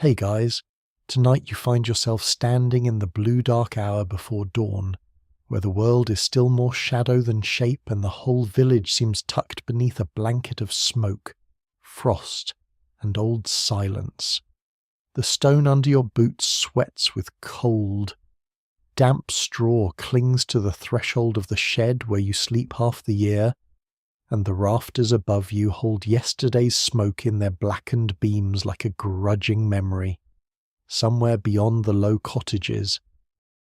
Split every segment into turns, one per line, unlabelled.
Hey guys, tonight you find yourself standing in the blue dark hour before dawn, where the world is still more shadow than shape and the whole village seems tucked beneath a blanket of smoke, frost, and old silence. The stone under your boots sweats with cold. Damp straw clings to the threshold of the shed where you sleep half the year, and the rafters above you hold yesterday's smoke in their blackened beams like a grudging memory. Somewhere beyond the low cottages,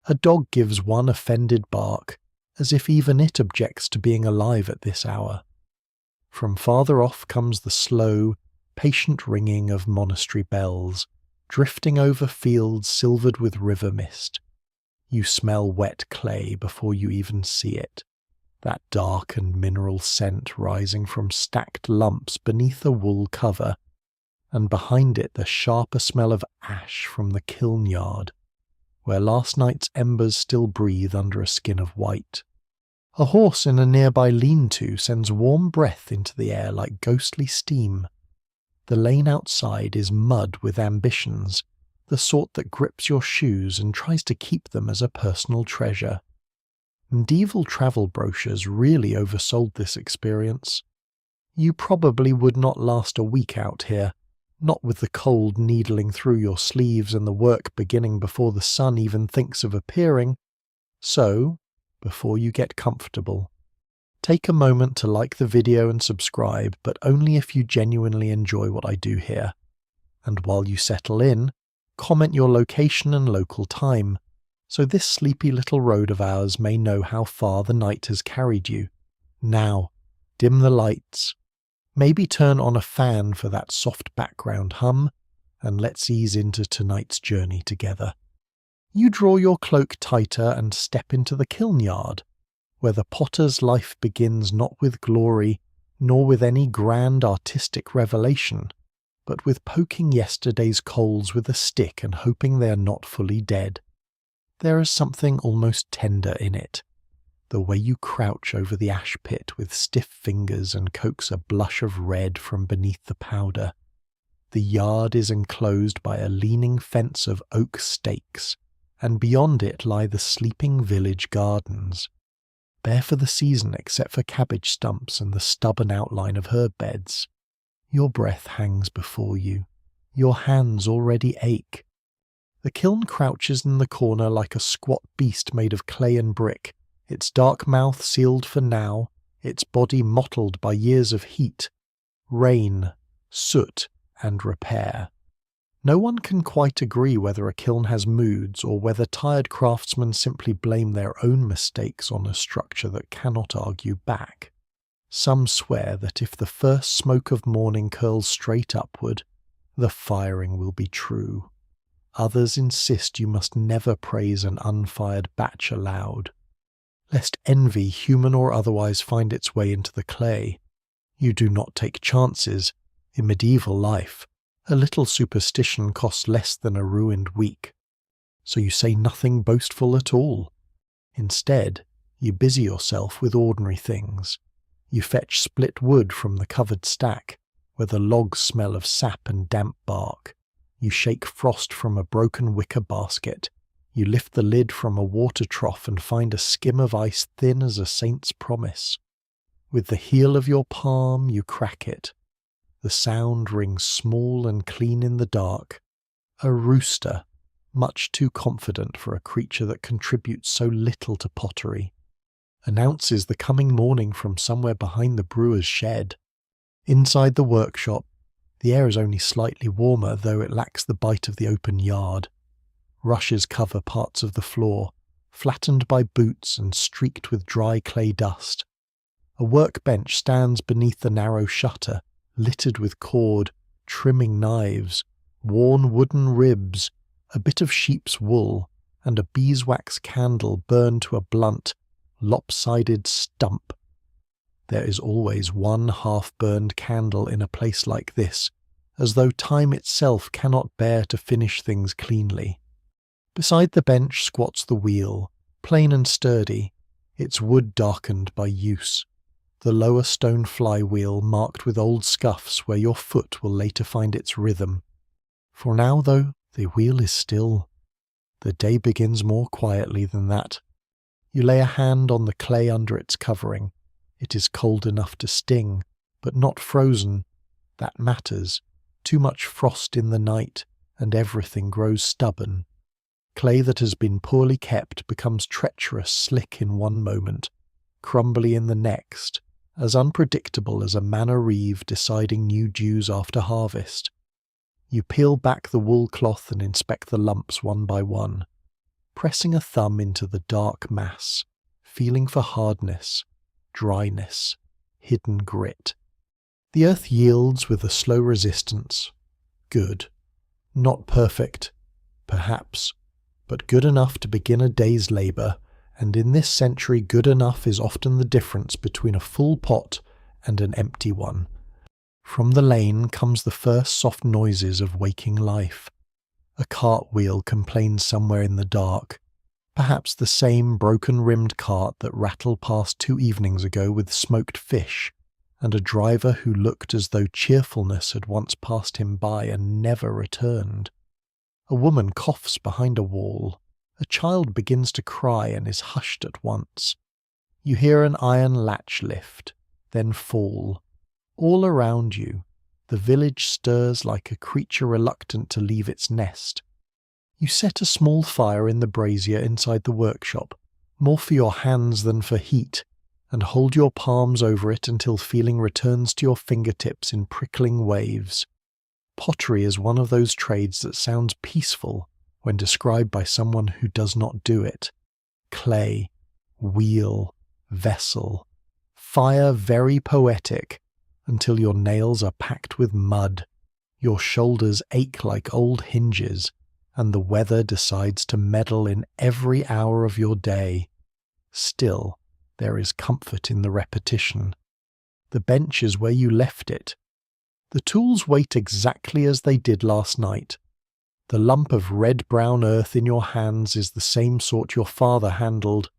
a dog gives one offended bark, as if even it objects to being alive at this hour. From farther off comes the slow, patient ringing of monastery bells, drifting over fields silvered with river mist. You smell wet clay before you even see it. That dark and mineral scent rising from stacked lumps beneath a wool cover, and behind it the sharper smell of ash from the kiln yard, where last night's embers still breathe under a skin of white. A horse in a nearby lean-to sends warm breath into the air like ghostly steam. The lane outside is mud with ambitions, the sort that grips your shoes and tries to keep them as a personal treasure. Medieval travel brochures really oversold this experience. You probably would not last a week out here, not with the cold needling through your sleeves and the work beginning before the sun even thinks of appearing. So, before you get comfortable, take a moment to like the video and subscribe, but only if you genuinely enjoy what I do here. And while you settle in, comment your location and local time, so this sleepy little road of ours may know how far the night has carried you. Now, dim the lights. Maybe turn on a fan for that soft background hum, and let's ease into tonight's journey together. You draw your cloak tighter and step into the kiln yard, where the potter's life begins not with glory, nor with any grand artistic revelation, but with poking yesterday's coals with a stick and hoping they are not fully dead. There is something almost tender in it, the way you crouch over the ash pit with stiff fingers and coax a blush of red from beneath the powder. The yard is enclosed by a leaning fence of oak stakes, and beyond it lie the sleeping village gardens, bare for the season except for cabbage stumps and the stubborn outline of herb beds. Your breath hangs before you. Your hands already ache. The kiln crouches in the corner like a squat beast made of clay and brick, its dark mouth sealed for now, its body mottled by years of heat, rain, soot, and repair. No one can quite agree whether a kiln has moods or whether tired craftsmen simply blame their own mistakes on a structure that cannot argue back. Some swear that if the first smoke of morning curls straight upward, the firing will be true. Others insist you must never praise an unfired batch aloud, lest envy, human or otherwise, find its way into the clay. You do not take chances. In medieval life, a little superstition costs less than a ruined week. So you say nothing boastful at all. Instead, you busy yourself with ordinary things. You fetch split wood from the covered stack, where the logs smell of sap and damp bark. You shake frost from a broken wicker basket. You lift the lid from a water trough and find a skim of ice thin as a saint's promise. With the heel of your palm you crack it. The sound rings small and clean in the dark. A rooster, much too confident for a creature that contributes so little to pottery, announces the coming morning from somewhere behind the brewer's shed. Inside the workshop, the air is only slightly warmer, though it lacks the bite of the open yard. Rushes cover parts of the floor, flattened by boots and streaked with dry clay dust. A workbench stands beneath the narrow shutter, littered with cord, trimming knives, worn wooden ribs, a bit of sheep's wool, and a beeswax candle burned to a blunt, lopsided stump. There is always one half-burned candle in a place like this, as though time itself cannot bear to finish things cleanly. Beside the bench squats the wheel, plain and sturdy, its wood darkened by use, the lower stone flywheel marked with old scuffs where your foot will later find its rhythm. For now, though, the wheel is still. The day begins more quietly than that. You lay a hand on the clay under its covering. It is cold enough to sting, but not frozen. That matters. Too much frost in the night, and everything grows stubborn. Clay that has been poorly kept becomes treacherous slick in one moment, crumbly in the next, as unpredictable as a manna reeve deciding new dews after harvest. You peel back the wool cloth and inspect the lumps one by one, pressing a thumb into the dark mass, feeling for hardness, dryness, hidden grit. The earth yields with a slow resistance. Good. Not perfect, perhaps, but good enough to begin a day's labour, and in this century good enough is often the difference between a full pot and an empty one. From the lane comes the first soft noises of waking life. A cartwheel complains somewhere in the dark, perhaps the same broken-rimmed cart that rattled past 2 evenings ago with smoked fish, and a driver who looked as though cheerfulness had once passed him by and never returned. A woman coughs behind a wall. A child begins to cry and is hushed at once. You hear an iron latch lift, then fall. All around you, the village stirs like a creature reluctant to leave its nest. You set a small fire in the brazier inside the workshop, more for your hands than for heat, and hold your palms over it until feeling returns to your fingertips in prickling waves. Pottery is one of those trades that sounds peaceful when described by someone who does not do it. Clay, wheel, vessel, fire very poetic, until your nails are packed with mud, your shoulders ache like old hinges, and the weather decides to meddle in every hour of your day. Still, there is comfort in the repetition. The bench is where you left it. The tools wait exactly as they did last night. The lump of red-brown earth in your hands is the same sort your father handled,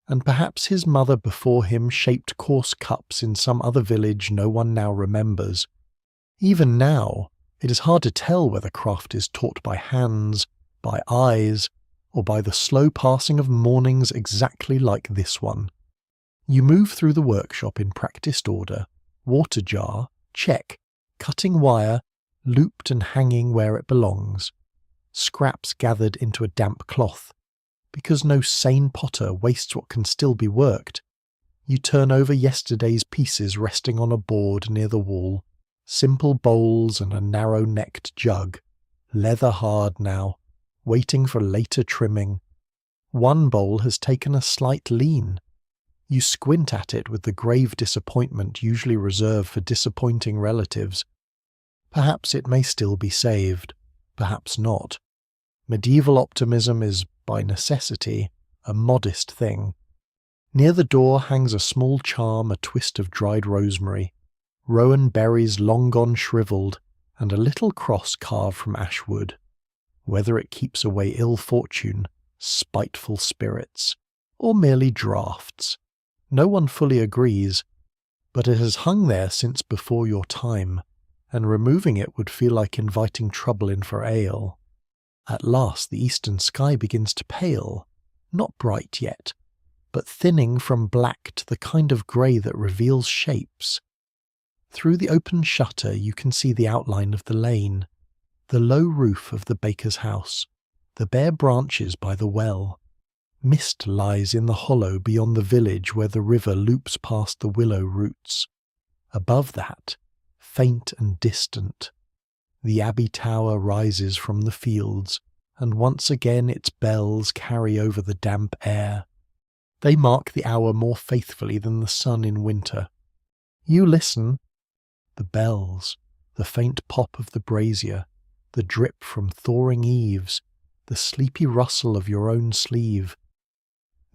and perhaps his mother before him shaped coarse cups in some other village no one now remembers. Even now, it is hard to tell whether craft is taught by hands, by eyes, or by the slow passing of mornings exactly like this one. You move through the workshop in practiced order, water jar, check, cutting wire, looped and hanging where it belongs, scraps gathered into a damp cloth, because no sane potter wastes what can still be worked. You turn over yesterday's pieces resting on a board near the wall, simple bowls and a narrow-necked jug, leather hard now, waiting for later trimming. One bowl has taken a slight lean. You squint at it with the grave disappointment usually reserved for disappointing relatives. Perhaps it may still be saved, perhaps not. Medieval optimism is, by necessity, a modest thing. Near the door hangs a small charm, a twist of dried rosemary, rowan berries long gone shriveled, and a little cross carved from ash wood. Whether it keeps away ill fortune, spiteful spirits, or merely draughts, no one fully agrees, but it has hung there since before your time, and removing it would feel like inviting trouble in for ale. At last the eastern sky begins to pale, not bright yet, but thinning from black to the kind of grey that reveals shapes. Through the open shutter you can see the outline of the lane, the low roof of the baker's house, the bare branches by the well. Mist lies in the hollow beyond the village where the river loops past the willow roots. Above that, faint and distant, the abbey tower rises from the fields, and once again its bells carry over the damp air. They mark the hour more faithfully than the sun in winter. You listen. The bells, the faint pop of the brazier, the drip from thawing eaves, the sleepy rustle of your own sleeve.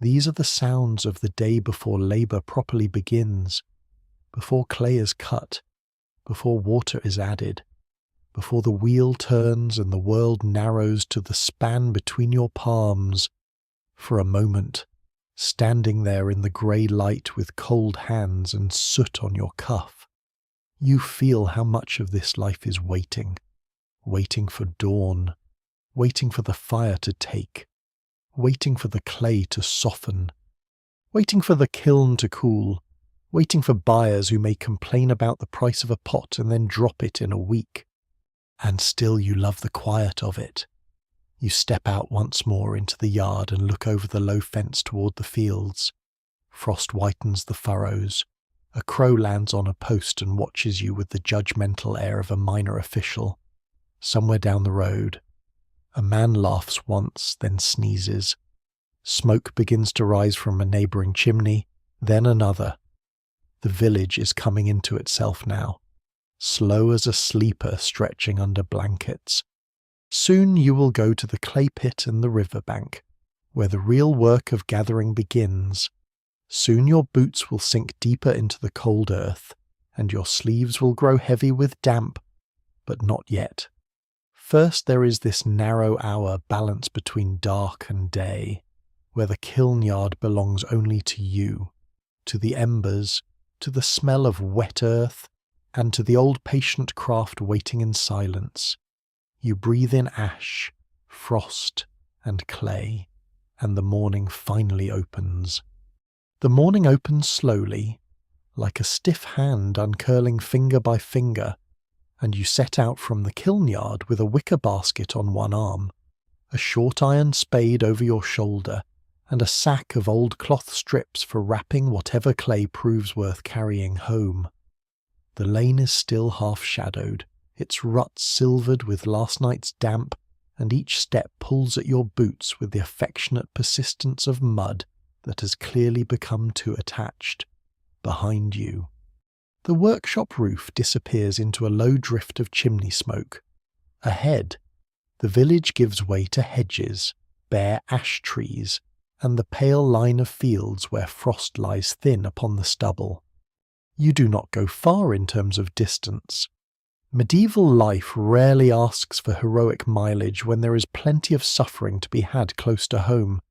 These are the sounds of the day before labour properly begins, before clay is cut, before water is added, before the wheel turns and the world narrows to the span between your palms. For a moment, standing there in the grey light with cold hands and soot on your cuff, you feel how much of this life is waiting. waiting for dawn, waiting for the fire to take, waiting for the clay to soften, waiting for the kiln to cool, waiting for buyers who may complain about the price of a pot and then drop it in a week. And still you love the quiet of it. You step out once more into the yard and look over the low fence toward the fields. Frost whitens the furrows. A crow lands on a post and watches you with the judgmental air of a minor official. Somewhere down the road, a man laughs once, then sneezes. Smoke begins to rise from a neighbouring chimney, then another. The village is coming into itself now, slow as a sleeper stretching under blankets. Soon you will go to the clay pit and the river bank, where the real work of gathering begins. Soon your boots will sink deeper into the cold earth, and your sleeves will grow heavy with damp, but not yet. First there is this narrow hour balance between dark and day, where the kiln yard belongs only to you, to the embers, to the smell of wet earth, and to the old patient craft waiting in silence. You breathe in ash, frost, and clay, and the morning finally opens. The morning opens slowly, like a stiff hand uncurling finger by finger, and you set out from the kiln yard with a wicker basket on one arm, a short iron spade over your shoulder, and a sack of old cloth strips for wrapping whatever clay proves worth carrying home. The lane is still half-shadowed, its ruts silvered with last night's damp, and each step pulls at your boots with the affectionate persistence of mud that has clearly become too attached. Behind you, the workshop roof disappears into a low drift of chimney smoke. Ahead, the village gives way to hedges, bare ash trees, and the pale line of fields where frost lies thin upon the stubble. You do not go far in terms of distance. Medieval life rarely asks for heroic mileage when there is plenty of suffering to be had close to home.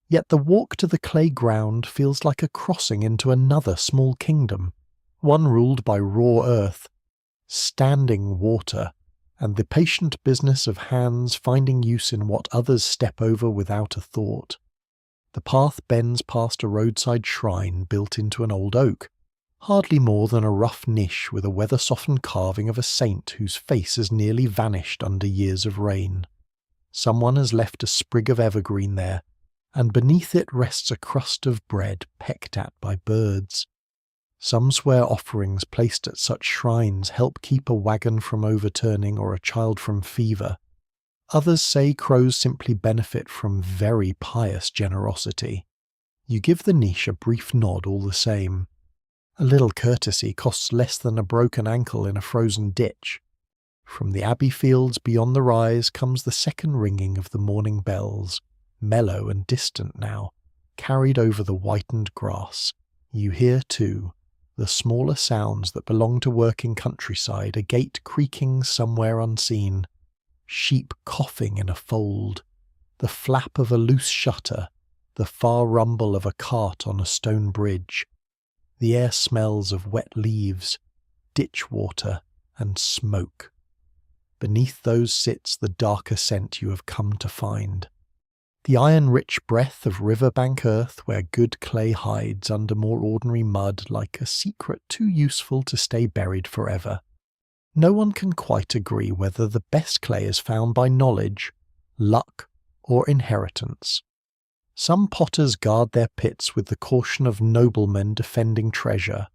Yet the walk to the clay ground feels like a crossing into another small kingdom, one ruled by raw earth, standing water, and the patient business of hands finding use in what others step over without a thought. The path bends past a roadside shrine built into an old oak, hardly more than a rough niche with a weather-softened carving of a saint whose face has nearly vanished under years of rain. Someone has left a sprig of evergreen there, and beneath it rests a crust of bread pecked at by birds. Some swear offerings placed at such shrines help keep a wagon from overturning or a child from fever. Others say crows simply benefit from very pious generosity. You give the niche a brief nod all the same. A little courtesy costs less than a broken ankle in a frozen ditch. From the abbey fields beyond the rise comes the second ringing of the morning bells, mellow and distant now, carried over the whitened grass. You hear, too, the smaller sounds that belong to working countryside, a gate creaking somewhere unseen, sheep coughing in a fold, the flap of a loose shutter, the far rumble of a cart on a stone bridge. The air smells of wet leaves, ditch water, and smoke. Beneath those sits the darker scent you have come to find. The iron-rich breath of riverbank earth where good clay hides under more ordinary mud like a secret too useful to stay buried forever. No one can quite agree whether the best clay is found by knowledge, luck, or inheritance. Some potters guard their pits with the caution of noblemen defending treasure.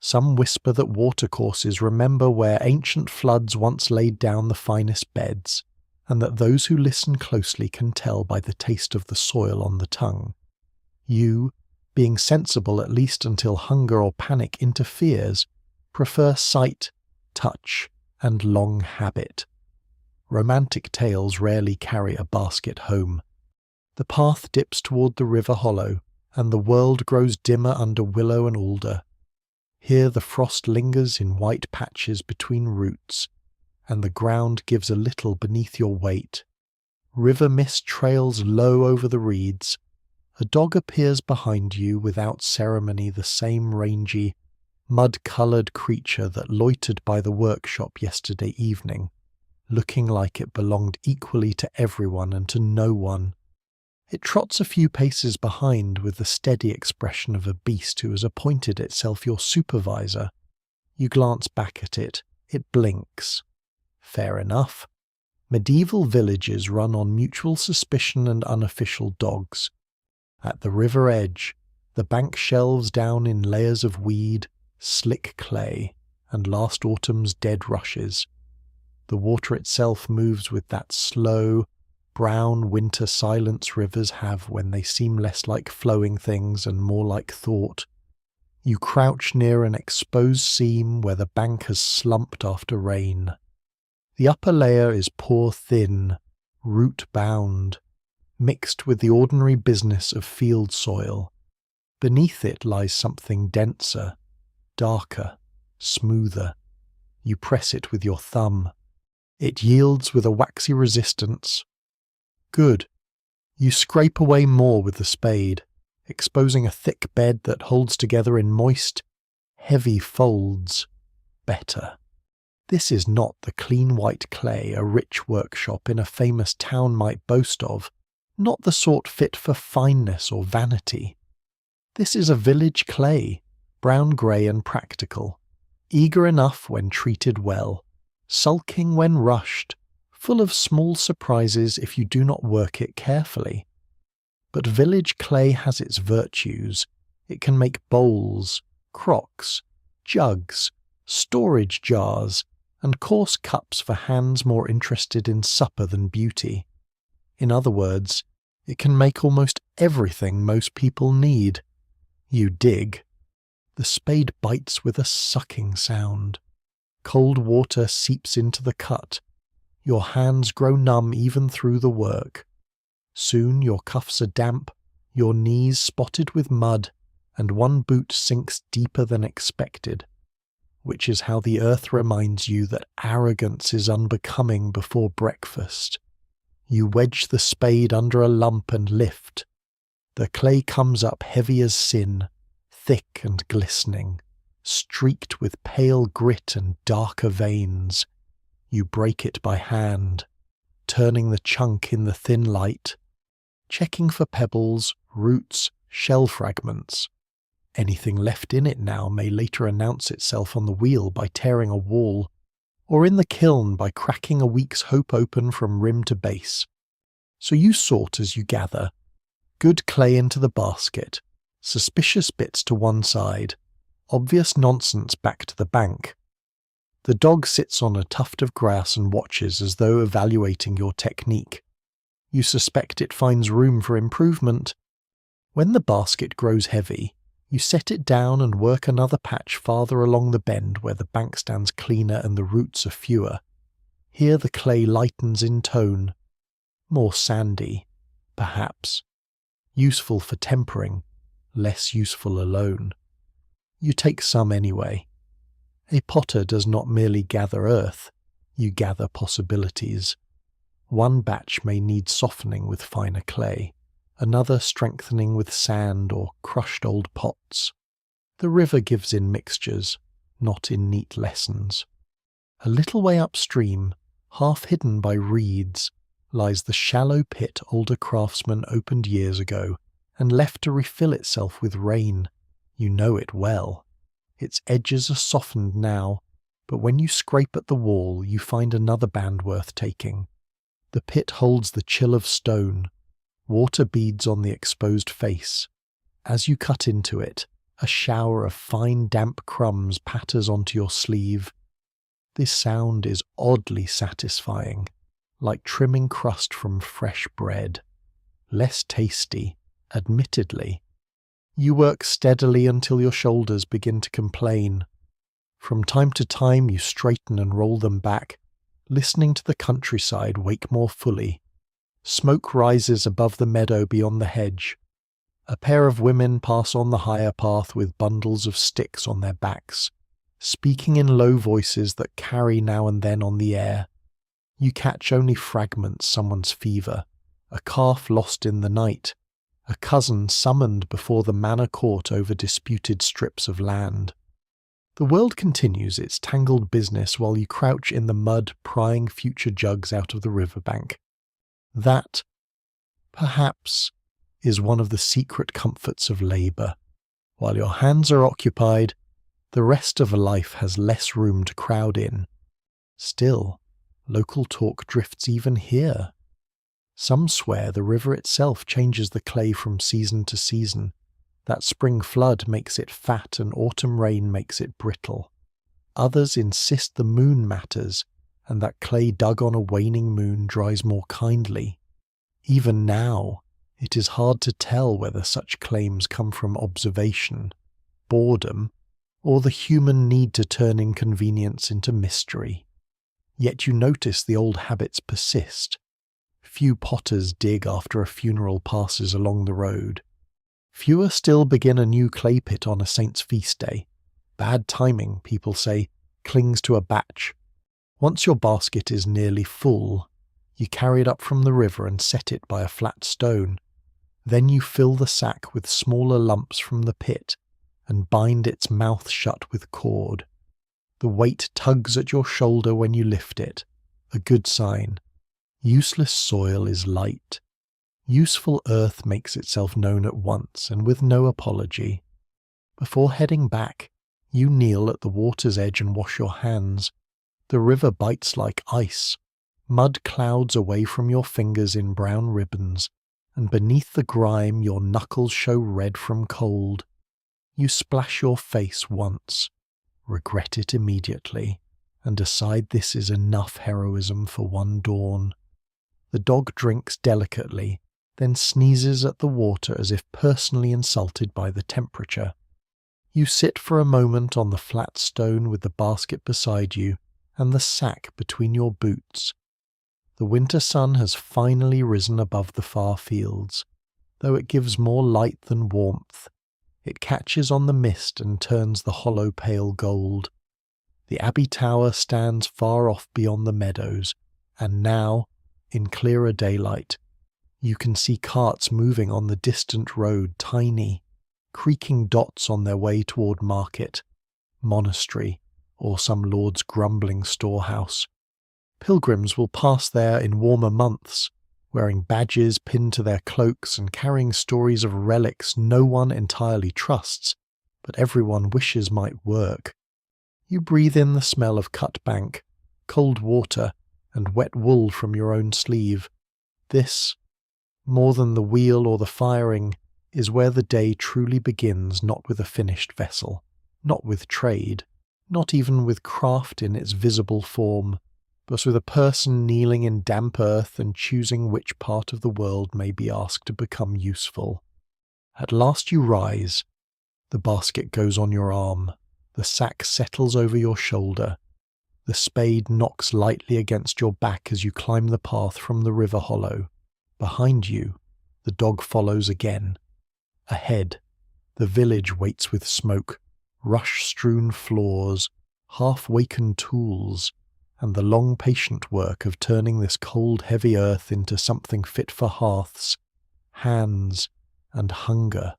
Some whisper that watercourses remember where ancient floods once laid down the finest beds, and that those who listen closely can tell by the taste of the soil on the tongue. You, being sensible at least until hunger or panic interferes, prefer sight, touch, and long habit. Romantic tales rarely carry a basket home. The path dips toward the river hollow, and the world grows dimmer under willow and alder. Here the frost lingers in white patches between roots, and the ground gives a little beneath your weight. River mist trails low over the reeds. A dog appears behind you without ceremony, the same rangy, mud-coloured creature that loitered by the workshop yesterday evening. looking like it belonged equally to everyone and to no one. It trots a few paces behind with the steady expression of a beast who has appointed itself your supervisor. You glance back at it. It blinks. Fair enough. Medieval villages run on mutual suspicion and unofficial dogs. At the river edge, the bank shelves down in layers of weed, slick clay, and last autumn's dead rushes. The water itself moves with that slow, brown winter silence rivers have when they seem less like flowing things and more like thought. You crouch near an exposed seam where the bank has slumped after rain. The upper layer is pore thin, root-bound, mixed with the ordinary business of field soil. Beneath it lies something denser, darker, smoother. You press it with your thumb. It yields with a waxy resistance. Good. You scrape away more with the spade, exposing a thick bed that holds together in moist, heavy folds. Better. This is not the clean white clay a rich workshop in a famous town might boast of, not the sort fit for fineness or vanity. This is a village clay, brown-grey and practical, eager enough when treated well, sulking when rushed, full of small surprises if you do not work it carefully. But village clay has its virtues. It can make bowls, crocks, jugs, storage jars, and coarse cups for hands more interested in supper than beauty. In other words, it can make almost everything most people need. You dig. The spade bites with a sucking sound. Cold water seeps into the cut. Your hands grow numb even through the work. Soon your cuffs are damp, your knees spotted with mud, and one boot sinks deeper than expected, which is how the earth reminds you that arrogance is unbecoming before breakfast. You wedge the spade under a lump and lift. The clay comes up heavy as sin, thick and glistening, streaked with pale grit and darker veins. You break it by hand, turning the chunk in the thin light, checking for pebbles, roots, shell fragments. Anything left in it now may later announce itself on the wheel by tearing a wall, or in the kiln by cracking a week's hope open from rim to base. So you sort as you gather. Good clay into the basket, suspicious bits to one side, obvious nonsense back to the bank. The dog sits on a tuft of grass and watches as though evaluating your technique. You suspect it finds room for improvement. When the basket grows heavy, you set it down and work another patch farther along the bend where the bank stands cleaner and the roots are fewer. Here the clay lightens in tone. More sandy, perhaps. Useful for tempering, less useful alone. You take some anyway. A potter does not merely gather earth, you gather possibilities. One batch may need softening with finer clay, another strengthening with sand or crushed old pots. The river gives in mixtures, not in neat lessons. A little way upstream, half hidden by reeds, lies the shallow pit older craftsmen opened years ago and left to refill itself with rain. You know it well. Its edges are softened now, but when you scrape at the wall you find another band worth taking. The pit holds the chill of stone. Water beads on the exposed face. As you cut into it, a shower of fine damp crumbs patters onto your sleeve. This sound is oddly satisfying, like trimming crust from fresh bread. Less tasty, admittedly. You work steadily until your shoulders begin to complain. From time to time you straighten and roll them back, listening to the countryside wake more fully. Smoke rises above the meadow beyond the hedge. A pair of women pass on the higher path with bundles of sticks on their backs, speaking in low voices that carry now and then on the air. You catch only fragments, someone's fever, a calf lost in the night, a cousin summoned before the manor court over disputed strips of land. The world continues its tangled business while you crouch in the mud prying future jugs out of the riverbank. That, perhaps, is one of the secret comforts of labour. While your hands are occupied, the rest of life has less room to crowd in. Still, local talk drifts even here. Some swear the river itself changes the clay from season to season, that spring flood makes it fat and autumn rain makes it brittle. Others insist the moon matters, and that clay dug on a waning moon dries more kindly. Even now, it is hard to tell whether such claims come from observation, boredom, or the human need to turn inconvenience into mystery. Yet you notice the old habits persist. Few potters dig after a funeral passes along the road. Fewer still begin a new clay pit on a saint's feast day. Bad timing, people say, clings to a batch. Once your basket is nearly full, you carry it up from the river and set it by a flat stone. Then you fill the sack with smaller lumps from the pit and bind its mouth shut with cord. The weight tugs at your shoulder when you lift it, a good sign. Useless soil is light. Useful earth makes itself known at once and with no apology. Before heading back, you kneel at the water's edge and wash your hands. The river bites like ice. Mud clouds away from your fingers in brown ribbons, and beneath the grime your knuckles show red from cold. You splash your face once, regret it immediately, and decide this is enough heroism for one dawn. The dog drinks delicately, then sneezes at the water as if personally insulted by the temperature. You sit for a moment on the flat stone with the basket beside you and the sack between your boots. The winter sun has finally risen above the far fields, though it gives more light than warmth. It catches on the mist and turns the hollow pale gold. The abbey tower stands far off beyond the meadows, and now, in clearer daylight, you can see carts moving on the distant road, tiny, creaking dots on their way toward market, monastery, or some lord's grumbling storehouse. Pilgrims will pass there in warmer months, wearing badges pinned to their cloaks and carrying stories of relics no one entirely trusts, but everyone wishes might work. You breathe in the smell of cut bank, cold water, and wet wool from your own sleeve. This, more than the wheel or the firing, is where the day truly begins, not with a finished vessel, not with trade, not even with craft in its visible form, but with a person kneeling in damp earth and choosing which part of the world may be asked to become useful. At last you rise. The basket goes on your arm. The sack settles over your shoulder. The spade knocks lightly against your back as you climb the path from the river hollow. Behind you, the dog follows again. Ahead, the village waits with smoke, rush-strewn floors, half-wakened tools, and the long patient work of turning this cold heavy earth into something fit for hearths, hands, and hunger.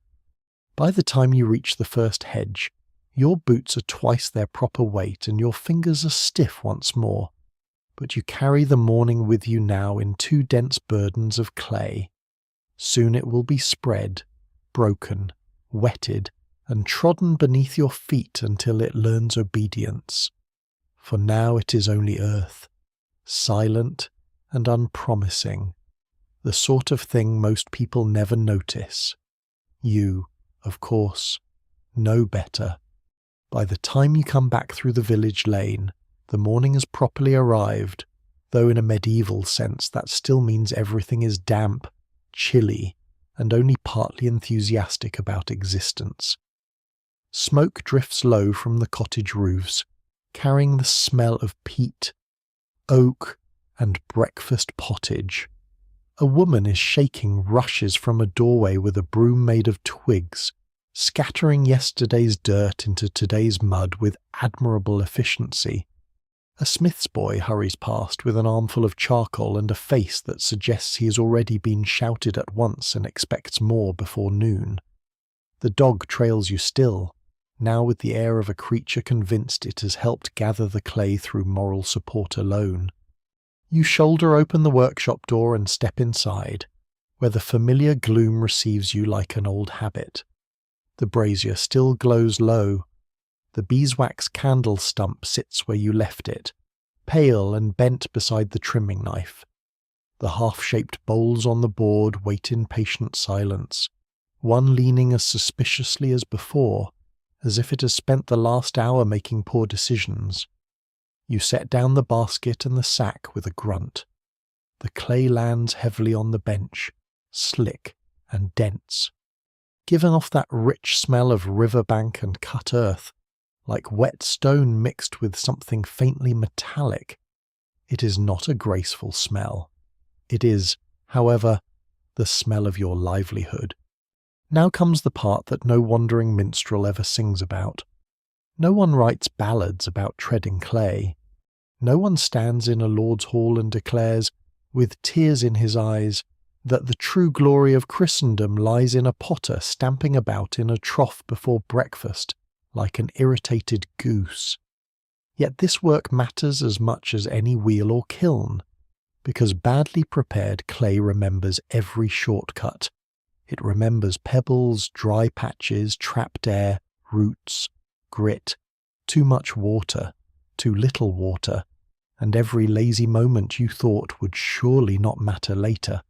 By the time you reach the first hedge, your boots are twice their proper weight and your fingers are stiff once more, but you carry the morning with you now in 2 dense burdens of clay. Soon it will be spread, broken, wetted, and trodden beneath your feet until it learns obedience. For now it is only earth, silent and unpromising, the sort of thing most people never notice. You, of course, know better. By the time you come back through the village lane, the morning has properly arrived, though in a medieval sense that still means everything is damp, chilly, and only partly enthusiastic about existence. Smoke drifts low from the cottage roofs, carrying the smell of peat, oak, and breakfast pottage. A woman is shaking rushes from a doorway with a broom made of twigs, scattering yesterday's dirt into today's mud with admirable efficiency. A smith's boy hurries past with an armful of charcoal and a face that suggests he has already been shouted at once and expects more before noon. The dog trails you still, now with the air of a creature convinced it has helped gather the clay through moral support alone. You shoulder open the workshop door and step inside, where the familiar gloom receives you like an old habit. The brazier still glows low. The beeswax candle stump sits where you left it, pale and bent beside the trimming knife. The half-shaped bowls on the board wait in patient silence, one leaning as suspiciously as before, as if it has spent the last hour making poor decisions. You set down the basket and the sack with a grunt. The clay lands heavily on the bench, slick and dense, giving off that rich smell of riverbank and cut earth, like wet stone mixed with something faintly metallic. It is not a graceful smell. It is, however, the smell of your livelihood. Now comes the part that no wandering minstrel ever sings about. No one writes ballads about treading clay. No one stands in a lord's hall and declares, with tears in his eyes, that the true glory of Christendom lies in a potter stamping about in a trough before breakfast, like an irritated goose. Yet this work matters as much as any wheel or kiln, because badly prepared clay remembers every shortcut. It remembers pebbles, dry patches, trapped air, roots, grit, too much water, too little water, and every lazy moment you thought would surely not matter later.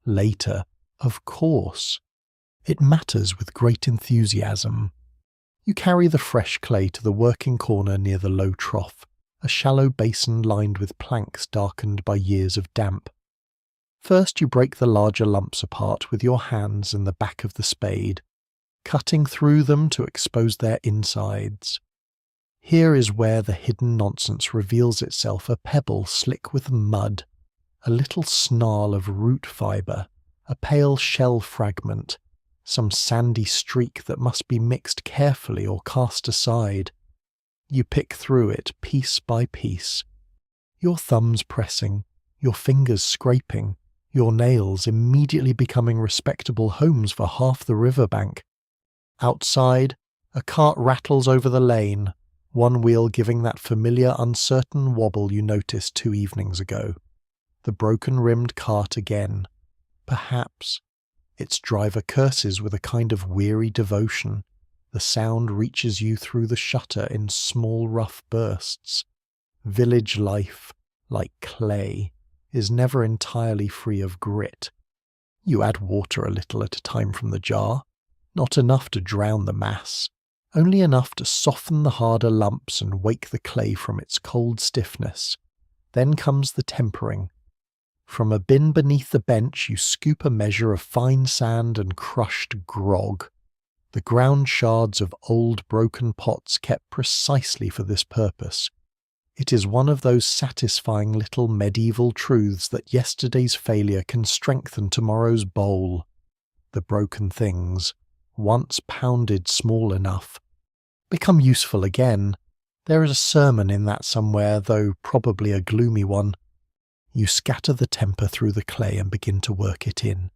Later, of course. It matters with great enthusiasm. You carry the fresh clay to the working corner near the low trough, a shallow basin lined with planks darkened by years of damp. First you break the larger lumps apart with your hands and the back of the spade, cutting through them to expose their insides. Here is where the hidden nonsense reveals itself, a pebble slick with mud, a little snarl of root fibre, a pale shell fragment, some sandy streak that must be mixed carefully or cast aside. You pick through it piece by piece, your thumbs pressing, your fingers scraping, your nails immediately becoming respectable homes for half the riverbank. Outside, a cart rattles over the lane, one wheel giving that familiar uncertain wobble you noticed 2 evenings ago. The broken-rimmed cart again. Perhaps. Its driver curses with a kind of weary devotion. The sound reaches you through the shutter in small rough bursts. Village life, like clay, is never entirely free of grit. You add water a little at a time from the jar, not enough to drown the mass, only enough to soften the harder lumps and wake the clay from its cold stiffness. Then comes the tempering. From a bin beneath the bench you scoop a measure of fine sand and crushed grog, the ground shards of old broken pots kept precisely for this purpose. It is one of those satisfying little medieval truths that yesterday's failure can strengthen tomorrow's bowl. The broken things, once pounded small enough, become useful again. There is a sermon in that somewhere, though probably a gloomy one. You scatter the temper through the clay and begin to work it in.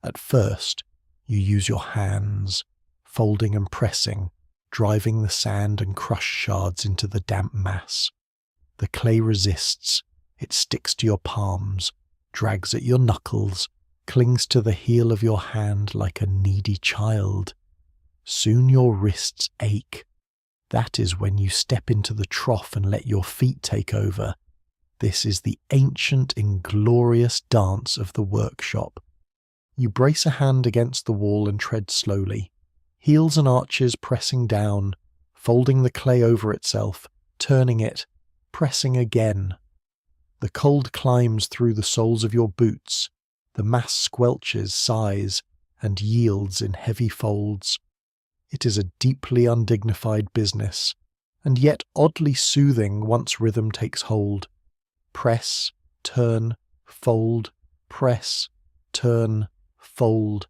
At first, you use your hands, folding and pressing, driving the sand and crushed shards into the damp mass. The clay resists, it sticks to your palms, drags at your knuckles, clings to the heel of your hand like a needy child. Soon your wrists ache. That is when you step into the trough and let your feet take over. This is the ancient, inglorious dance of the workshop. You brace a hand against the wall and tread slowly, heels and arches pressing down, folding the clay over itself, turning it, pressing again. The cold climbs through the soles of your boots, the mass squelches, sighs, and yields in heavy folds. It is a deeply undignified business, and yet oddly soothing once rhythm takes hold. Press, turn, fold, press, turn, fold.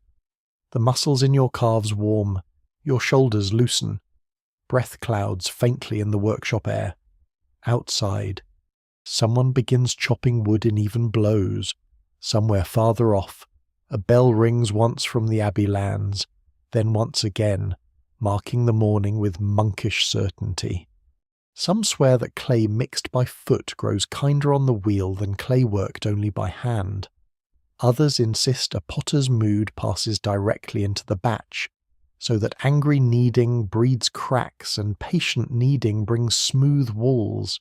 The muscles in your calves warm, your shoulders loosen. Breath clouds faintly in the workshop air. Outside, someone begins chopping wood in even blows. Somewhere farther off, a bell rings once from the abbey lands, then once again, marking the morning with monkish certainty. Some swear that clay mixed by foot grows kinder on the wheel than clay worked only by hand. Others insist a potter's mood passes directly into the batch, so that angry kneading breeds cracks and patient kneading brings smooth walls.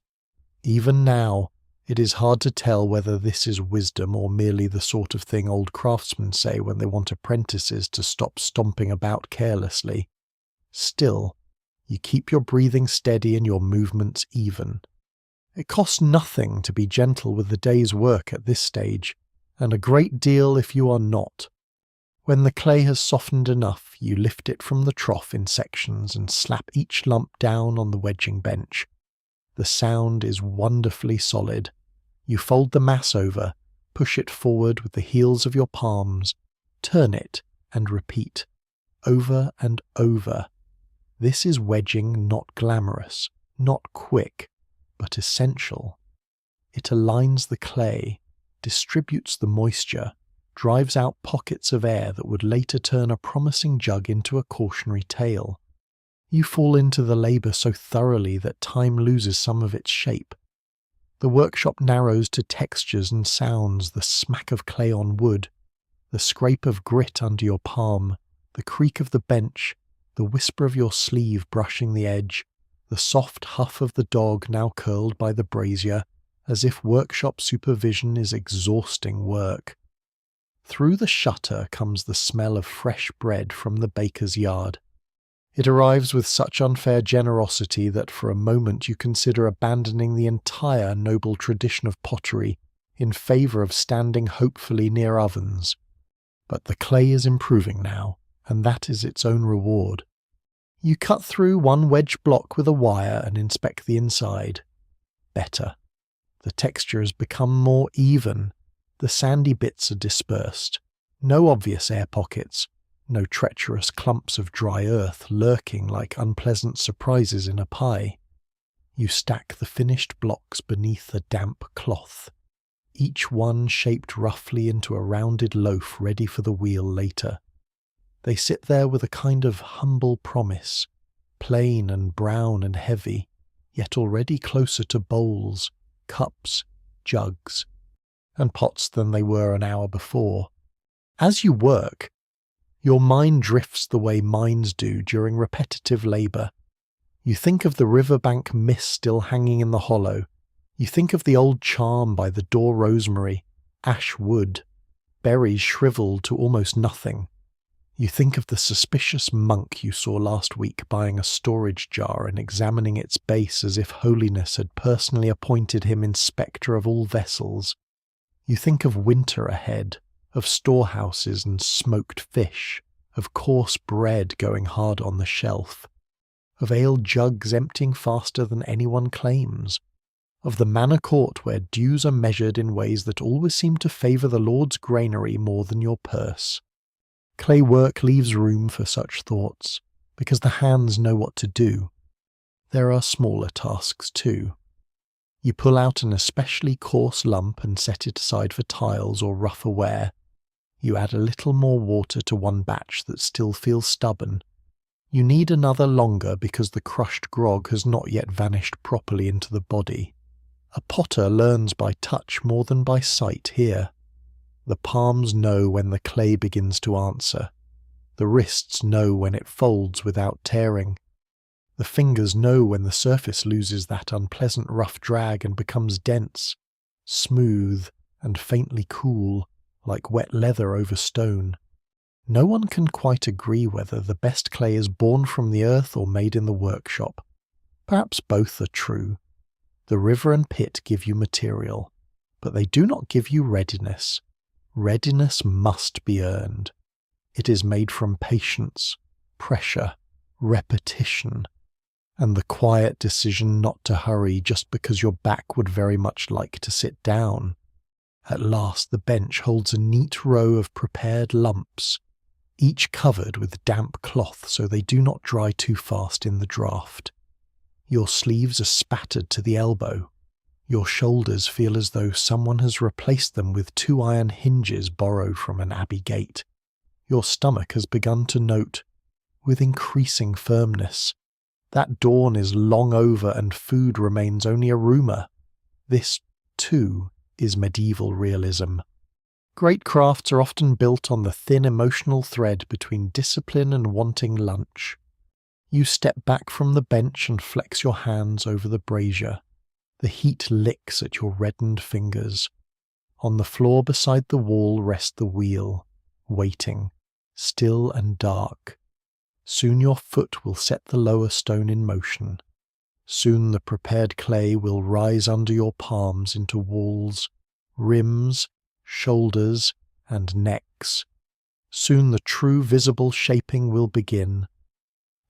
Even now, it is hard to tell whether this is wisdom or merely the sort of thing old craftsmen say when they want apprentices to stop stomping about carelessly. Still, you keep your breathing steady and your movements even. It costs nothing to be gentle with the day's work at this stage, and a great deal if you are not. When the clay has softened enough, you lift it from the trough in sections and slap each lump down on the wedging bench. The sound is wonderfully solid. You fold the mass over, push it forward with the heels of your palms, turn it, and repeat, over and over. This is wedging not glamorous, not quick, but essential. It aligns the clay, distributes the moisture, drives out pockets of air that would later turn a promising jug into a cautionary tale. You fall into the labour so thoroughly that time loses some of its shape. The workshop narrows to textures and sounds, the smack of clay on wood, the scrape of grit under your palm, the creak of the bench, the whisper of your sleeve brushing the edge, the soft huff of the dog now curled by the brazier, as if workshop supervision is exhausting work. Through the shutter comes the smell of fresh bread from the baker's yard. It arrives with such unfair generosity that for a moment you consider abandoning the entire noble tradition of pottery in favour of standing hopefully near ovens. But the clay is improving now, and that is its own reward. You cut through one wedge block with a wire and inspect the inside. Better. The texture has become more even. The sandy bits are dispersed. No obvious air pockets. No treacherous clumps of dry earth lurking like unpleasant surprises in a pie. You stack the finished blocks beneath a damp cloth, each one shaped roughly into a rounded loaf ready for the wheel later. They sit there with a kind of humble promise, plain and brown and heavy, yet already closer to bowls, cups, jugs, and pots than they were an hour before. As you work, your mind drifts the way minds do during repetitive labour. You think of the riverbank mist still hanging in the hollow. You think of the old charm by the door rosemary, ash wood, berries shrivelled to almost nothing. You think of the suspicious monk you saw last week buying a storage jar and examining its base as if holiness had personally appointed him inspector of all vessels. You think of winter ahead, of storehouses and smoked fish, of coarse bread going hard on the shelf, of ale jugs emptying faster than anyone claims, of the manor court where dues are measured in ways that always seem to favour the Lord's granary more than your purse. Clay work leaves room for such thoughts, because the hands know what to do. There are smaller tasks too. You pull out an especially coarse lump and set it aside for tiles or rougher wear. You add a little more water to one batch that still feels stubborn. You need another longer because the crushed grog has not yet vanished properly into the body. A potter learns by touch more than by sight here. The palms know when the clay begins to answer. The wrists know when it folds without tearing. The fingers know when the surface loses that unpleasant rough drag and becomes dense, smooth, and faintly cool, like wet leather over stone. No one can quite agree whether the best clay is born from the earth or made in the workshop. Perhaps both are true. The river and pit give you material, but they do not give you readiness. Readiness must be earned. It is made from patience, pressure, repetition, and the quiet decision not to hurry just because your back would very much like to sit down. At last the bench holds a neat row of prepared lumps, each covered with damp cloth so they do not dry too fast in the draught. Your sleeves are spattered to the elbow. Your shoulders feel as though someone has replaced them with 2 iron hinges borrowed from an abbey gate. Your stomach has begun to note, with increasing firmness. That dawn is long over and food remains only a rumour. This, too, is medieval realism. Great crafts are often built on the thin emotional thread between discipline and wanting lunch. You step back from the bench and flex your hands over the brazier. The heat licks at your reddened fingers. On the floor beside the wall rests the wheel, waiting, still and dark. Soon your foot will set the lower stone in motion. Soon the prepared clay will rise under your palms into walls, rims, shoulders, and necks. Soon the true visible shaping will begin.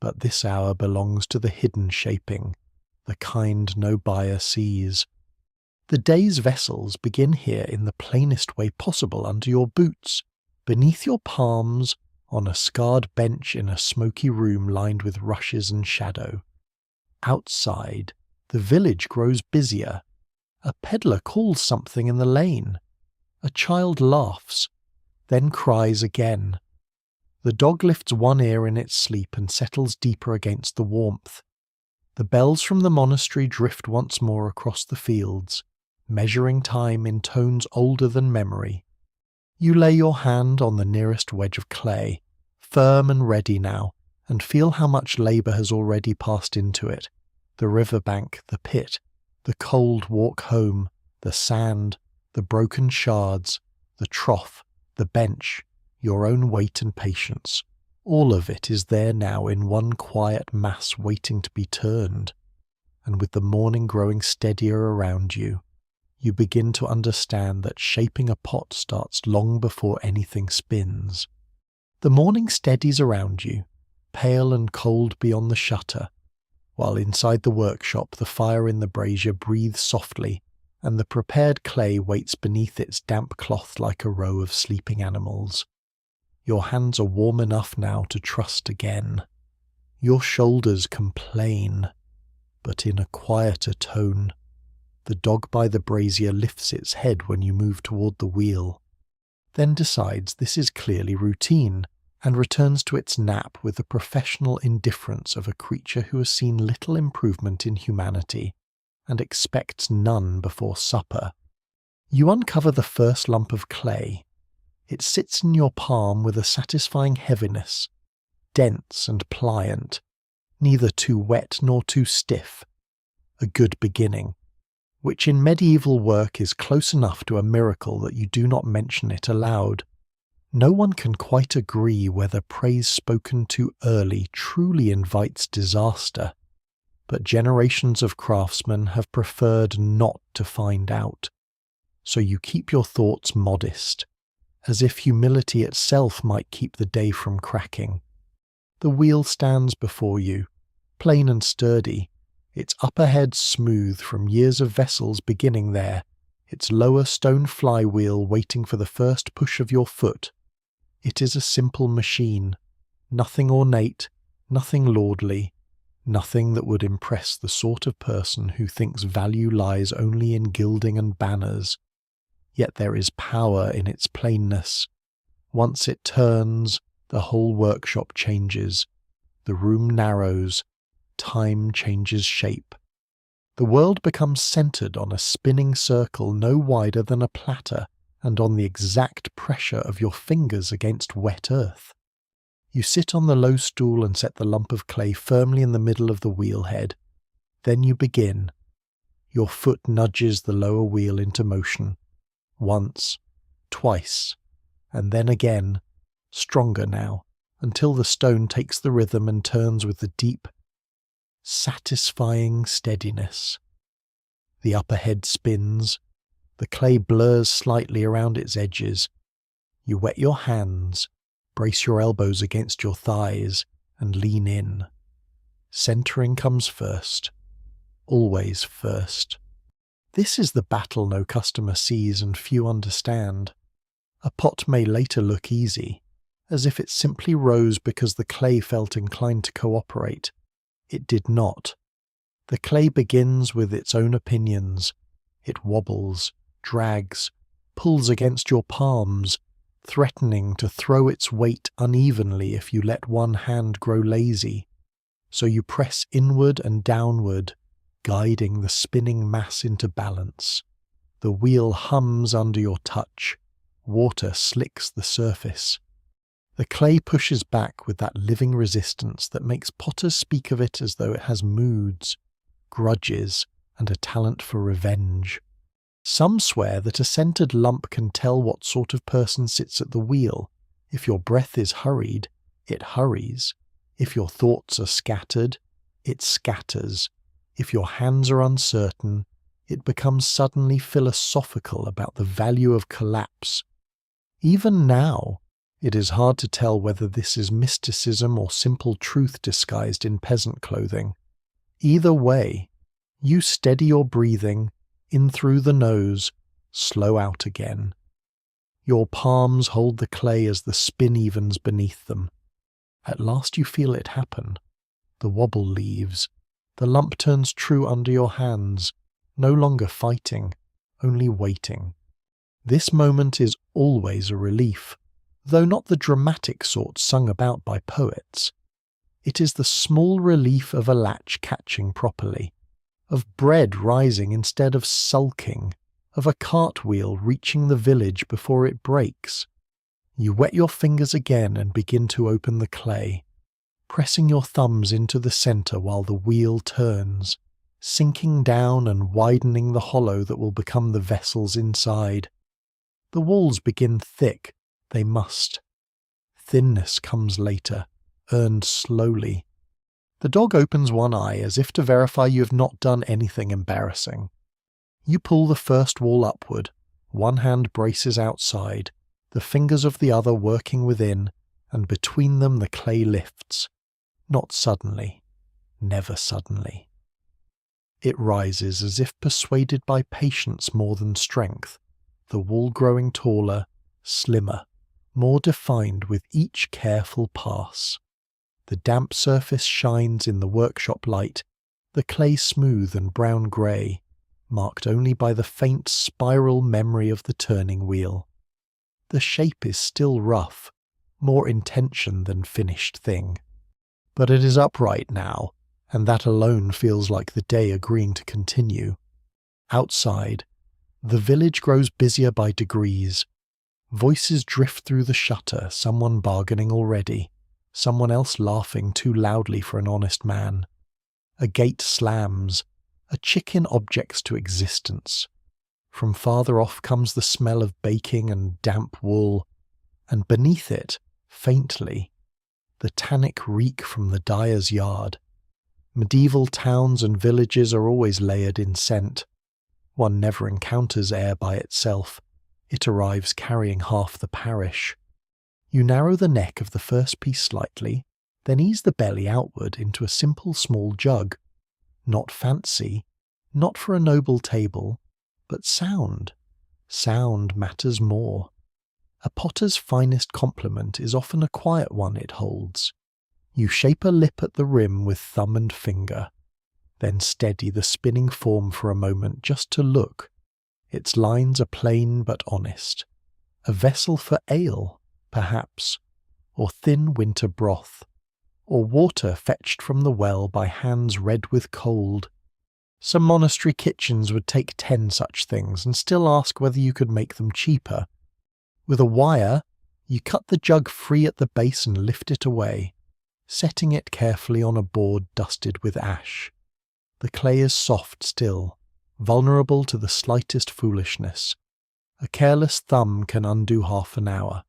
But this hour belongs to the hidden shaping, the kind no buyer sees. The day's vessels begin here in the plainest way possible under your boots, beneath your palms, on a scarred bench in a smoky room lined with rushes and shadow. Outside, the village grows busier. A peddler calls something in the lane. A child laughs, then cries again. The dog lifts one ear in its sleep and settles deeper against the warmth. The bells from the monastery drift once more across the fields, measuring time in tones older than memory. You lay your hand on the nearest wedge of clay, firm and ready now, and feel how much labour has already passed into it. The riverbank, the pit, the cold walk home, the sand, the broken shards, the trough, the bench, your own weight and patience. All of it is there now in one quiet mass waiting to be turned. And with the morning growing steadier around you, you begin to understand that shaping a pot starts long before anything spins. The morning steadies around you, pale and cold beyond the shutter, while inside the workshop the fire in the brazier breathes softly, and the prepared clay waits beneath its damp cloth like a row of sleeping animals. Your hands are warm enough now to trust again. Your shoulders complain, but in a quieter tone. The dog by the brazier lifts its head when you move toward the wheel, then decides this is clearly routine, and returns to its nap with the professional indifference of a creature who has seen little improvement in humanity, and expects none before supper. You uncover the first lump of clay. It sits in your palm with a satisfying heaviness, dense and pliant, neither too wet nor too stiff. A good beginning, which in medieval work is close enough to a miracle that you do not mention it aloud. No one can quite agree whether praise spoken too early truly invites disaster, but generations of craftsmen have preferred not to find out. So you keep your thoughts modest, as if humility itself might keep the day from cracking. The wheel stands before you, plain and sturdy, its upper head smooth from years of vessels beginning there, its lower stone flywheel waiting for the first push of your foot. It is a simple machine, nothing ornate, nothing lordly, nothing that would impress the sort of person who thinks value lies only in gilding and banners. Yet there is power in its plainness. Once it turns, the whole workshop changes. The room narrows. Time changes shape. The world becomes centred on a spinning circle no wider than a platter, and on the exact pressure of your fingers against wet earth. You sit on the low stool and set the lump of clay firmly in the middle of the wheelhead. Then you begin. Your foot nudges the lower wheel into motion. Once, twice, and then again, stronger now, until the stone takes the rhythm and turns with the deep, satisfying steadiness. The upper head spins. The clay blurs slightly around its edges. You wet your hands, brace your elbows against your thighs, and lean in. Centering comes first. Always first. This is the battle no customer sees and few understand. A pot may later look easy, as if it simply rose because the clay felt inclined to cooperate. It did not. The clay begins with its own opinions. It wobbles, drags, pulls against your palms, threatening to throw its weight unevenly if you let one hand grow lazy. So you press inward and downward, guiding the spinning mass into balance. The wheel hums under your touch. Water slicks the surface. The clay pushes back with that living resistance that makes potters speak of it as though it has moods, grudges, and a talent for revenge. Some swear that a centered lump can tell what sort of person sits at the wheel. If your breath is hurried, it hurries. If your thoughts are scattered, it scatters. If your hands are uncertain, it becomes suddenly philosophical about the value of collapse. Even now, it is hard to tell whether this is mysticism or simple truth disguised in peasant clothing. Either way, you steady your breathing, in through the nose, slow out again. Your palms hold the clay as the spin evens beneath them. At last you feel it happen. The wobble leaves. The lump turns true under your hands, no longer fighting, only waiting. This moment is always a relief, though not the dramatic sort sung about by poets. It is the small relief of a latch catching properly, of bread rising instead of sulking, of a cartwheel reaching the village before it breaks. You wet your fingers again and begin to open the clay, pressing your thumbs into the centre while the wheel turns, sinking down and widening the hollow that will become the vessels inside. The walls begin thick, they must. Thinness comes later, earned slowly. The dog opens one eye as if to verify you have not done anything embarrassing. You pull the first wall upward, one hand braces outside, the fingers of the other working within, and between them the clay lifts. Not suddenly, never suddenly. It rises as if persuaded by patience more than strength, the wall growing taller, slimmer, more defined with each careful pass. The damp surface shines in the workshop light, the clay smooth and brown-grey, marked only by the faint spiral memory of the turning wheel. The shape is still rough, more intention than finished thing. But it is upright now, and that alone feels like the day agreeing to continue. Outside, the village grows busier by degrees. Voices drift through the shutter, someone bargaining already, someone else laughing too loudly for an honest man. A gate slams, a chicken objects to existence. From farther off comes the smell of baking and damp wool, and beneath it, faintly, the tannic reek from the dyer's yard. Medieval towns and villages are always layered in scent. One never encounters air by itself. It arrives carrying half the parish. You narrow the neck of the first piece slightly, then ease the belly outward into a simple small jug. Not fancy, not for a noble table, but sound. Sound matters more. A potter's finest compliment is often a quiet one it holds. You shape a lip at the rim with thumb and finger, then steady the spinning form for a moment just to look. Its lines are plain but honest. A vessel for ale, perhaps, or thin winter broth, or water fetched from the well by hands red with cold. Some monastery kitchens would take 10 such things and still ask whether you could make them cheaper. With a wire, you cut the jug free at the base and lift it away, setting it carefully on a board dusted with ash. The clay is soft still, vulnerable to the slightest foolishness. A careless thumb can undo half an hour.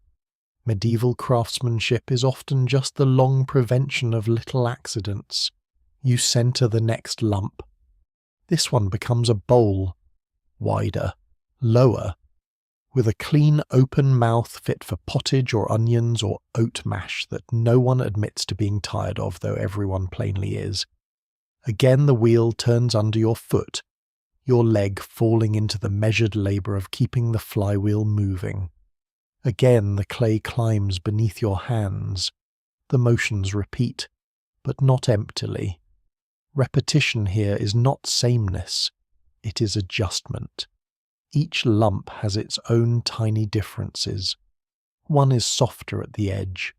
Medieval craftsmanship is often just the long prevention of little accidents. You centre the next lump. This one becomes a bowl, wider, lower, with a clean open mouth fit for pottage or onions or oat mash that no one admits to being tired of, though everyone plainly is. Again the wheel turns under your foot, your leg falling into the measured labour of keeping the flywheel moving. Again the clay climbs beneath your hands. The motions repeat, but not emptily. Repetition here is not sameness, it is adjustment. Each lump has its own tiny differences. one is softer at the edge.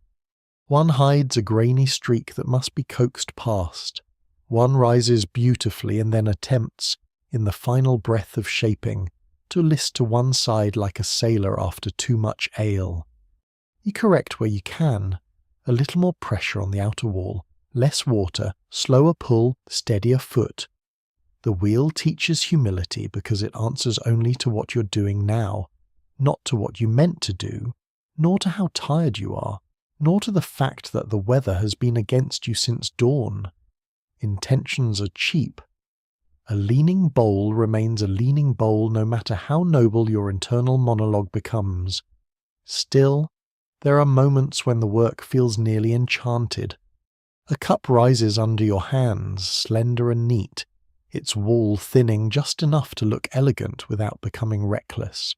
One hides a grainy streak that must be coaxed past. One rises beautifully and then attempts, in the final breath of shaping, to list to one side like a sailor after too much ale. You correct where you can. A little more pressure on the outer wall, less water, slower pull, steadier foot. The wheel teaches humility because it answers only to what you're doing now, not to what you meant to do, nor to how tired you are, nor to the fact that the weather has been against you since dawn. Intentions are cheap. A leaning bowl remains a leaning bowl no matter how noble your internal monologue becomes. Still, there are moments when the work feels nearly enchanted. A cup rises under your hands, slender and neat, its wall thinning just enough to look elegant without becoming reckless.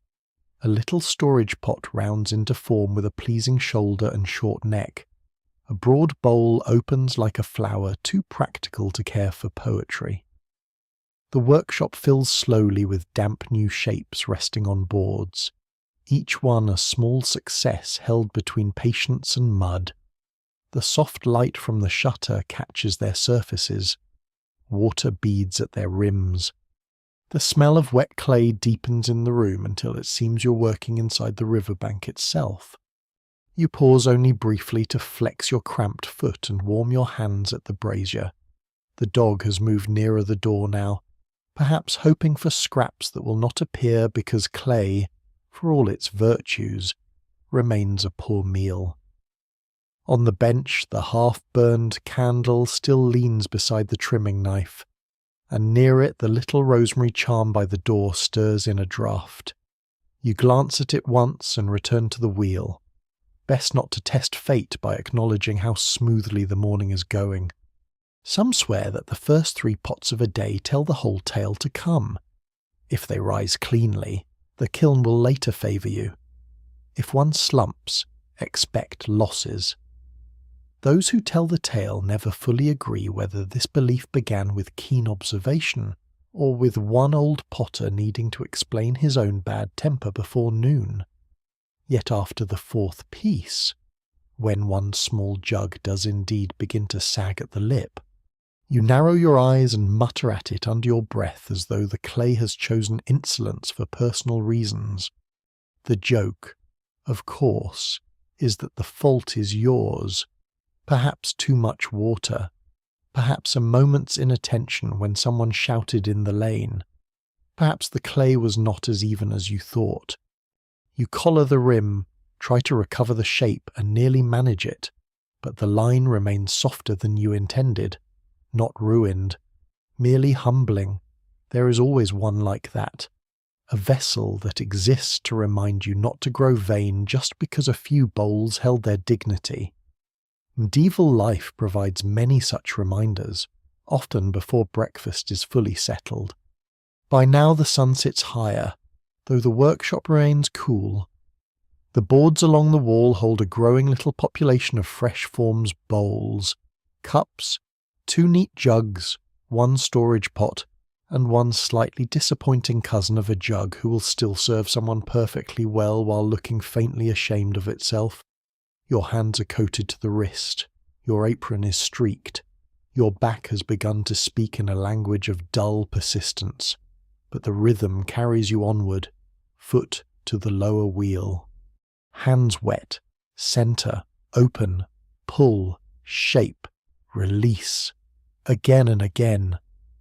A little storage pot rounds into form with a pleasing shoulder and short neck. A broad bowl opens like a flower too practical to care for poetry. The workshop fills slowly with damp new shapes resting on boards, each one a small success held between patience and mud. The soft light from the shutter catches their surfaces. Water beads at their rims. The smell of wet clay deepens in the room until it seems you're working inside the riverbank itself. You pause only briefly to flex your cramped foot and warm your hands at the brazier. The dog has moved nearer the door now, perhaps hoping for scraps that will not appear because clay, for all its virtues, remains a poor meal. On the bench, the half-burned candle still leans beside the trimming knife, and near it the little rosemary charm by the door stirs in a draught. You glance at it once and return to the wheel. Best not to test fate by acknowledging how smoothly the morning is going. Some swear that the first 3 pots of a day tell the whole tale to come. If they rise cleanly, the kiln will later favour you. If one slumps, expect losses. Those who tell the tale never fully agree whether this belief began with keen observation or with one old potter needing to explain his own bad temper before noon. Yet after the 4th piece, when one small jug does indeed begin to sag at the lip, you narrow your eyes and mutter at it under your breath as though the clay has chosen insolence for personal reasons. The joke, of course, is that the fault is yours. Perhaps too much water, perhaps a moment's inattention when someone shouted in the lane, perhaps the clay was not as even as you thought. You collar the rim, try to recover the shape and nearly manage it, but the line remains softer than you intended, not ruined, merely humbling. There is always one like that, a vessel that exists to remind you not to grow vain just because a few bowls held their dignity. Medieval life provides many such reminders, often before breakfast is fully settled. By now the sun sits higher, though the workshop remains cool. The boards along the wall hold a growing little population of fresh forms bowls, cups, 2 neat jugs, 1 storage pot, and 1 slightly disappointing cousin of a jug who will still serve someone perfectly well while looking faintly ashamed of itself. Your hands are coated to the wrist, your apron is streaked, your back has begun to speak in a language of dull persistence, but the rhythm carries you onward, foot to the lower wheel. Hands wet, centre, open, pull, shape, release. Again and again.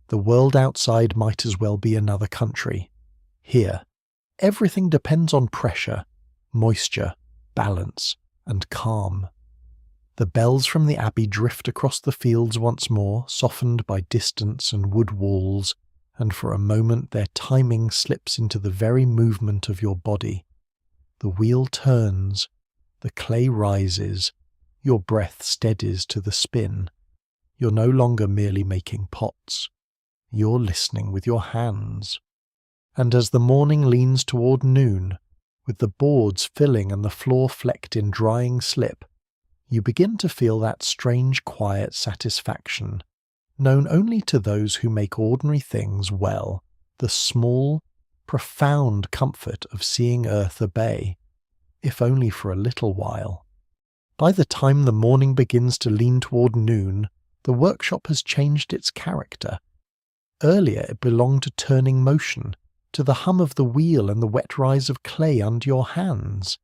The world outside might as well be another country. Here, everything depends on pressure, moisture, balance, and calm. The bells from the abbey drift across the fields once more, softened by distance and wood walls, and for a moment their timing slips into the very movement of your body. The wheel turns, the clay rises, your breath steadies to the spin. You're no longer merely making pots. You're listening with your hands. And as the morning leans toward noon, with the boards filling and the floor flecked in drying slip, you begin to feel that strange quiet satisfaction, known only to those who make ordinary things well, the small, profound comfort of seeing earth obey. if only for a little while. By the time the morning begins to lean toward noon, the workshop has changed its character. Earlier it belonged to turning motion, to the hum of the wheel and the wet rise of clay under your hands.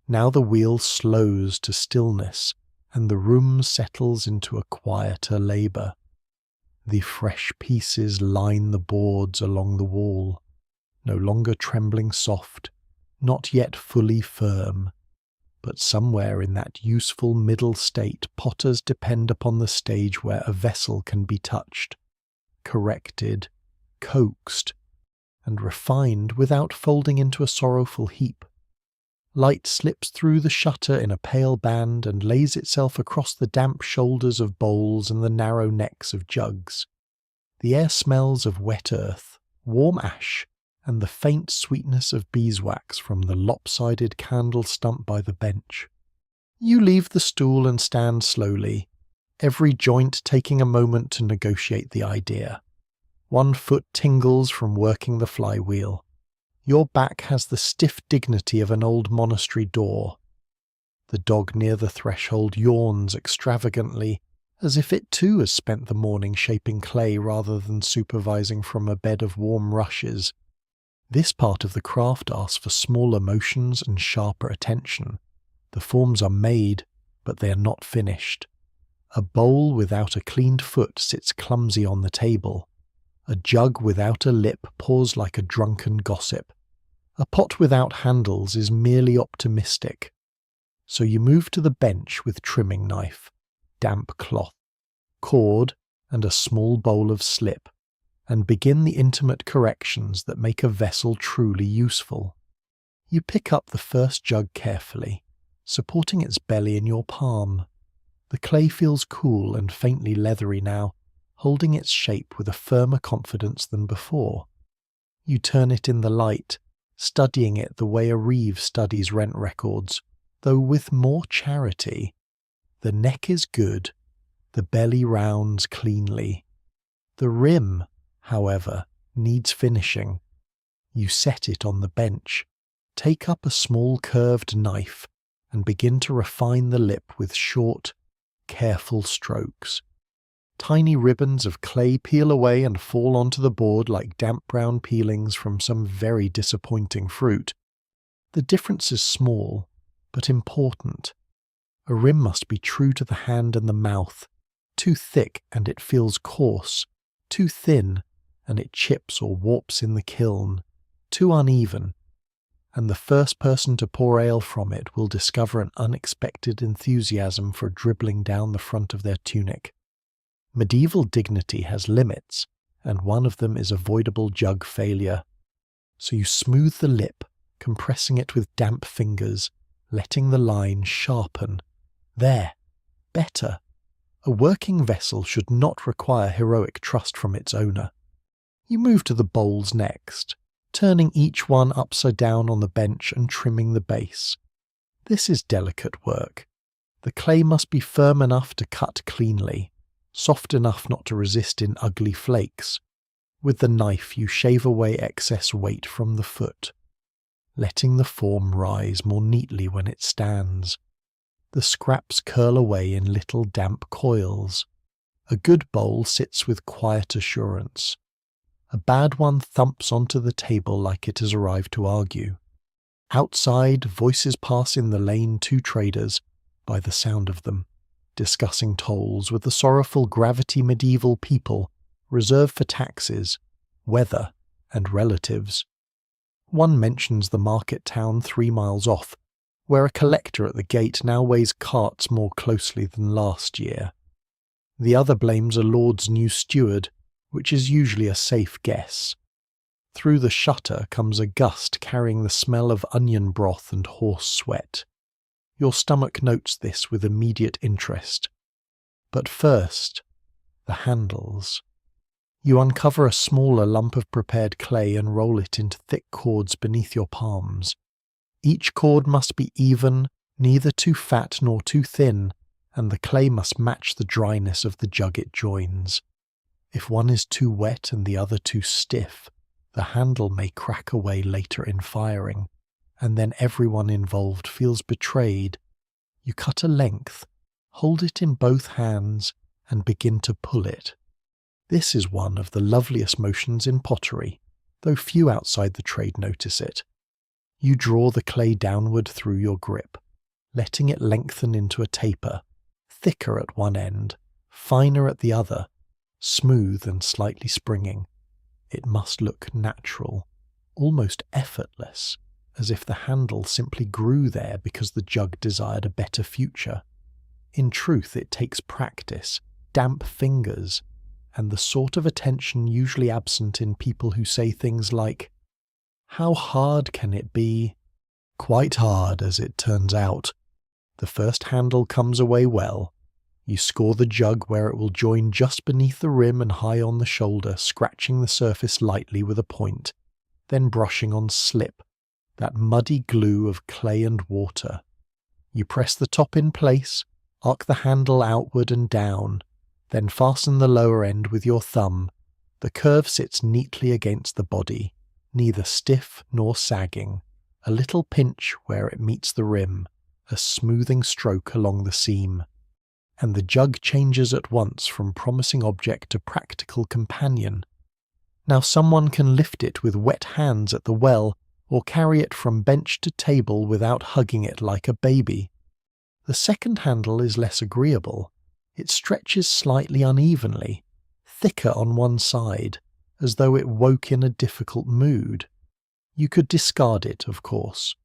Now the wheel slows to stillness, and the room settles into a quieter labour. The fresh pieces line the boards along the wall, no longer trembling soft, not yet fully firm. But somewhere in that useful middle state potters depend upon the stage where a vessel can be touched, corrected, coaxed, and refined without folding into a sorrowful heap. Light slips through the shutter in a pale band and lays itself across the damp shoulders of bowls and the narrow necks of jugs. The air smells of wet earth, warm ash, and the faint sweetness of beeswax from the lopsided candle stump by the bench. You leave the stool and stand slowly, every joint taking a moment to negotiate the idea. One foot tingles from working the flywheel. Your back has the stiff dignity of an old monastery door. The dog near the threshold yawns extravagantly, as if it too has spent the morning shaping clay rather than supervising from a bed of warm rushes. This part of the craft asks for smaller motions and sharper attention. The forms are made, but they are not finished. A bowl without a cleaned foot sits clumsy on the table. A jug without a lip pours like a drunken gossip. A pot without handles is merely optimistic. So you move to the bench with trimming knife, damp cloth, cord, and a small bowl of slip, and begin the intimate corrections that make a vessel truly useful. You pick up the first jug carefully, supporting its belly in your palm. The clay feels cool and faintly leathery now, holding its shape with a firmer confidence than before. You turn it in the light, studying it the way a reeve studies rent records, though with more charity. The neck is good, the belly rounds cleanly. The rim, however, needs finishing. You set it on the bench, take up a small curved knife, and begin to refine the lip with short, careful strokes. Tiny ribbons of clay peel away and fall onto the board like damp brown peelings from some very disappointing fruit. The difference is small, but important. A rim must be true to the hand and the mouth. Too thick and it feels coarse. Too thin and it chips or warps in the kiln. Too uneven, and the first person to pour ale from it will discover an unexpected enthusiasm for dribbling down the front of their tunic. Medieval dignity has limits, and one of them is avoidable jug failure. So you smooth the lip, compressing it with damp fingers, letting the line sharpen. There, better. A working vessel should not require heroic trust from its owner. You move to the bowls next, turning each one upside down on the bench and trimming the base. This is delicate work. The clay must be firm enough to cut cleanly, soft enough not to resist in ugly flakes. With the knife you shave away excess weight from the foot, letting the form rise more neatly when it stands. The scraps curl away in little damp coils. A good bowl sits with quiet assurance. A bad one thumps onto the table like it has arrived to argue. Outside, voices pass in the lane two traders, by the sound of them, discussing tolls with the sorrowful gravity medieval people, reserved for taxes, weather, and relatives. One mentions the market town 3 miles off, where a collector at the gate now weighs carts more closely than last year. The other blames a lord's new steward, which is usually a safe guess. Through the shutter comes a gust carrying the smell of onion broth and horse sweat. Your stomach notes this with immediate interest. But first, the handles. You uncover a smaller lump of prepared clay and roll it into thick cords beneath your palms. Each cord must be even, neither too fat nor too thin, and the clay must match the dryness of the jug it joins. If one is too wet and the other too stiff, the handle may crack away later in firing. and then everyone involved feels betrayed. You cut a length, hold it in both hands, and begin to pull it. This is one of the loveliest motions in pottery, though few outside the trade notice it. You draw the clay downward through your grip, letting it lengthen into a taper, thicker at one end, finer at the other, smooth and slightly springing. It must look natural, almost effortless, as if the handle simply grew there because the jug desired a better future. In truth, it takes practice, damp fingers, and the sort of attention usually absent in people who say things like, "How hard can it be?" Quite hard, as it turns out. The first handle comes away well. You score the jug where it will join just beneath the rim and high on the shoulder, scratching the surface lightly with a point, then brushing on slip, that muddy glue of clay and water. You press the top in place, arc the handle outward and down, then fasten the lower end with your thumb. The curve sits neatly against the body, neither stiff nor sagging, a little pinch where it meets the rim, a smoothing stroke along the seam. And the jug changes at once from promising object to practical companion. Now someone can lift it with wet hands at the well, or carry it from bench to table without hugging it like a baby. The second handle is less agreeable. It stretches slightly unevenly, thicker on one side, as though it woke in a difficult mood. You could discard it, of course,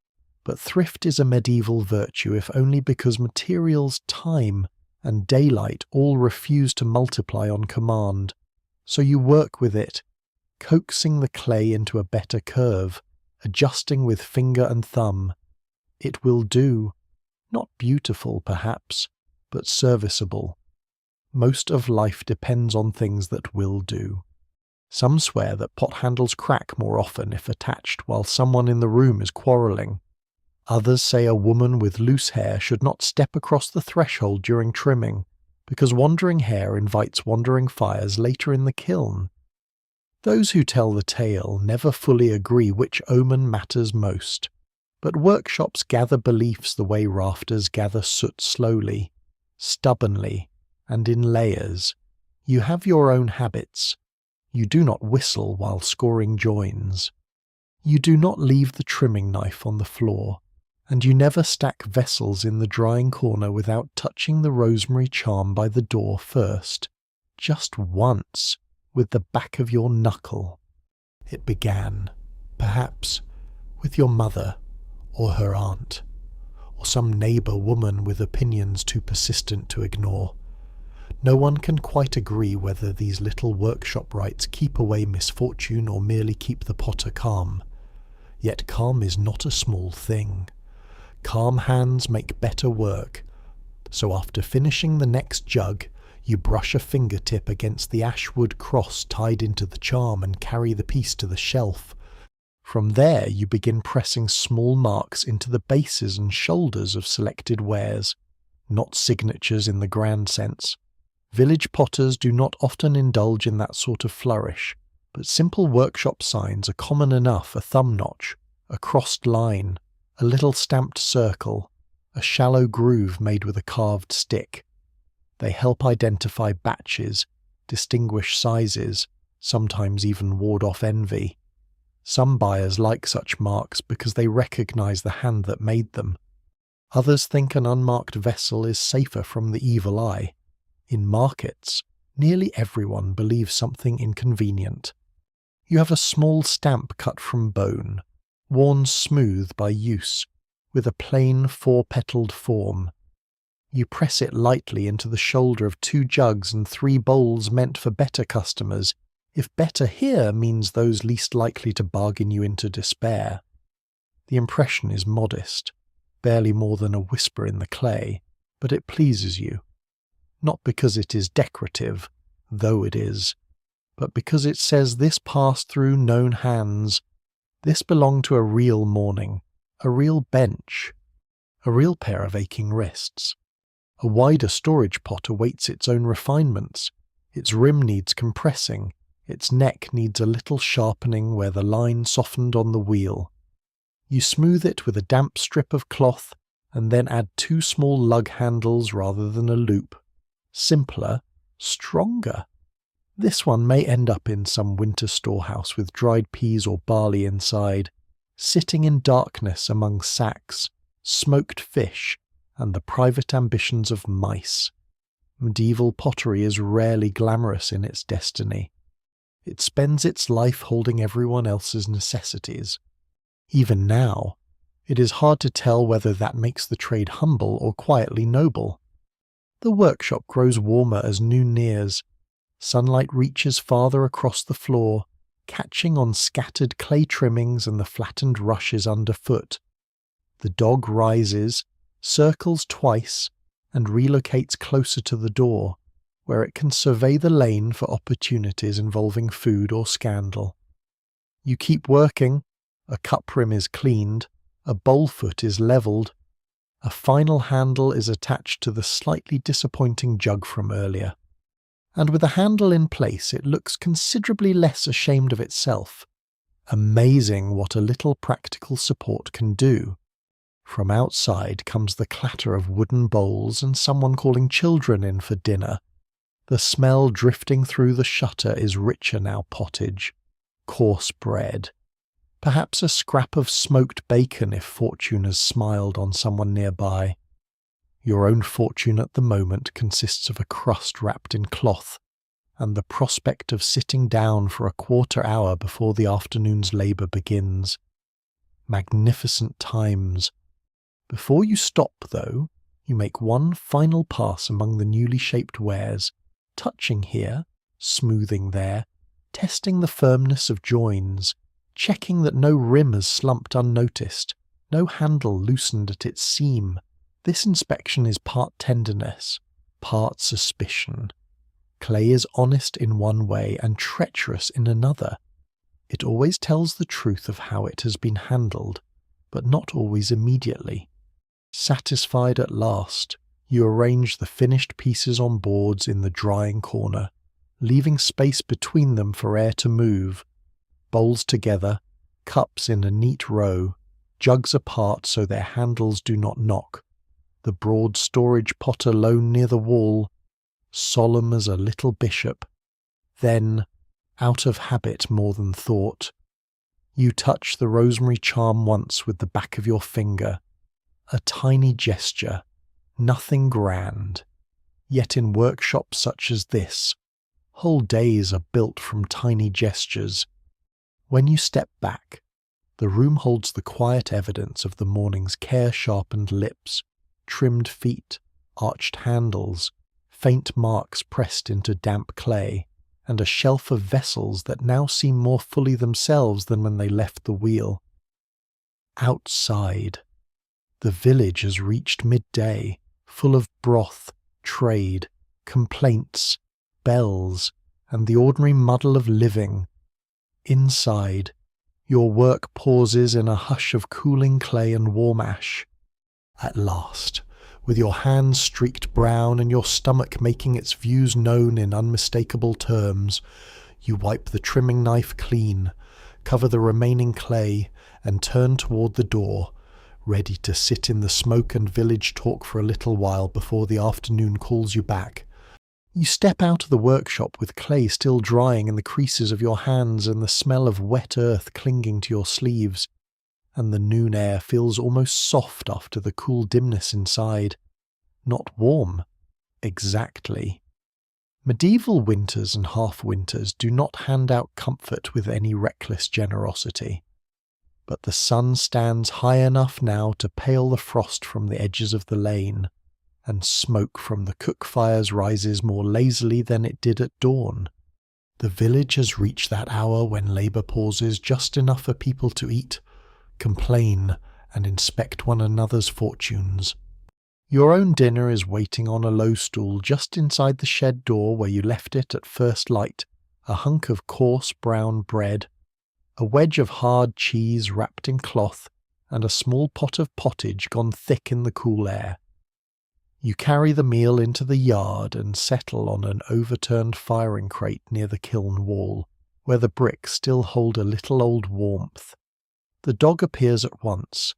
but thrift is a medieval virtue if only because materials, time, and daylight all refuse to multiply on command. So you work with it, coaxing the clay into a better curve, adjusting with finger and thumb. It will do. Not beautiful, perhaps, but serviceable. Most of life depends on things that will do. Some swear that pot handles crack more often if attached while someone in the room is quarrelling. Others say a woman with loose hair should not step across the threshold during trimming, because wandering hair invites wandering fires later in the kiln. Those who tell the tale never fully agree which omen matters most, but workshops gather beliefs the way rafters gather soot slowly, stubbornly, and in layers. You have your own habits. You do not whistle while scoring joins. You do not leave the trimming knife on the floor, and you never stack vessels in the drying corner without touching the rosemary charm by the door first, just once, with the back of your knuckle. It began, perhaps, with your mother, or her aunt, or some neighbour woman with opinions too persistent to ignore. No one can quite agree whether these little workshop rites keep away misfortune or merely keep the potter calm. Yet calm is not a small thing. Calm hands make better work, so after finishing the next jug, you brush a fingertip against the ashwood cross tied into the charm and carry the piece to the shelf. From there you begin pressing small marks into the bases and shoulders of selected wares, not signatures in the grand sense. Village potters do not often indulge in that sort of flourish, but simple workshop signs are common enough: a thumb notch, a crossed line, a little stamped circle, a shallow groove made with a carved stick. They help identify batches, distinguish sizes, sometimes even ward off envy. Some buyers like such marks because they recognize the hand that made them. Others think an unmarked vessel is safer from the evil eye. In markets, nearly everyone believes something inconvenient. You have a small stamp cut from bone, worn smooth by use, with a plain four-petalled form. You press it lightly into the shoulder of 2 jugs and 3 bowls meant for better customers, if better here means those least likely to bargain you into despair. The impression is modest, barely more than a whisper in the clay, but it pleases you. Not because it is decorative, though it is, but because it says this passed through known hands. This belonged to a real morning, a real bench, a real pair of aching wrists. A wider storage pot awaits its own refinements. Its rim needs compressing, its neck needs a little sharpening where the line softened on the wheel. You smooth it with a damp strip of cloth and then add 2 small lug handles rather than a loop. Simpler, stronger. This one may end up in some winter storehouse with dried peas or barley inside, sitting in darkness among sacks, smoked fish, and the private ambitions of mice. Medieval pottery is rarely glamorous in its destiny. It spends its life holding everyone else's necessities. Even now, it is hard to tell whether that makes the trade humble or quietly noble. The workshop grows warmer as noon nears. Sunlight reaches farther across the floor, catching on scattered clay trimmings and the flattened rushes underfoot. The dog rises, circles twice, and relocates closer to the door, where it can survey the lane for opportunities involving food or scandal. You keep working. A cup rim is cleaned, a bowl foot is levelled, a final handle is attached to the slightly disappointing jug from earlier. And with a handle in place, it looks considerably less ashamed of itself. Amazing what a little practical support can do. From outside comes the clatter of wooden bowls and someone calling children in for dinner. The smell drifting through the shutter is richer now pottage, coarse bread. Perhaps a scrap of smoked bacon if fortune has smiled on someone nearby. Your own fortune at the moment consists of a crust wrapped in cloth, and the prospect of sitting down for a quarter hour before the afternoon's labour begins. Magnificent times. Before you stop, though, you make one final pass among the newly shaped wares, touching here, smoothing there, testing the firmness of joins, checking that no rim has slumped unnoticed, no handle loosened at its seam. This inspection is part tenderness, part suspicion. Clay is honest in one way and treacherous in another. It always tells the truth of how it has been handled, but not always immediately. Satisfied at last, you arrange the finished pieces on boards in the drying corner, leaving space between them for air to move. Bowls together, cups in a neat row, jugs apart so their handles do not knock, the broad storage pot alone near the wall, solemn as a little bishop. Then, out of habit more than thought, you touch the rosemary charm once with the back of your finger, a tiny gesture, nothing grand. Yet in workshops such as this, whole days are built from tiny gestures. When you step back, the room holds the quiet evidence of the morning's care-sharpened lips, trimmed feet, arched handles, faint marks pressed into damp clay, and a shelf of vessels that now seem more fully themselves than when they left the wheel. Outside, the village has reached midday, full of broth, trade, complaints, bells, and the ordinary muddle of living. Inside, your work pauses in a hush of cooling clay and warm ash. At last, with your hands streaked brown and your stomach making its views known in unmistakable terms, you wipe the trimming knife clean, cover the remaining clay, and turn toward the door, ready to sit in the smoke and village talk for a little while before the afternoon calls you back. You step out of the workshop with clay still drying in the creases of your hands and the smell of wet earth clinging to your sleeves, and the noon air feels almost soft after the cool dimness inside. Not warm, exactly. Medieval winters and half-winters do not hand out comfort with any reckless generosity. But the sun stands high enough now to pale the frost from the edges of the lane, and smoke from the cook fires rises more lazily than it did at dawn. The village has reached that hour when labour pauses just enough for people to eat, complain, and inspect one another's fortunes. Your own dinner is waiting on a low stool just inside the shed door where you left it at first light, a hunk of coarse brown bread, a wedge of hard cheese wrapped in cloth, and a small pot of pottage gone thick in the cool air. You carry the meal into the yard and settle on an overturned firing crate near the kiln wall, where the bricks still hold a little old warmth. The dog appears at once,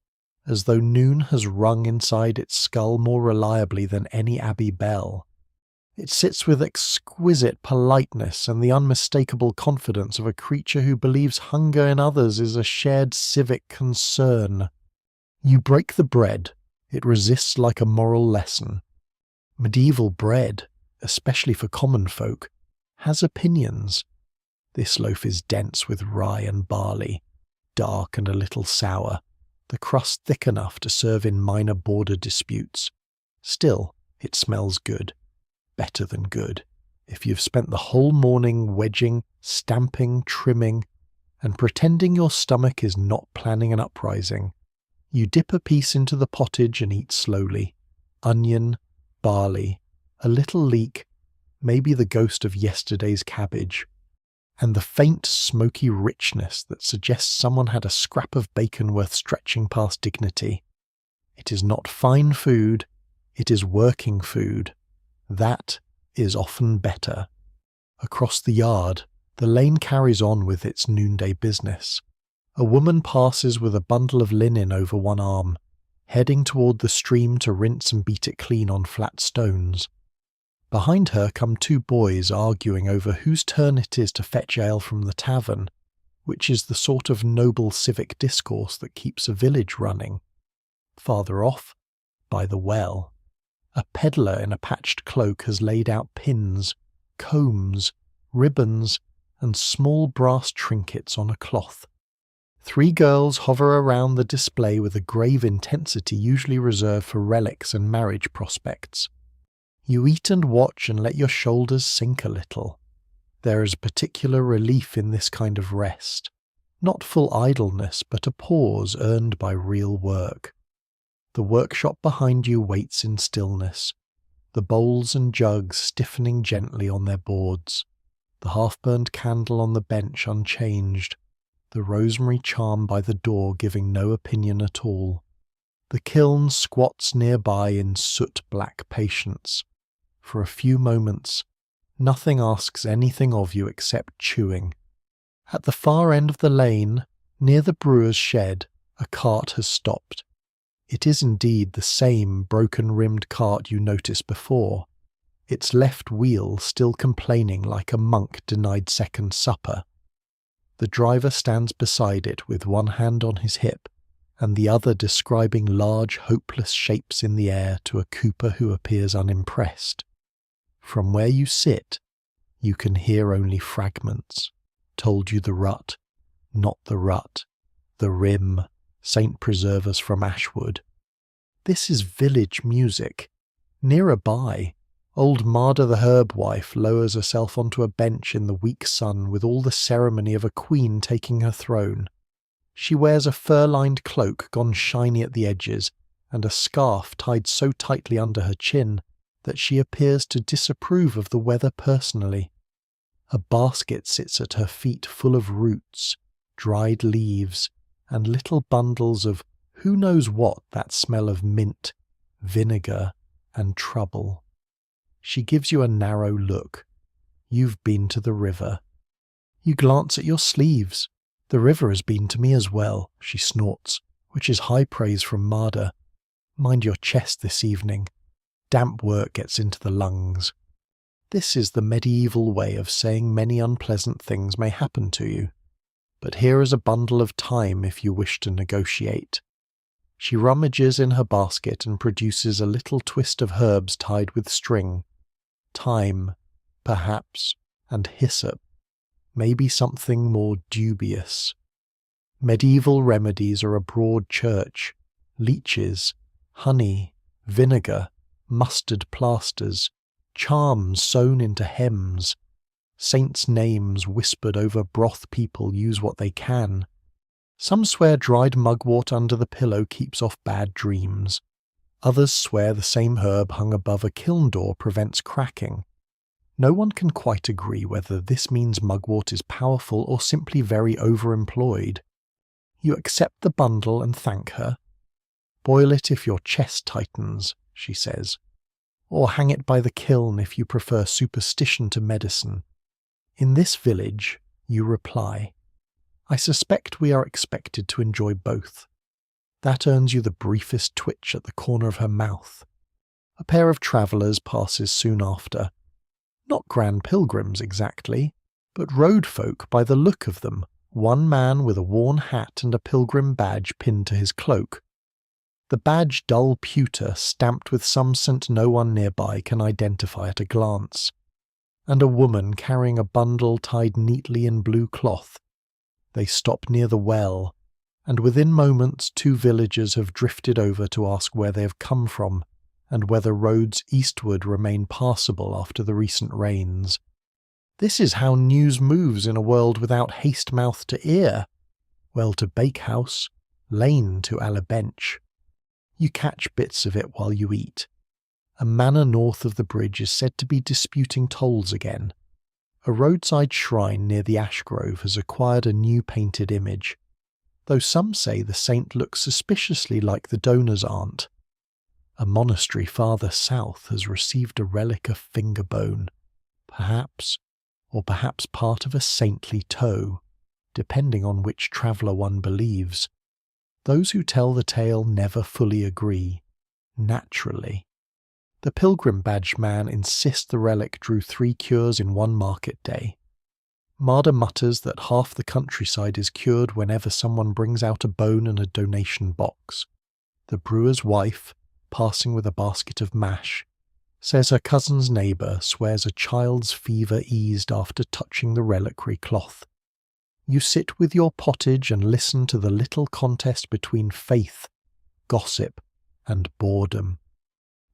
as though noon has rung inside its skull more reliably than any abbey bell. It sits with exquisite politeness and the unmistakable confidence of a creature who believes hunger in others is a shared civic concern. You break the bread. It resists like a moral lesson. Medieval bread, especially for common folk, has opinions. This loaf is dense with rye and barley, dark and a little sour, the crust thick enough to serve in minor border disputes. Still, it smells good. Better than good, if you've spent the whole morning wedging, stamping, trimming, and pretending your stomach is not planning an uprising. You dip a piece into the pottage and eat slowly. Onion, barley, a little leek, maybe the ghost of yesterday's cabbage, and the faint smoky richness that suggests someone had a scrap of bacon worth stretching past dignity. It is not fine food, it is working food. That is often better. Across the yard, the lane carries on with its noonday business. A woman passes with a bundle of linen over one arm, heading toward the stream to rinse and beat it clean on flat stones. Behind her come two boys arguing over whose turn it is to fetch ale from the tavern, which is the sort of noble civic discourse that keeps a village running. Farther off, by the well, a peddler in a patched cloak has laid out pins, combs, ribbons, and small brass trinkets on a cloth. 3 girls hover around the display with a grave intensity usually reserved for relics and marriage prospects. You eat and watch and let your shoulders sink a little. There is a particular relief in this kind of rest, not full idleness, but a pause earned by real work. The workshop behind you waits in stillness, the bowls and jugs stiffening gently on their boards, the half-burned candle on the bench unchanged, the rosemary charm by the door giving no opinion at all. The kiln squats nearby in soot-black patience. For a few moments, nothing asks anything of you except chewing. At the far end of the lane, near the brewer's shed, a cart has stopped. It is indeed the same broken-rimmed cart you noticed before, its left wheel still complaining like a monk denied second supper. The driver stands beside it with one hand on his hip, and the other describing large, hopeless shapes in the air to a cooper who appears unimpressed. From where you sit, you can hear only fragments. Told you the rut, not the rut, the rim, Saint preserve us from Ashwood. This is village music. Nearer by, old Marda the herb wife lowers herself onto a bench in the weak sun with all the ceremony of a queen taking her throne. She wears a fur-lined cloak gone shiny at the edges, and a scarf tied so tightly under her chin that she appears to disapprove of the weather personally. A basket sits at her feet full of roots, dried leaves, and little bundles of who knows what that smell of mint, vinegar, and trouble. She gives you a narrow look. You've been to the river. You glance at your sleeves. The river has been to me as well, she snorts, which is high praise from Marda. Mind your chest this evening. Damp work gets into the lungs. This is the medieval way of saying many unpleasant things may happen to you. But here is a bundle of thyme if you wish to negotiate. She rummages in her basket and produces a little twist of herbs tied with string. Thyme, perhaps, and hyssop, maybe something more dubious. Medieval remedies are a broad church, leeches, honey, vinegar, mustard plasters, charms sewn into hems. Saints' names whispered over broth people use what they can. Some swear dried mugwort under the pillow keeps off bad dreams. Others swear the same herb hung above a kiln door prevents cracking. No one can quite agree whether this means mugwort is powerful or simply very overemployed. You accept the bundle and thank her. Boil it if your chest tightens, she says, or hang it by the kiln if you prefer superstition to medicine. In this village, you reply, I suspect we are expected to enjoy both. That earns you the briefest twitch at the corner of her mouth. A pair of travellers passes soon after. Not grand pilgrims exactly, but road folk by the look of them, one man with a worn hat and a pilgrim badge pinned to his cloak. The badge dull pewter stamped with some scent no one nearby can identify at a glance. And a woman carrying a bundle tied neatly in blue cloth. They stop near the well, and within moments 2 villagers have drifted over to ask where they have come from, and whether roads eastward remain passable after the recent rains. This is how news moves in a world without haste mouth to ear. Well to bakehouse, lane to alla bench. You catch bits of it while you eat. A manor north of the bridge is said to be disputing tolls again. A roadside shrine near the ash grove has acquired a new painted image, though some say the saint looks suspiciously like the donor's aunt. A monastery farther south has received a relic of finger bone, perhaps part of a saintly toe, depending on which traveller one believes. Those who tell the tale never fully agree, naturally. The pilgrim badge man insists the relic drew 3 cures in one market day. Marder mutters that half the countryside is cured whenever someone brings out a bone and a donation box. The brewer's wife, passing with a basket of mash, says her cousin's neighbour swears a child's fever eased after touching the reliquary cloth. You sit with your pottage and listen to the little contest between faith, gossip, and boredom.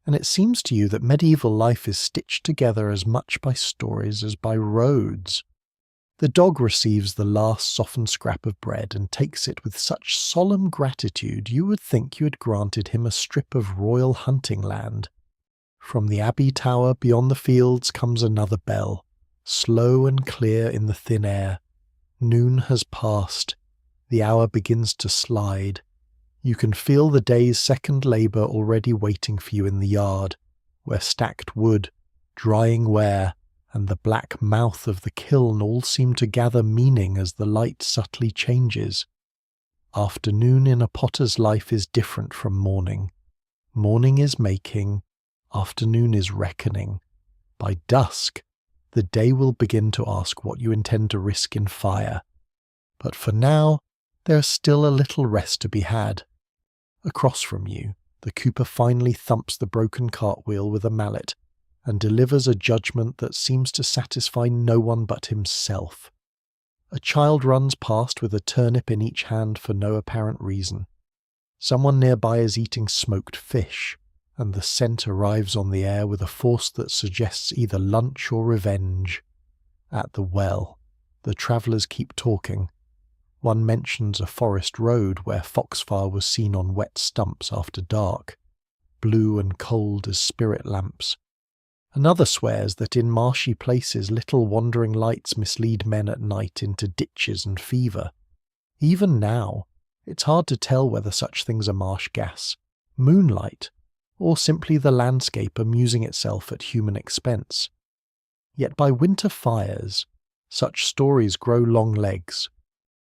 And it seems to you that medieval life is stitched together as much by stories as by roads. The dog receives the last softened scrap of bread and takes it with such solemn gratitude you would think you had granted him a strip of royal hunting land. From the abbey tower beyond the fields comes another bell, slow and clear in the thin air. Noon has passed. The hour begins to slide. You can feel the day's second labour already waiting for you in the yard, where stacked wood, drying ware, and the black mouth of the kiln all seem to gather meaning as the light subtly changes. Afternoon in a potter's life is different from morning. Morning is making, afternoon is reckoning. By dusk, the day will begin to ask what you intend to risk in fire. But for now, there is still a little rest to be had. Across from you, the cooper finally thumps the broken cartwheel with a mallet and delivers a judgment that seems to satisfy no one but himself. A child runs past with a turnip in each hand for no apparent reason. Someone nearby is eating smoked fish, and the scent arrives on the air with a force that suggests either lunch or revenge. At the well, the travellers keep talking. One mentions a forest road where foxfire was seen on wet stumps after dark, blue and cold as spirit lamps. Another swears that in marshy places little wandering lights mislead men at night into ditches and fever. Even now, it's hard to tell whether such things are marsh gas, moonlight, or simply the landscape amusing itself at human expense. Yet by winter fires, such stories grow long legs.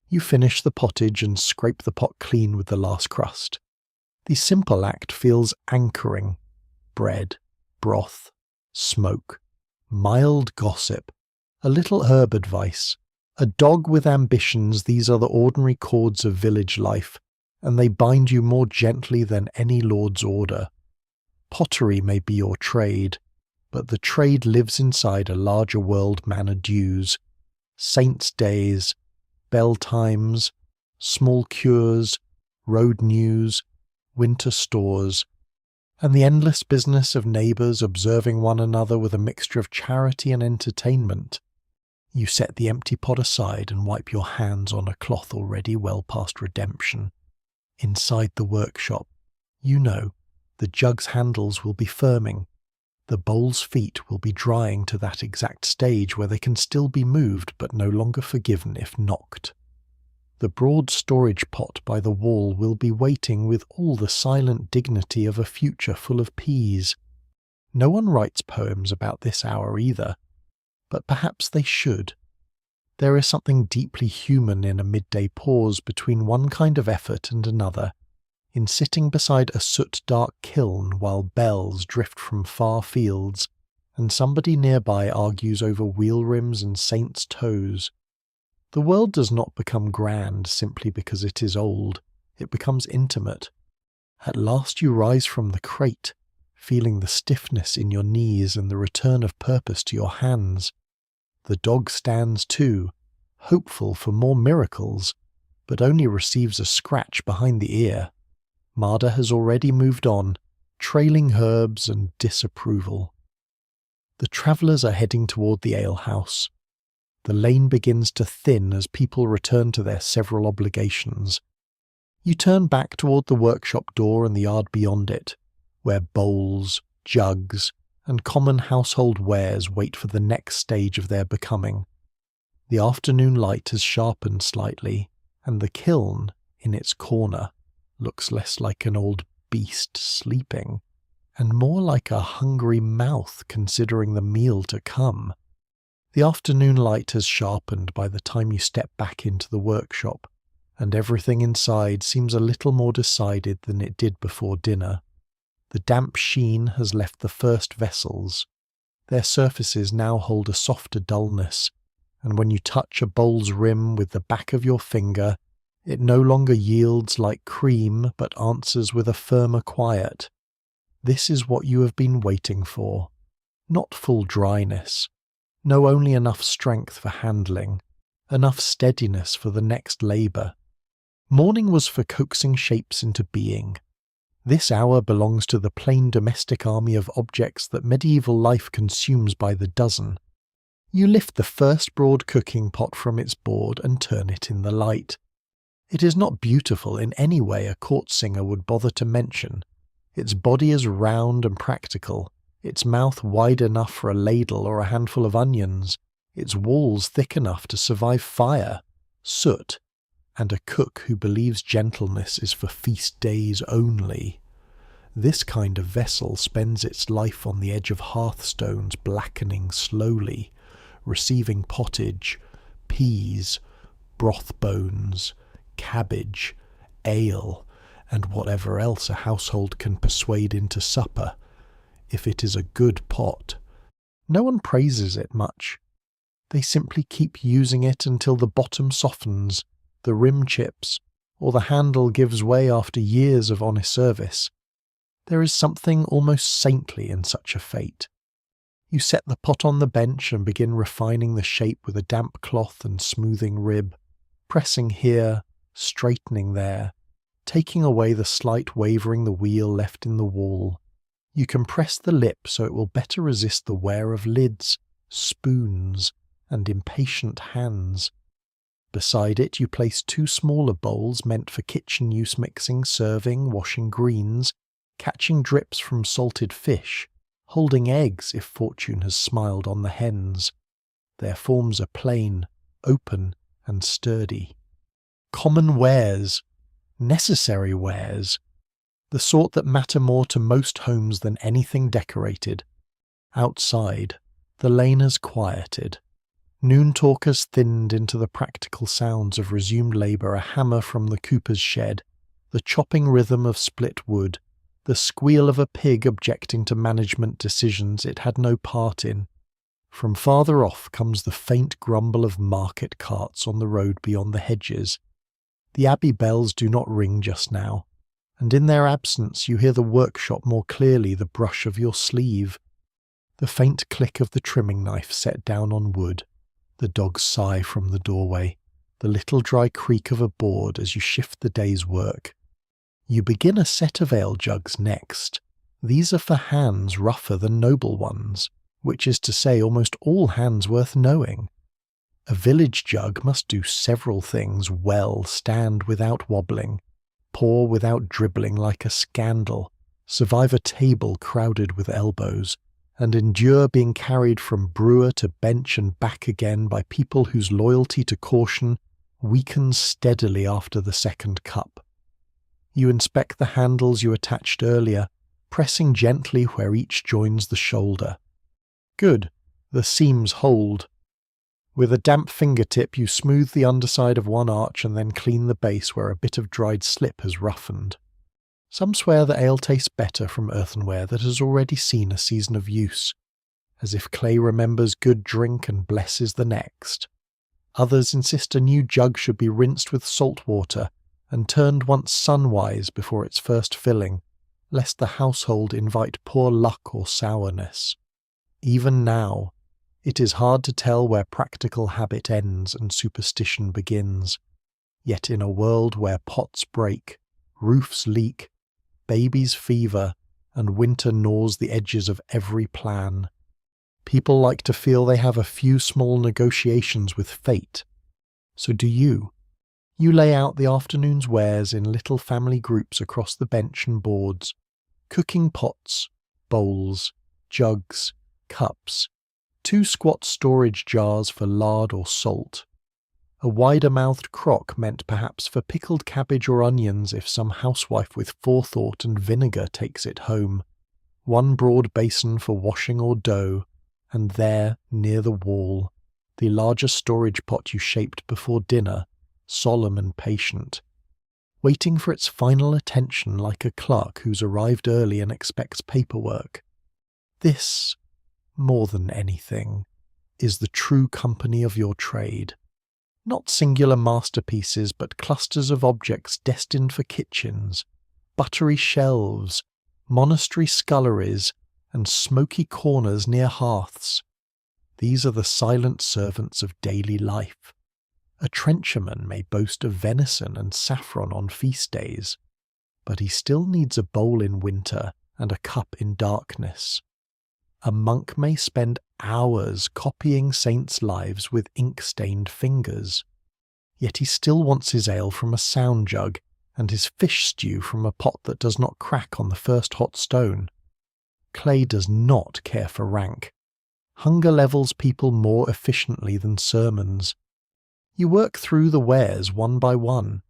You finish the pottage and scrape the pot clean with the last crust. The simple act feels anchoring. Bread, broth, smoke, mild gossip, a little herb advice, a dog with ambitions. These are the ordinary chords of village life, and they bind you more gently than any lord's order. Pottery may be your trade, but the trade lives inside a larger world manor dues, saints' days, bell times, small cures, road news, winter stores, and the endless business of neighbours observing one another with a mixture of charity and entertainment. You set the empty pot aside and wipe your hands on a cloth already well past redemption. Inside the workshop, you know, the jug's handles will be firming. The bowl's feet will be drying to that exact stage where they can still be moved but no longer forgiven if knocked. The broad storage pot by the wall will be waiting with all the silent dignity of a future full of peas. No one writes poems about this hour either, but perhaps they should. There is something deeply human in a midday pause between one kind of effort and another, in sitting beside a soot-dark kiln while bells drift from far fields, and somebody nearby argues over wheel rims and saints' toes. The world does not become grand simply because it is old, it becomes intimate. At last you rise from the crate, feeling the stiffness in your knees and the return of purpose to your hands. The dog stands too, hopeful for more miracles, but only receives a scratch behind the ear. Marder has already moved on, trailing herbs and disapproval. The travellers are heading toward the alehouse. The lane begins to thin as people return to their several obligations. You turn back toward the workshop door and the yard beyond it, where bowls, jugs, and common household wares wait for the next stage of their becoming. The afternoon light has sharpened slightly, and the kiln, in its corner, looks less like an old beast sleeping, and more like a hungry mouth considering the meal to come. The afternoon light has sharpened by the time you step back into the workshop, and everything inside seems a little more decided than it did before dinner. The damp sheen has left the first vessels. Their surfaces now hold a softer dullness, and when you touch a bowl's rim with the back of your finger, it no longer yields like cream but answers with a firmer quiet. This is what you have been waiting for. Not full dryness. No, only enough strength for handling, enough steadiness for the next labour. Morning was for coaxing shapes into being. This hour belongs to the plain domestic army of objects that medieval life consumes by the dozen. You lift the first broad cooking pot from its board and turn it in the light. It is not beautiful in any way a court singer would bother to mention. Its body is round and practical, its mouth wide enough for a ladle or a handful of onions, its walls thick enough to survive fire, soot, and a cook who believes gentleness is for feast days only. This kind of vessel spends its life on the edge of hearthstones blackening slowly, receiving pottage, peas, broth bones, cabbage, ale, and whatever else a household can persuade into supper, if it is a good pot. No one praises it much. They simply keep using it until the bottom softens, the rim chips, or the handle gives way after years of honest service. There is something almost saintly in such a fate. You set the pot on the bench and begin refining the shape with a damp cloth and smoothing rib, pressing here, straightening there, taking away the slight wavering the wheel left in the wall. You compress the lip so it will better resist the wear of lids, spoons, and impatient hands. Beside it you place two smaller bowls meant for kitchen use, mixing, serving, washing greens, catching drips from salted fish, holding eggs if fortune has smiled on the hens. Their forms are plain, open, and sturdy. Common wares, necessary wares, the sort that matter more to most homes than anything decorated. Outside, the lane has quieted. Noon talk has thinned into the practical sounds of resumed labour, a hammer from the cooper's shed, the chopping rhythm of split wood, the squeal of a pig objecting to management decisions it had no part in. From farther off comes the faint grumble of market carts on the road beyond the hedges. The abbey bells do not ring just now, and in their absence you hear the workshop more clearly, the brush of your sleeve, the faint click of the trimming knife set down on wood, the dog's sigh from the doorway, the little dry creak of a board as you shift the day's work. You begin a set of ale jugs next. These are for hands rougher than noble ones, which is to say almost all hands worth knowing. A village jug must do several things well: stand without wobbling, pour without dribbling like a scandal, survive a table crowded with elbows, and endure being carried from brewer to bench and back again by people whose loyalty to caution weakens steadily after the second cup. You inspect the handles you attached earlier, pressing gently where each joins the shoulder. Good, the seams hold. With a damp fingertip, you smooth the underside of one arch and then clean the base where a bit of dried slip has roughened. Some swear that ale tastes better from earthenware that has already seen a season of use, as if clay remembers good drink and blesses the next. Others insist a new jug should be rinsed with salt water and turned once sunwise before its first filling, lest the household invite poor luck or sourness. Even now, it is hard to tell where practical habit ends and superstition begins. Yet in a world where pots break, roofs leak, babies fever, and winter gnaws the edges of every plan, people like to feel they have a few small negotiations with fate. So do you. You lay out the afternoon's wares in little family groups across the bench and boards, cooking pots, bowls, jugs, cups, 2 squat storage jars for lard or salt, a wider-mouthed crock meant perhaps for pickled cabbage or onions if some housewife with forethought and vinegar takes it home, 1 broad basin for washing or dough, and there, near the wall, the larger storage pot you shaped before dinner, solemn and patient, waiting for its final attention like a clerk who's arrived early and expects paperwork. This, more than anything, is the true company of your trade. Not singular masterpieces, but clusters of objects destined for kitchens, buttery shelves, monastery sculleries, and smoky corners near hearths. These are the silent servants of daily life. A trencherman may boast of venison and saffron on feast days, but he still needs a bowl in winter and a cup in darkness. A monk may spend hours copying saints' lives with ink-stained fingers, yet he still wants his ale from a sound jug and his fish stew from a pot that does not crack on the first hot stone. Clay does not care for rank. Hunger levels people more efficiently than sermons. You work through the wares one by one.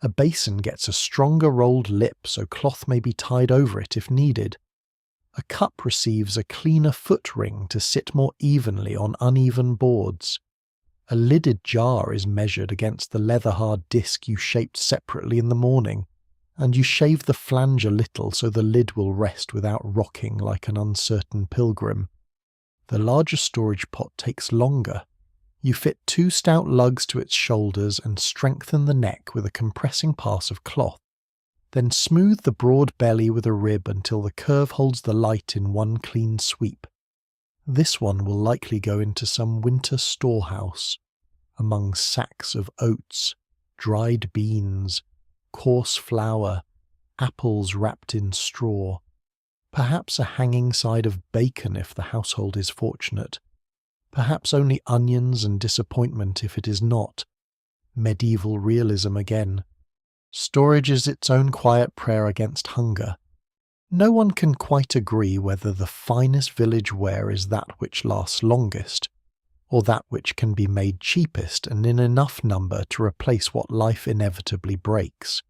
A basin gets a stronger rolled lip so cloth may be tied over it if needed. A cup receives a cleaner foot ring to sit more evenly on uneven boards. A lidded jar is measured against the leather-hard disc you shaped separately in the morning, and you shave the flange a little so the lid will rest without rocking like an uncertain pilgrim. The larger storage pot takes longer. You fit 2 stout lugs to its shoulders and strengthen the neck with a compressing pass of cloth. Then smooth the broad belly with a rib until the curve holds the light in one clean sweep. This one will likely go into some winter storehouse, among sacks of oats, dried beans, coarse flour, apples wrapped in straw, perhaps a hanging side of bacon if the household is fortunate, perhaps only onions and disappointment if it is not. Medieval realism again. Storage is its own quiet prayer against hunger. No one can quite agree whether the finest village ware is that which lasts longest, or that which can be made cheapest and in enough number to replace what life inevitably breaks.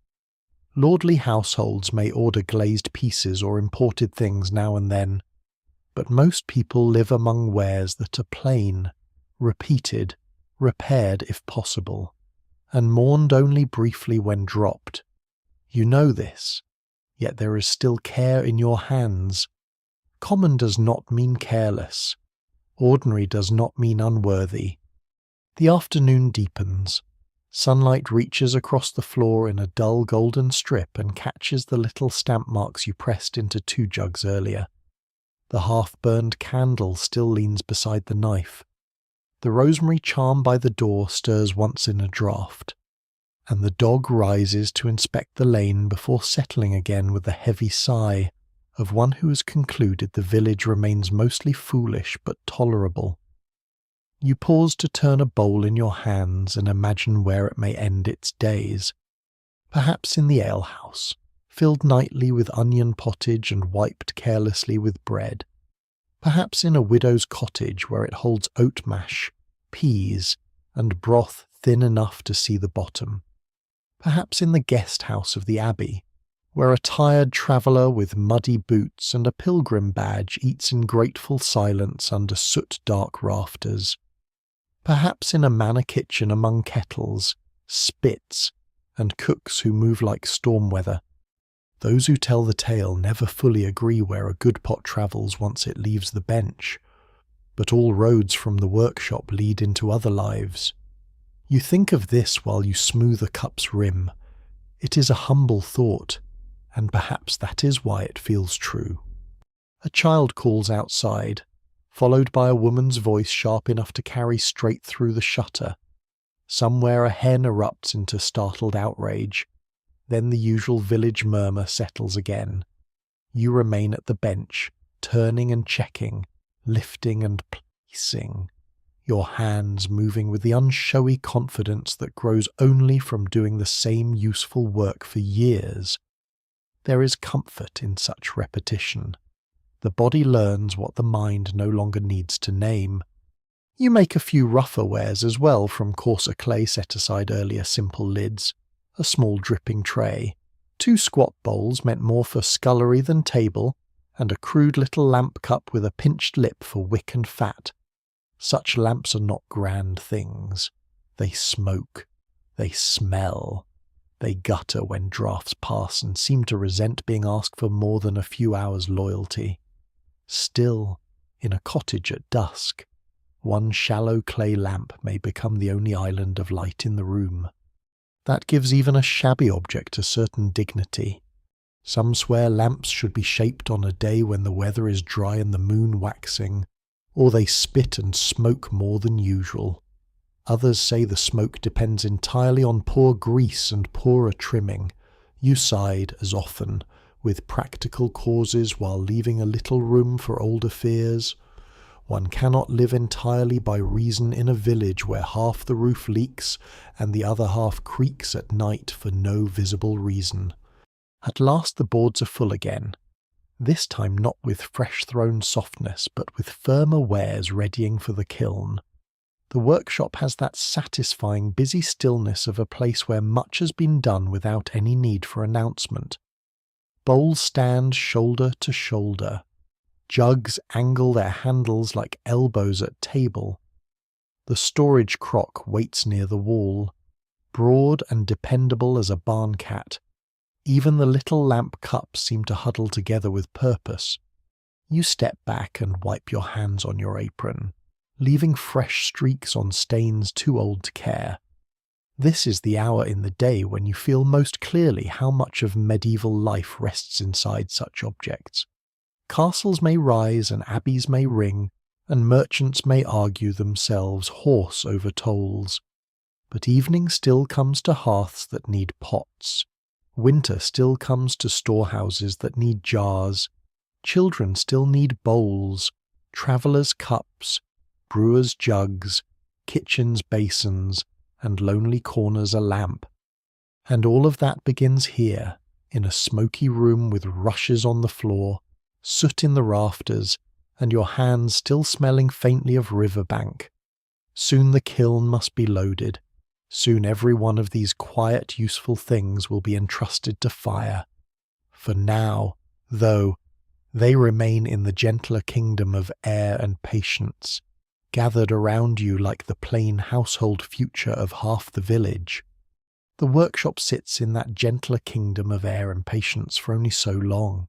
Lordly households may order glazed pieces or imported things now and then, but most people live among wares that are plain, repeated, repaired if possible, and mourned only briefly when dropped. You know this, yet there is still care in your hands. Common does not mean careless. Ordinary does not mean unworthy. The afternoon deepens. Sunlight reaches across the floor in a dull golden strip and catches the little stamp marks you pressed into 2 jugs earlier. The half-burned candle still leans beside the knife. The rosemary charm by the door stirs once in a draught, and the dog rises to inspect the lane before settling again with a heavy sigh of one who has concluded the village remains mostly foolish but tolerable. You pause to turn a bowl in your hands and imagine where it may end its days. Perhaps in the alehouse, filled nightly with onion pottage and wiped carelessly with bread. Perhaps in a widow's cottage where it holds oat mash, peas, and broth thin enough to see the bottom. Perhaps in the guest house of the abbey, where a tired traveller with muddy boots and a pilgrim badge eats in grateful silence under soot-dark rafters. Perhaps in a manor kitchen among kettles, spits, and cooks who move like storm weather. Those who tell the tale never fully agree where a good pot travels once it leaves the bench, but all roads from the workshop lead into other lives. You think of this while you smooth a cup's rim. It is a humble thought, and perhaps that is why it feels true. A child calls outside, followed by a woman's voice sharp enough to carry straight through the shutter. Somewhere a hen erupts into startled outrage. Then the usual village murmur settles again. You remain at the bench, turning and checking, lifting and placing, your hands moving with the unshowy confidence that grows only from doing the same useful work for years. There is comfort in such repetition. The body learns what the mind no longer needs to name. You make a few rougher wares as well from coarser clay set aside earlier simple lids, a small dripping tray, 2 squat bowls meant more for scullery than table, and a crude little lamp cup with a pinched lip for wick and fat. Such lamps are not grand things. They smoke, they smell, they gutter when draughts pass and seem to resent being asked for more than a few hours' loyalty. Still, in a cottage at dusk, one shallow clay lamp may become the only island of light in the room. That gives even a shabby object a certain dignity. Some swear lamps should be shaped on a day when the weather is dry and the moon waxing, or they spit and smoke more than usual. Others say the smoke depends entirely on poor grease and poorer trimming. You side, as often, with practical causes while leaving a little room for older fears. One cannot live entirely by reason in a village where half the roof leaks and the other half creaks at night for no visible reason. At last the boards are full again, this time not with fresh-thrown softness, but with firmer wares readying for the kiln. The workshop has that satisfying busy stillness of a place where much has been done without any need for announcement. Bowls stand shoulder to shoulder. Jugs angle their handles like elbows at table. The storage crock waits near the wall, broad and dependable as a barn cat. Even the little lamp cups seem to huddle together with purpose. You step back and wipe your hands on your apron, leaving fresh streaks on stains too old to care. This is the hour in the day when you feel most clearly how much of medieval life rests inside such objects. Castles may rise and abbeys may ring, and merchants may argue themselves hoarse over tolls. But evening still comes to hearths that need pots. Winter still comes to storehouses that need jars. Children still need bowls, travellers' cups, brewers' jugs, kitchens' basins, and lonely corners a lamp. And all of that begins here, in a smoky room with rushes on the floor, soot in the rafters, and your hands still smelling faintly of riverbank. Soon the kiln must be loaded. Soon every one of these quiet, useful things will be entrusted to fire. For now, though, they remain in the gentler kingdom of air and patience, gathered around you like the plain household future of half the village. The workshop sits in that gentler kingdom of air and patience for only so long.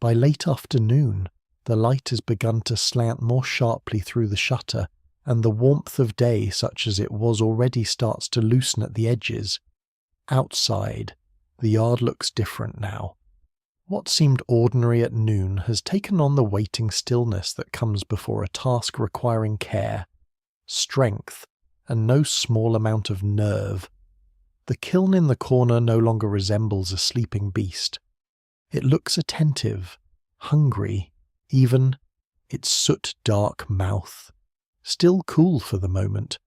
By late afternoon, the light has begun to slant more sharply through the shutter, and the warmth of day, such as it was already, starts to loosen at the edges. Outside, the yard looks different now. What seemed ordinary at noon has taken on the waiting stillness that comes before a task requiring care, strength, and no small amount of nerve. The kiln in the corner no longer resembles a sleeping beast. It looks attentive, hungry, even its soot-dark mouth, still cool for the moment,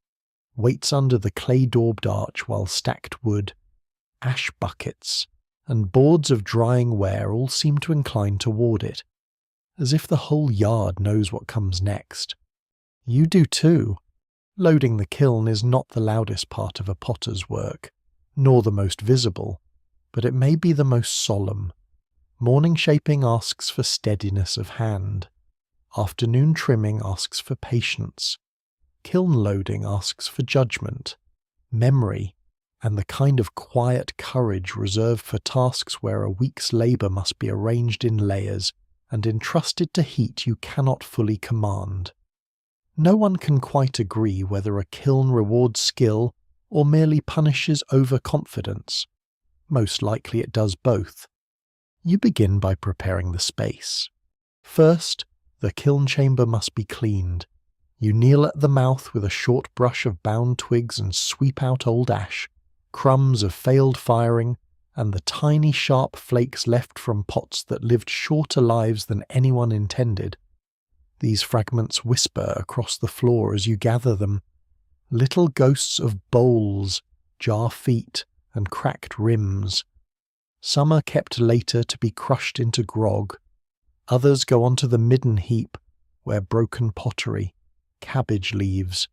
waits under the clay-daubed arch while stacked wood, ash buckets, and boards of drying ware all seem to incline toward it, as if the whole yard knows what comes next. You do too. Loading the kiln is not the loudest part of a potter's work, nor the most visible, but it may be the most solemn. Morning shaping asks for steadiness of hand. Afternoon trimming asks for patience. Kiln loading asks for judgment, memory, and the kind of quiet courage reserved for tasks where a week's labour must be arranged in layers and entrusted to heat you cannot fully command. No one can quite agree whether a kiln rewards skill or merely punishes overconfidence. Most likely it does both. You begin by preparing the space. First, the kiln chamber must be cleaned. You kneel at the mouth with a short brush of bound twigs and sweep out old ash, crumbs of failed firing, and the tiny sharp flakes left from pots that lived shorter lives than anyone intended. These fragments whisper across the floor as you gather them, little ghosts of bowls, jar feet, and cracked rims. Some are kept later to be crushed into grog. Others go onto the midden heap, where broken pottery, cabbage leaves,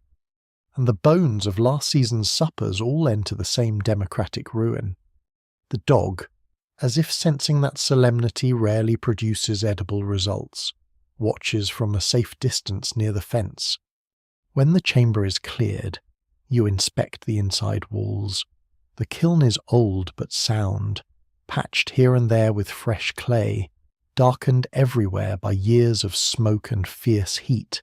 and the bones of last season's suppers all enter the same democratic ruin. The dog, as if sensing that solemnity rarely produces edible results, watches from a safe distance near the fence. When the chamber is cleared, you inspect the inside walls. The kiln is old but sound, patched here and there with fresh clay, darkened everywhere by years of smoke and fierce heat.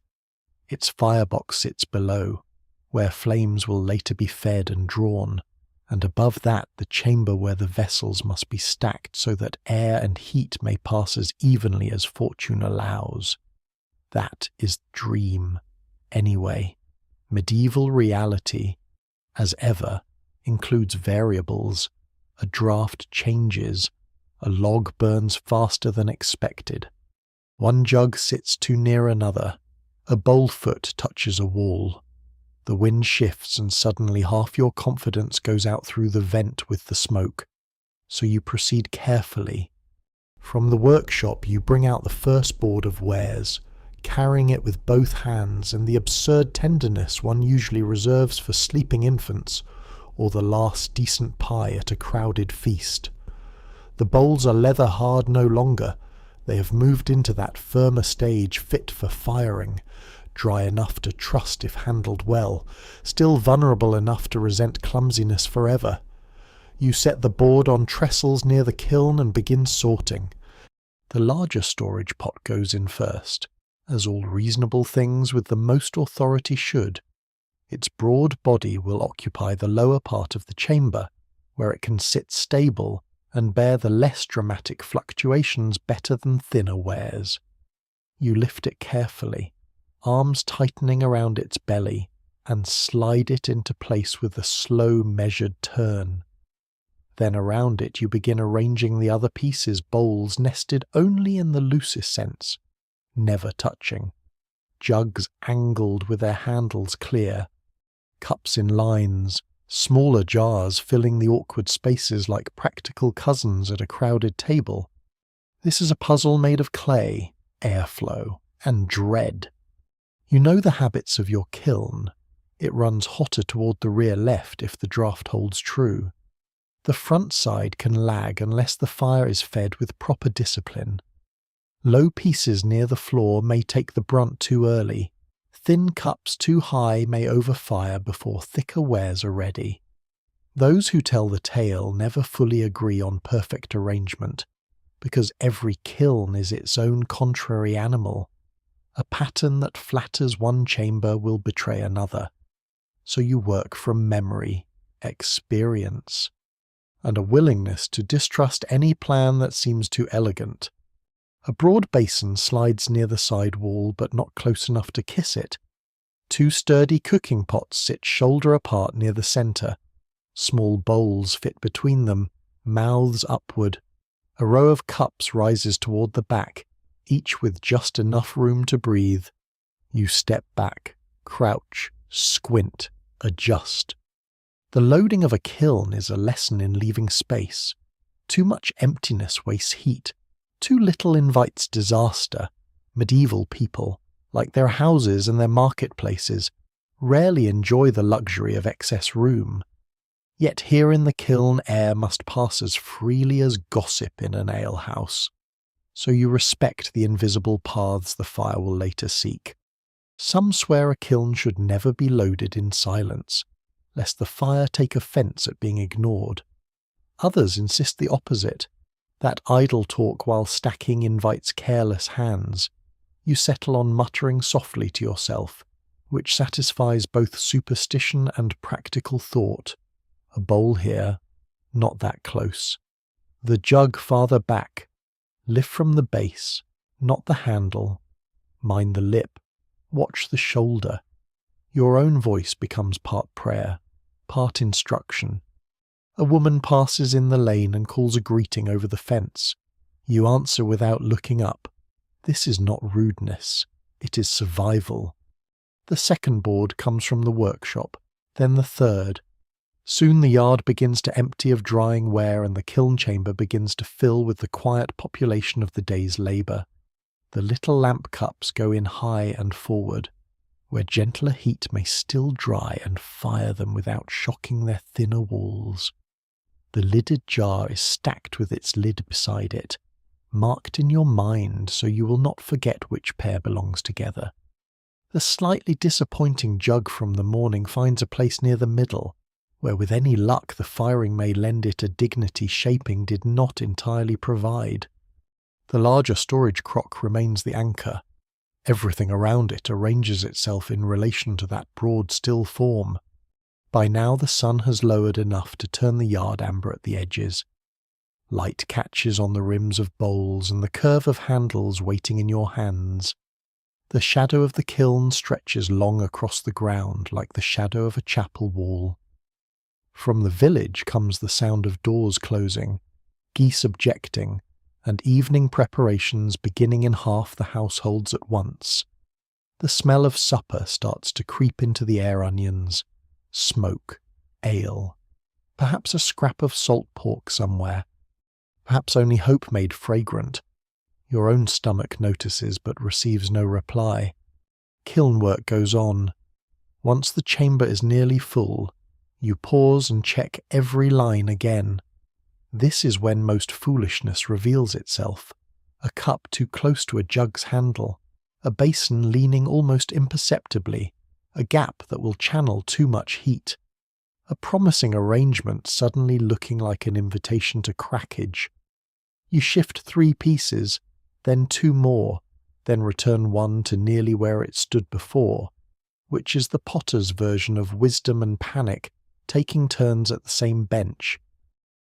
Its firebox sits below, where flames will later be fed and drawn, and above that the chamber where the vessels must be stacked so that air and heat may pass as evenly as fortune allows. That is dream, anyway. Medieval reality, as ever, includes variables. A draft changes. A log burns faster than expected. One jug sits too near another. A bowl foot touches a wall. The wind shifts and suddenly half your confidence goes out through the vent with the smoke. So you proceed carefully. From the workshop you bring out the first board of wares, carrying it with both hands and the absurd tenderness one usually reserves for sleeping infants or the last decent pie at a crowded feast. The bowls are leather hard no longer. They have moved into that firmer stage fit for firing, dry enough to trust if handled well, still vulnerable enough to resent clumsiness forever. You set the board on trestles near the kiln and begin sorting. The larger storage pot goes in first, as all reasonable things with the most authority should. Its broad body will occupy the lower part of the chamber, where it can sit stable and bear the less dramatic fluctuations better than thinner wares. You lift it carefully, arms tightening around its belly, and slide it into place with a slow, measured turn. Then around it you begin arranging the other pieces, bowls nested only in the loosest sense, never touching, jugs angled with their handles clear, cups in lines, smaller jars filling the awkward spaces like practical cousins at a crowded table. This is a puzzle made of clay, airflow, and dread. You know the habits of your kiln. It runs hotter toward the rear left if the draft holds true. The front side can lag unless the fire is fed with proper discipline. Low pieces near the floor may take the brunt too early. Thin cups too high may overfire before thicker wares are ready. Those who tell the tale never fully agree on perfect arrangement, because every kiln is its own contrary animal. A pattern that flatters one chamber will betray another. So you work from memory, experience, and a willingness to distrust any plan that seems too elegant. A broad basin slides near the side wall, but not close enough to kiss it. Two sturdy cooking pots sit shoulder apart near the centre. Small bowls fit between them, mouths upward. A row of cups rises toward the back, each with just enough room to breathe. You step back, crouch, squint, adjust. The loading of a kiln is a lesson in leaving space. Too much emptiness wastes heat. Too little invites disaster. Medieval people, like their houses and their marketplaces, rarely enjoy the luxury of excess room. Yet here in the kiln air must pass as freely as gossip in an alehouse. So you respect the invisible paths the fire will later seek. Some swear a kiln should never be loaded in silence, lest the fire take offence at being ignored. Others insist the opposite, that idle talk while stacking invites careless hands. You settle on muttering softly to yourself, which satisfies both superstition and practical thought. A bowl here, not that close. The jug farther back. Lift from the base, not the handle. Mind the lip. Watch the shoulder. Your own voice becomes part prayer, part instruction. A woman passes in the lane and calls a greeting over the fence. You answer without looking up. This is not rudeness. It is survival. The second board comes from the workshop, then the third. Soon the yard begins to empty of drying ware and the kiln chamber begins to fill with the quiet population of the day's labour. The little lamp cups go in high and forward, where gentler heat may still dry and fire them without shocking their thinner walls. The lidded jar is stacked with its lid beside it, marked in your mind so you will not forget which pair belongs together. The slightly disappointing jug from the morning finds a place near the middle, where with any luck the firing may lend it a dignity shaping did not entirely provide. The larger storage crock remains the anchor. Everything around it arranges itself in relation to that broad still form. By now the sun has lowered enough to turn the yard amber at the edges. Light catches on the rims of bowls and the curve of handles waiting in your hands. The shadow of the kiln stretches long across the ground like the shadow of a chapel wall. From the village comes the sound of doors closing, geese objecting, and evening preparations beginning in half the households at once. The smell of supper starts to creep into the air onions, smoke, ale, perhaps a scrap of salt pork somewhere, perhaps only hope made fragrant. Your own stomach notices but receives no reply. Kiln work goes on. Once the chamber is nearly full, you pause and check every line again. This is when most foolishness reveals itself. A cup too close to a jug's handle, a basin leaning almost imperceptibly, a gap that will channel too much heat, a promising arrangement suddenly looking like an invitation to crackage. You shift 3 pieces, then 2 more, then return one to nearly where it stood before, which is the potter's version of wisdom and panic taking turns at the same bench.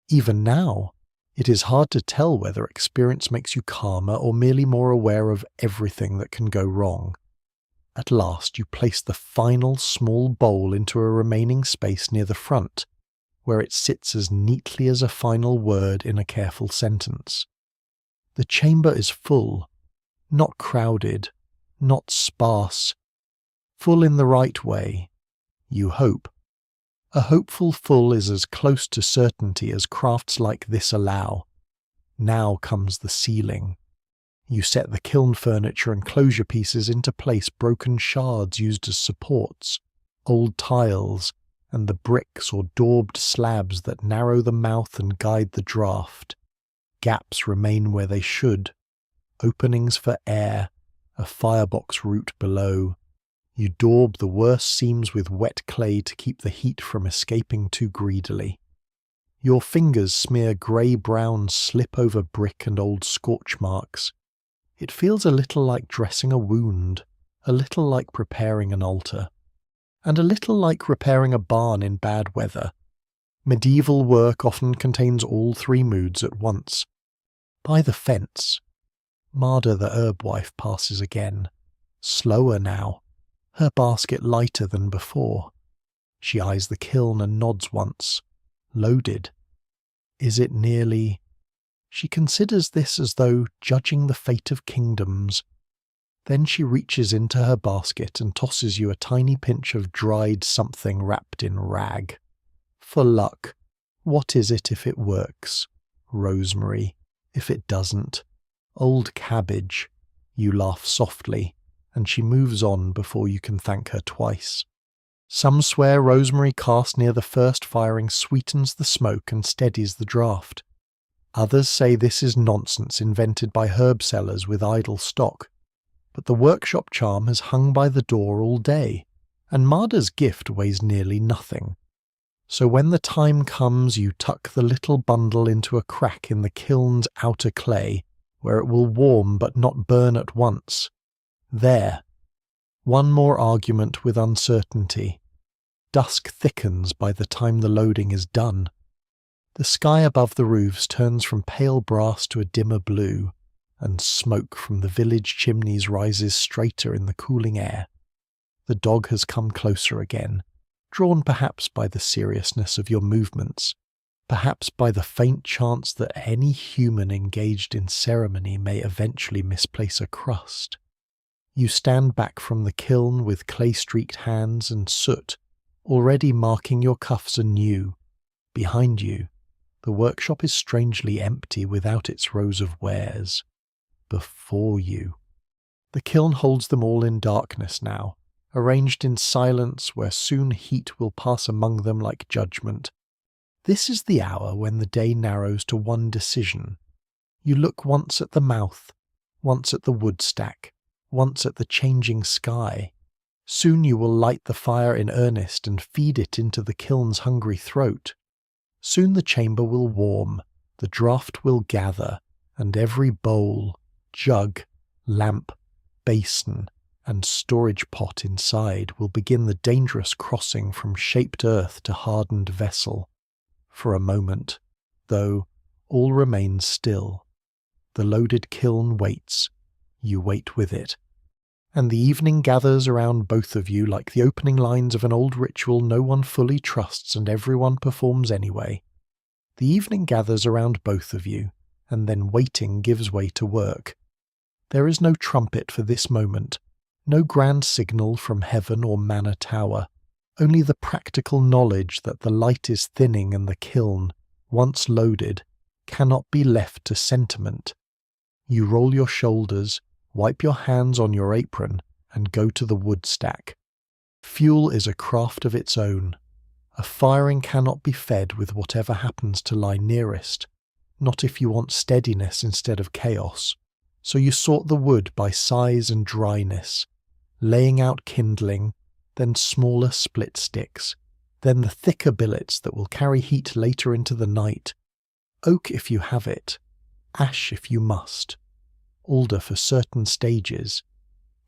Even now, it is hard to tell whether experience makes you calmer or merely more aware of everything that can go wrong. At last you place the final small bowl into a remaining space near the front, where it sits as neatly as a final word in a careful sentence. The chamber is full, not crowded, not sparse, full in the right way, you hope. A hopeful full is as close to certainty as crafts like this allow. Now comes the ceiling. You set the kiln furniture and closure pieces into place, broken shards used as supports, old tiles, and the bricks or daubed slabs that narrow the mouth and guide the draught. Gaps remain where they should, openings for air, a firebox root below. You daub the worst seams with wet clay to keep the heat from escaping too greedily. Your fingers smear grey-brown slip over brick and old scorch marks. It feels a little like dressing a wound, a little like preparing an altar, and a little like repairing a barn in bad weather. Medieval work often contains all 3 moods at once. By the fence, Marda the herb wife passes again, slower now, her basket lighter than before. She eyes the kiln and nods once. Loaded. Is it nearly... She considers this as though judging the fate of kingdoms. Then she reaches into her basket and tosses you a tiny pinch of dried something wrapped in rag. For luck. What is it if it works? Rosemary. If it doesn't. Old cabbage. You laugh softly, and she moves on before you can thank her twice. Some swear rosemary cast near the first firing sweetens the smoke and steadies the draught. Others say this is nonsense invented by herb sellers with idle stock. but the workshop charm has hung by the door all day, and Marda's gift weighs nearly nothing. So when the time comes, you tuck the little bundle into a crack in the kiln's outer clay, where it will warm but not burn at once. There. One more argument with uncertainty. Dusk thickens by the time the loading is done. The sky above the roofs turns from pale brass to a dimmer blue, and smoke from the village chimneys rises straighter in the cooling air. The dog has come closer again, drawn perhaps by the seriousness of your movements, perhaps by the faint chance that any human engaged in ceremony may eventually misplace a crust. You stand back from the kiln with clay-streaked hands and soot, already marking your cuffs anew. Behind you, the workshop is strangely empty without its rows of wares. Before you, the kiln holds them all in darkness now, arranged in silence where soon heat will pass among them like judgment. This is the hour when the day narrows to one decision. You look once at the mouth, once at the wood stack, once at the changing sky. Soon you will light the fire in earnest and feed it into the kiln's hungry throat. Soon the chamber will warm, the draught will gather, and every bowl, jug, lamp, basin, and storage pot inside will begin the dangerous crossing from shaped earth to hardened vessel. For a moment, though, all remains still. The loaded kiln waits. You wait with it. And the evening gathers around both of you like the opening lines of an old ritual no one fully trusts and everyone performs anyway. The evening gathers around both of you, and then waiting gives way to work. There is no trumpet for this moment, no grand signal from heaven or manor tower, only the practical knowledge that the light is thinning and the kiln, once loaded, cannot be left to sentiment. You roll your shoulders, wipe your hands on your apron, and go to the wood stack. Fuel is a craft of its own. A firing cannot be fed with whatever happens to lie nearest, not if you want steadiness instead of chaos. So you sort the wood by size and dryness, laying out kindling, then smaller split sticks, then the thicker billets that will carry heat later into the night. Oak if you have it, ash if you must, alder for certain stages.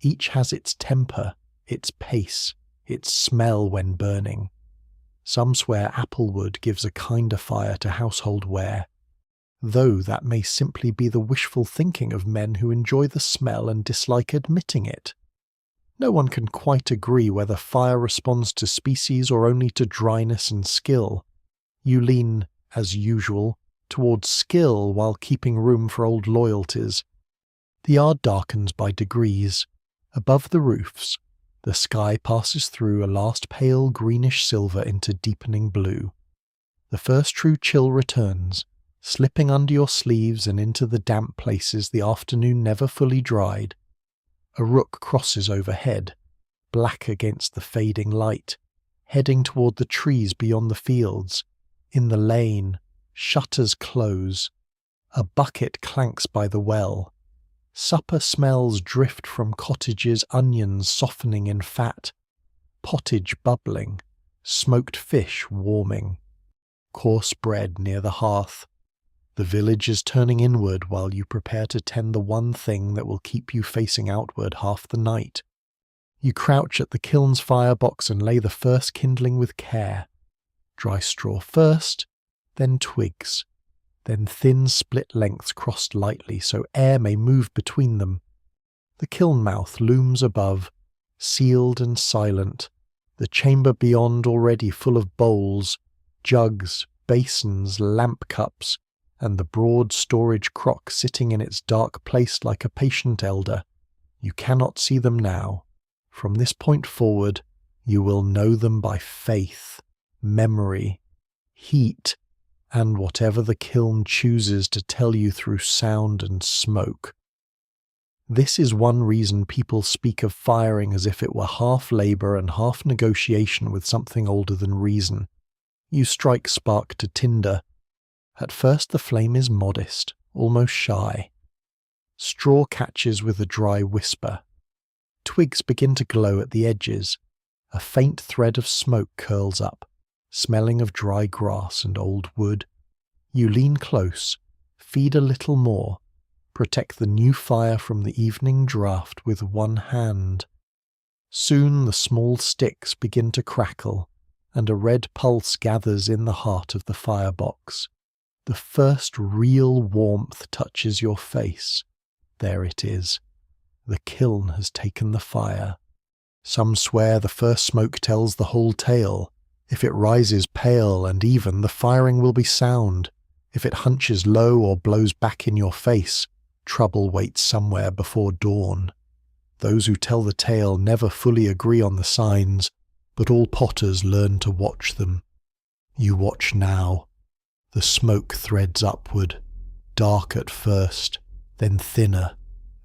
Each has its temper, its pace, its smell when burning. Some swear applewood gives a kinder fire to household ware, though that may simply be the wishful thinking of men who enjoy the smell and dislike admitting it. No one can quite agree whether fire responds to species or only to dryness and skill. You lean, as usual, towards skill while keeping room for old loyalties. The yard darkens by degrees. Above the roofs, the sky passes through a last pale greenish silver into deepening blue. The first true chill returns, slipping under your sleeves and into the damp places the afternoon never fully dried. A rook crosses overhead, black against the fading light, heading toward the trees beyond the fields. In the lane, shutters close. A bucket clanks by the well. Supper smells drift from cottages, onions softening in fat, pottage bubbling, smoked fish warming, coarse bread near the hearth. The village is turning inward while you prepare to tend the one thing that will keep you facing outward half the night. You crouch at the kiln's firebox and lay the first kindling with care. Dry straw first, then twigs, then thin split lengths crossed lightly so air may move between them. The kiln mouth looms above, sealed and silent, the chamber beyond already full of bowls, jugs, basins, lamp cups, and the broad storage crock sitting in its dark place like a patient elder. You cannot see them now. From this point forward, you will know them by faith, memory, heat, and whatever the kiln chooses to tell you through sound and smoke. This is one reason people speak of firing as if it were half labour and half negotiation with something older than reason. You strike spark to tinder. At first the flame is modest, almost shy. Straw catches with a dry whisper, Twigs begin to glow at the edges. A faint thread of smoke curls up, smelling of dry grass and old wood. You lean close, feed a little more, protect the new fire from the evening draught with one hand. Soon the small sticks begin to crackle, and a red pulse gathers in the heart of the firebox. The first real warmth touches your face. There it is. The kiln has taken the fire. Some swear the first smoke tells the whole tale. If it rises pale and even, the firing will be sound. If it hunches low or blows back in your face, trouble waits somewhere before dawn. Those who tell the tale never fully agree on the signs, but all potters learn to watch them. You watch now. The smoke threads upward, dark at first, then thinner,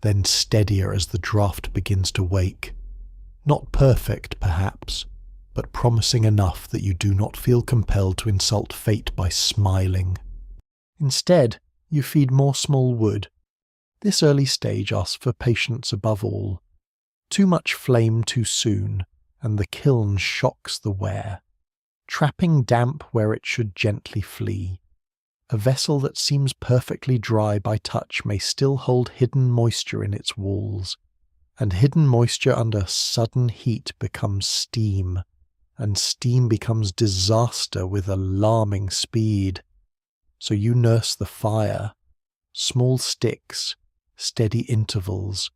then steadier as the draught begins to wake. Not perfect, perhaps, but promising enough that you do not feel compelled to insult fate by smiling. Instead, you feed more small wood. This early stage asks for patience above all. Too much flame too soon, and the kiln shocks the ware, trapping damp where it should gently flee. A vessel that seems perfectly dry by touch may still hold hidden moisture in its walls, and hidden moisture under sudden heat becomes steam, and steam becomes disaster with alarming speed. So you nurse the fire, small sticks, steady intervals,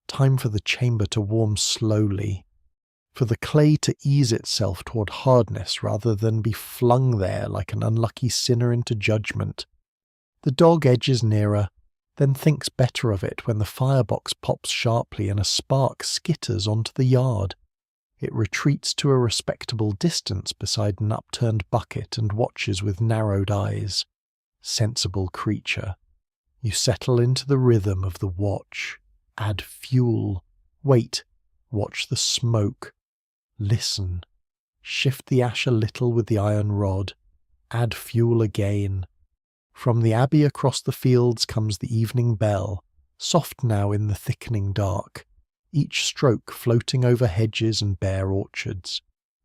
time for the chamber to warm slowly, for the clay to ease itself toward hardness rather than be flung there like an unlucky sinner into judgment. The dog edges nearer, then thinks better of it when the firebox pops sharply and a spark skitters onto the yard. It retreats to a respectable distance beside an upturned bucket and watches with narrowed eyes. Sensible creature. You settle into the rhythm of the watch. Add fuel. Wait. Watch the smoke. Listen. Shift the ash a little with the iron rod. Add fuel again. From the abbey across the fields comes the evening bell, soft now in the thickening dark, each stroke floating over hedges and bare orchards.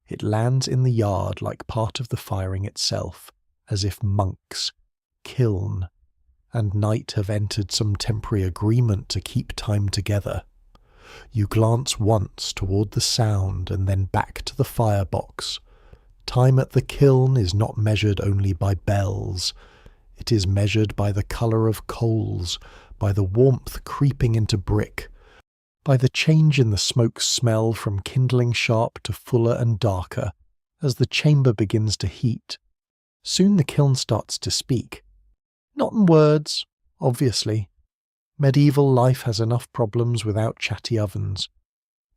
It lands in the yard like part of the firing itself, as if monks, kiln, and night have entered some temporary agreement to keep time together. You glance once toward the sound and then back to the firebox. Time at the kiln is not measured only by bells. It is measured by the colour of coals, by the warmth creeping into brick, by the change in the smoke smell from kindling sharp to fuller and darker as the chamber begins to heat. Soon the kiln starts to speak. Not in words, obviously. Medieval life has enough problems without chatty ovens.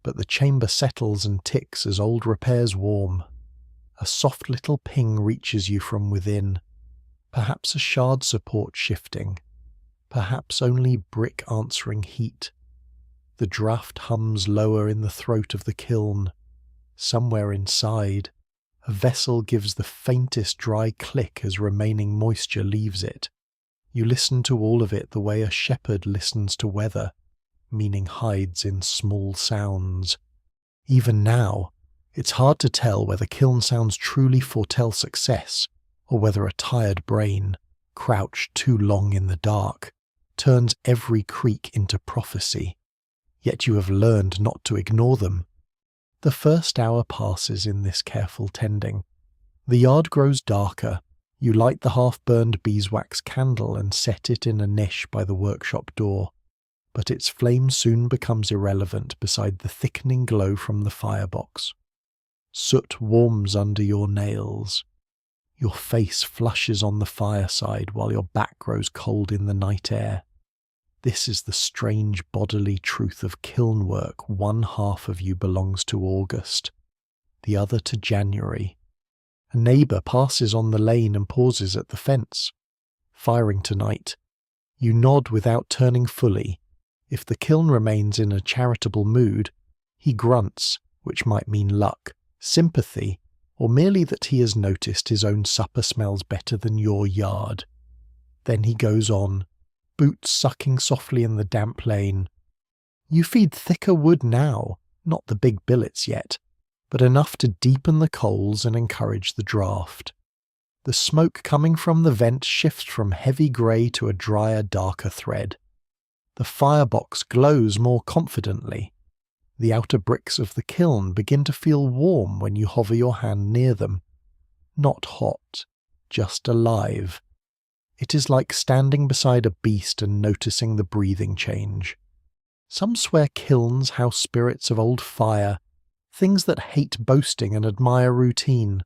But the chamber settles and ticks as old repairs warm. A soft little ping reaches you from within. Perhaps a shard support shifting. Perhaps only brick answering heat. The draught hums lower in the throat of the kiln. Somewhere inside, a vessel gives the faintest dry click as remaining moisture leaves it. You listen to all of it the way a shepherd listens to weather, meaning hides in small sounds. Even now, it's hard to tell whether kiln sounds truly foretell success, or whether a tired brain, crouched too long in the dark, turns every creak into prophecy. Yet you have learned not to ignore them. The first hour passes in this careful tending. The yard grows darker. You light the half-burned beeswax candle and set it in a niche by the workshop door, but its flame soon becomes irrelevant beside the thickening glow from the firebox. Soot warms under your nails. Your face flushes on the fireside while your back grows cold in the night air. This is the strange bodily truth of kiln work. One half of you belongs to August, the other to January. A neighbour passes on the lane and pauses at the fence. Firing tonight. You nod without turning fully. If the kiln remains in a charitable mood, he grunts, which might mean luck, sympathy, or merely that he has noticed his own supper smells better than your yard. Then he goes on, boots sucking softly in the damp lane. You feed thicker wood now, not the big billets yet, but enough to deepen the coals and encourage the draught. The smoke coming from the vent shifts from heavy grey to a drier, darker thread. The firebox glows more confidently. The outer bricks of the kiln begin to feel warm when you hover your hand near them. Not hot, just alive. It is like standing beside a beast and noticing the breathing change. Some swear kilns house spirits of old fire, things that hate boasting and admire routine.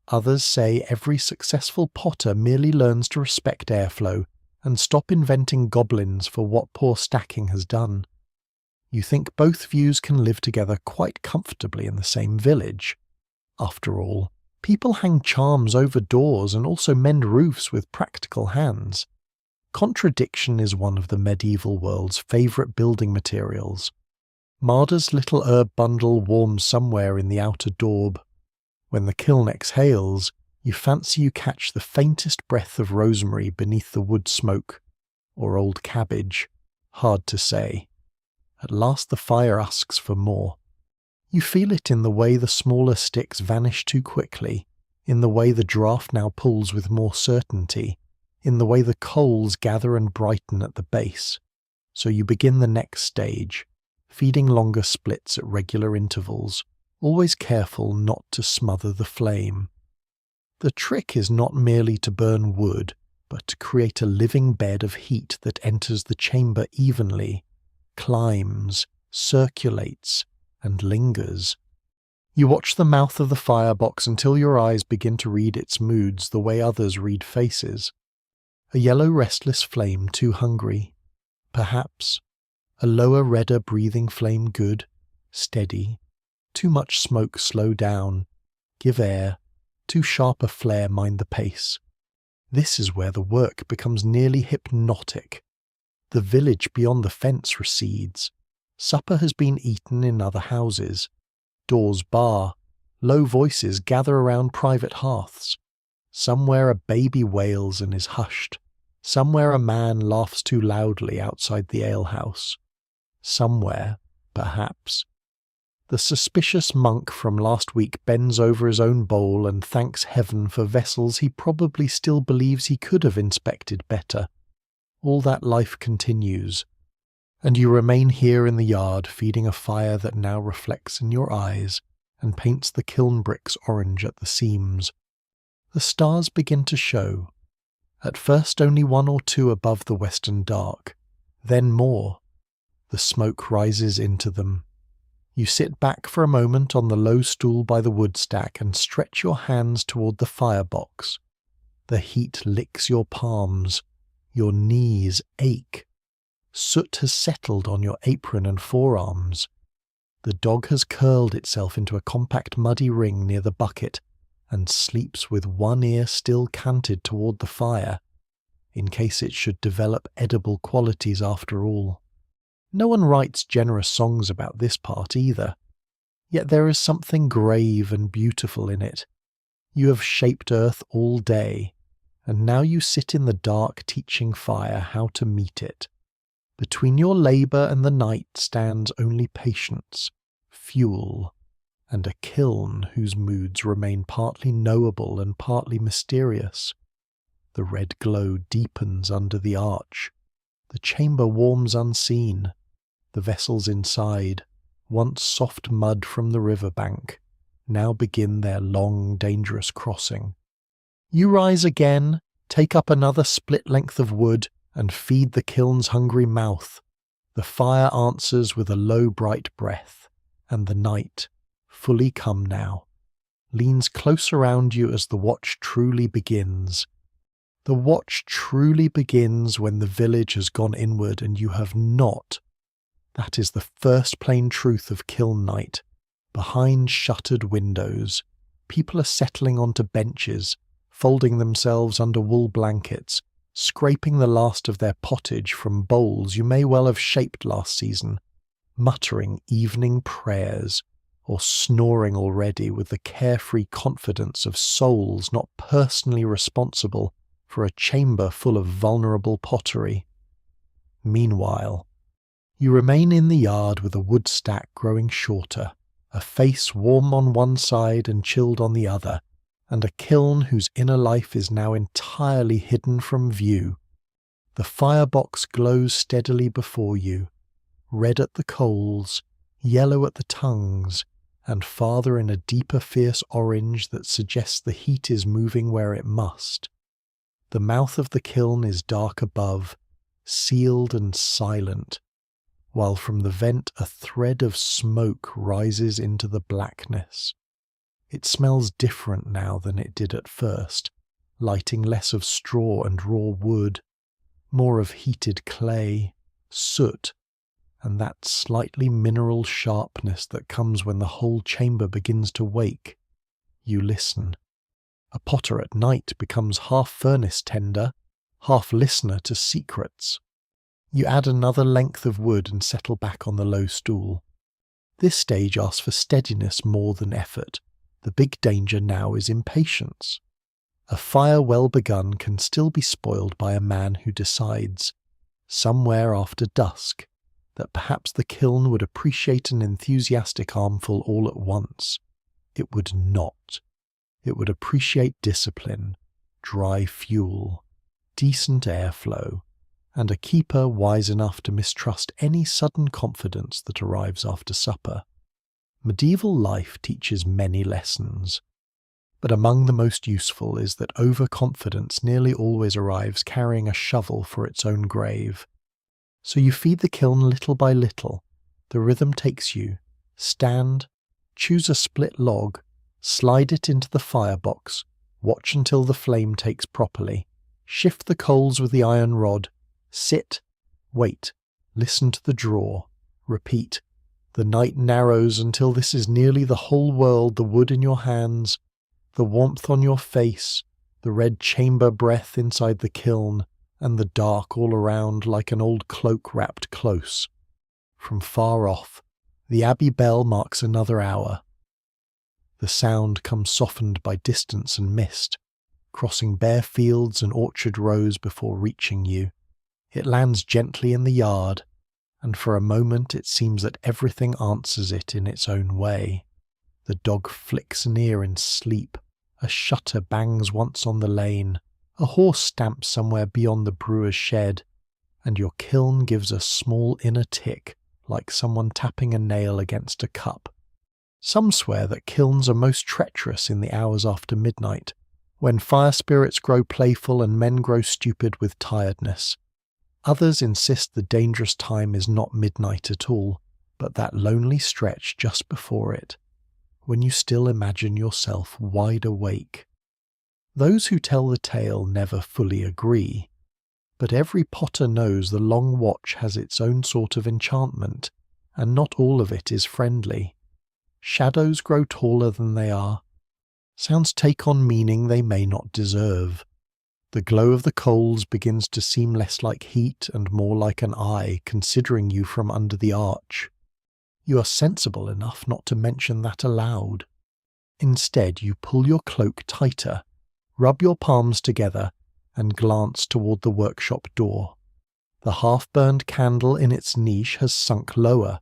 Others say every successful potter merely learns to respect airflow and stop inventing goblins for what poor stacking has done. You think both views can live together quite comfortably in the same village. After all, people hang charms over doors and also mend roofs with practical hands. Contradiction is one of the medieval world's favourite building materials. Marder's little herb bundle warms somewhere in the outer daub. When the kiln exhales, you fancy you catch the faintest breath of rosemary beneath the wood smoke, or old cabbage. Hard to say. At last the fire asks for more. You feel it in the way the smaller sticks vanish too quickly, in the way the draught now pulls with more certainty, in the way the coals gather and brighten at the base. So you begin the next stage, feeding longer splits at regular intervals, always careful not to smother the flame. The trick is not merely to burn wood, but to create a living bed of heat that enters the chamber evenly, climbs, circulates, and lingers. You watch the mouth of the firebox until your eyes begin to read its moods the way others read faces. A yellow restless flame too hungry, perhaps. A lower redder breathing flame good, steady. Too much smoke slow down, give air. Too sharp a flare mind the pace. This is where the work becomes nearly hypnotic. The village beyond the fence recedes. Supper has been eaten in other houses. Doors bar. Low voices gather around private hearths. Somewhere a baby wails and is hushed. Somewhere a man laughs too loudly outside the alehouse. Somewhere, perhaps, the suspicious monk from last week bends over his own bowl and thanks heaven for vessels he probably still believes he could have inspected better. All that life continues, and you remain here in the yard feeding a fire that now reflects in your eyes and paints the kiln bricks orange at the seams. The stars begin to show. At first only one or two above the western dark, then more. The smoke rises into them. You sit back for a moment on the low stool by the wood stack and stretch your hands toward the firebox. The heat licks your palms. Your knees ache. Soot has settled on your apron and forearms. The dog has curled itself into a compact muddy ring near the bucket and sleeps with one ear still canted toward the fire, in case it should develop edible qualities after all. No one writes generous songs about this part either, yet there is something grave and beautiful in it. You have shaped earth all day, and now you sit in the dark teaching fire how to meet it. Between your labour and the night stands only patience, fuel, and a kiln whose moods remain partly knowable and partly mysterious. The red glow deepens under the arch. The chamber warms unseen. The vessels inside, once soft mud from the river bank, now begin their long, dangerous crossing. You rise again, take up another split length of wood, and feed the kiln's hungry mouth. The fire answers with a low, bright breath, and the night, fully come now, leans close around you as the watch truly begins. The watch truly begins when the village has gone inward and you have not. That is the first plain truth of kiln night. Behind shuttered windows, people are settling onto benches, folding themselves under wool blankets, scraping the last of their pottage from bowls you may well have shaped last season, muttering evening prayers, or snoring already with the carefree confidence of souls not personally responsible for a chamber full of vulnerable pottery. Meanwhile, You remain in the yard with a wood stack growing shorter, a face warm on one side and chilled on the other, and a kiln whose inner life is now entirely hidden from view. The firebox glows steadily before you, red at the coals, yellow at the tongues, and farther in a deeper fierce orange that suggests the heat is moving where it must. The mouth of the kiln is dark above, sealed and silent, while from the vent a thread of smoke rises into the blackness. It smells different now than it did at first, lighting less of straw and raw wood, more of heated clay, soot, and that slightly mineral sharpness that comes when the whole chamber begins to wake. You listen. A potter at night becomes half furnace tender, half listener to secrets. You add another length of wood and settle back on the low stool. This stage asks for steadiness more than effort. The big danger now is impatience. A fire well begun can still be spoiled by a man who decides, somewhere after dusk, that perhaps the kiln would appreciate an enthusiastic armful all at once. It would not. It would appreciate discipline, dry fuel, decent airflow, and a keeper wise enough to mistrust any sudden confidence that arrives after supper. Medieval life teaches many lessons, but among the most useful is that overconfidence nearly always arrives carrying a shovel for its own grave. So you feed the kiln little by little. The rhythm takes you. Stand, choose a split log, slide it into the firebox, watch until the flame takes properly, shift the coals with the iron rod, sit, wait, listen to the draw, repeat. The night narrows until this is nearly the whole world, the wood in your hands, the warmth on your face, the red chamber breath inside the kiln, and the dark all around like an old cloak wrapped close. From far off, the abbey bell marks another hour. The sound comes softened by distance and mist, crossing bare fields and orchard rows before reaching you. It lands gently in the yard, and for a moment it seems that everything answers it in its own way. The dog flicks near in sleep, a shutter bangs once on the lane, a horse stamps somewhere beyond the brewer's shed, and your kiln gives a small inner tick, like someone tapping a nail against a cup. Some swear that kilns are most treacherous in the hours after midnight, when fire spirits grow playful and men grow stupid with tiredness. Others insist the dangerous time is not midnight at all, but that lonely stretch just before it, when you still imagine yourself wide awake. Those who tell the tale never fully agree, but every potter knows the long watch has its own sort of enchantment, and not all of it is friendly. Shadows grow taller than they are. Sounds take on meaning they may not deserve. The glow of the coals begins to seem less like heat and more like an eye considering you from under the arch. You are sensible enough not to mention that aloud. Instead, you pull your cloak tighter, rub your palms together, and glance toward the workshop door. The half-burned candle in its niche has sunk lower,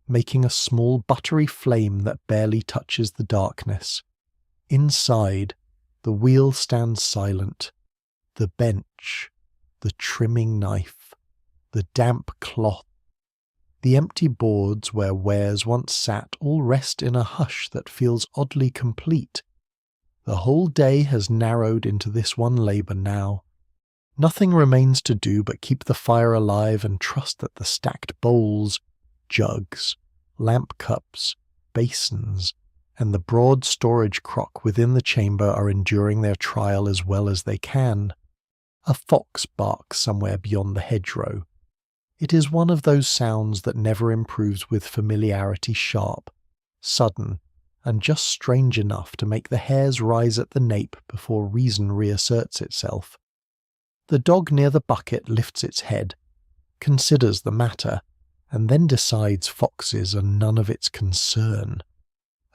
making a small buttery flame that barely touches the darkness. Inside, the wheel stands silent. The bench, the trimming knife, the damp cloth, the empty boards where wares once sat all rest in a hush that feels oddly complete. The whole day has narrowed into this one labour now. Nothing remains to do but keep the fire alive and trust that the stacked bowls, jugs, lamp cups, basins, and the broad storage crock within the chamber are enduring their trial as well as they can. A fox barks somewhere beyond the hedgerow. It is one of those sounds that never improves with familiarity, sharp, sudden, and just strange enough to make the hairs rise at the nape before reason reasserts itself. The dog near the bucket lifts its head, considers the matter, and then decides foxes are none of its concern.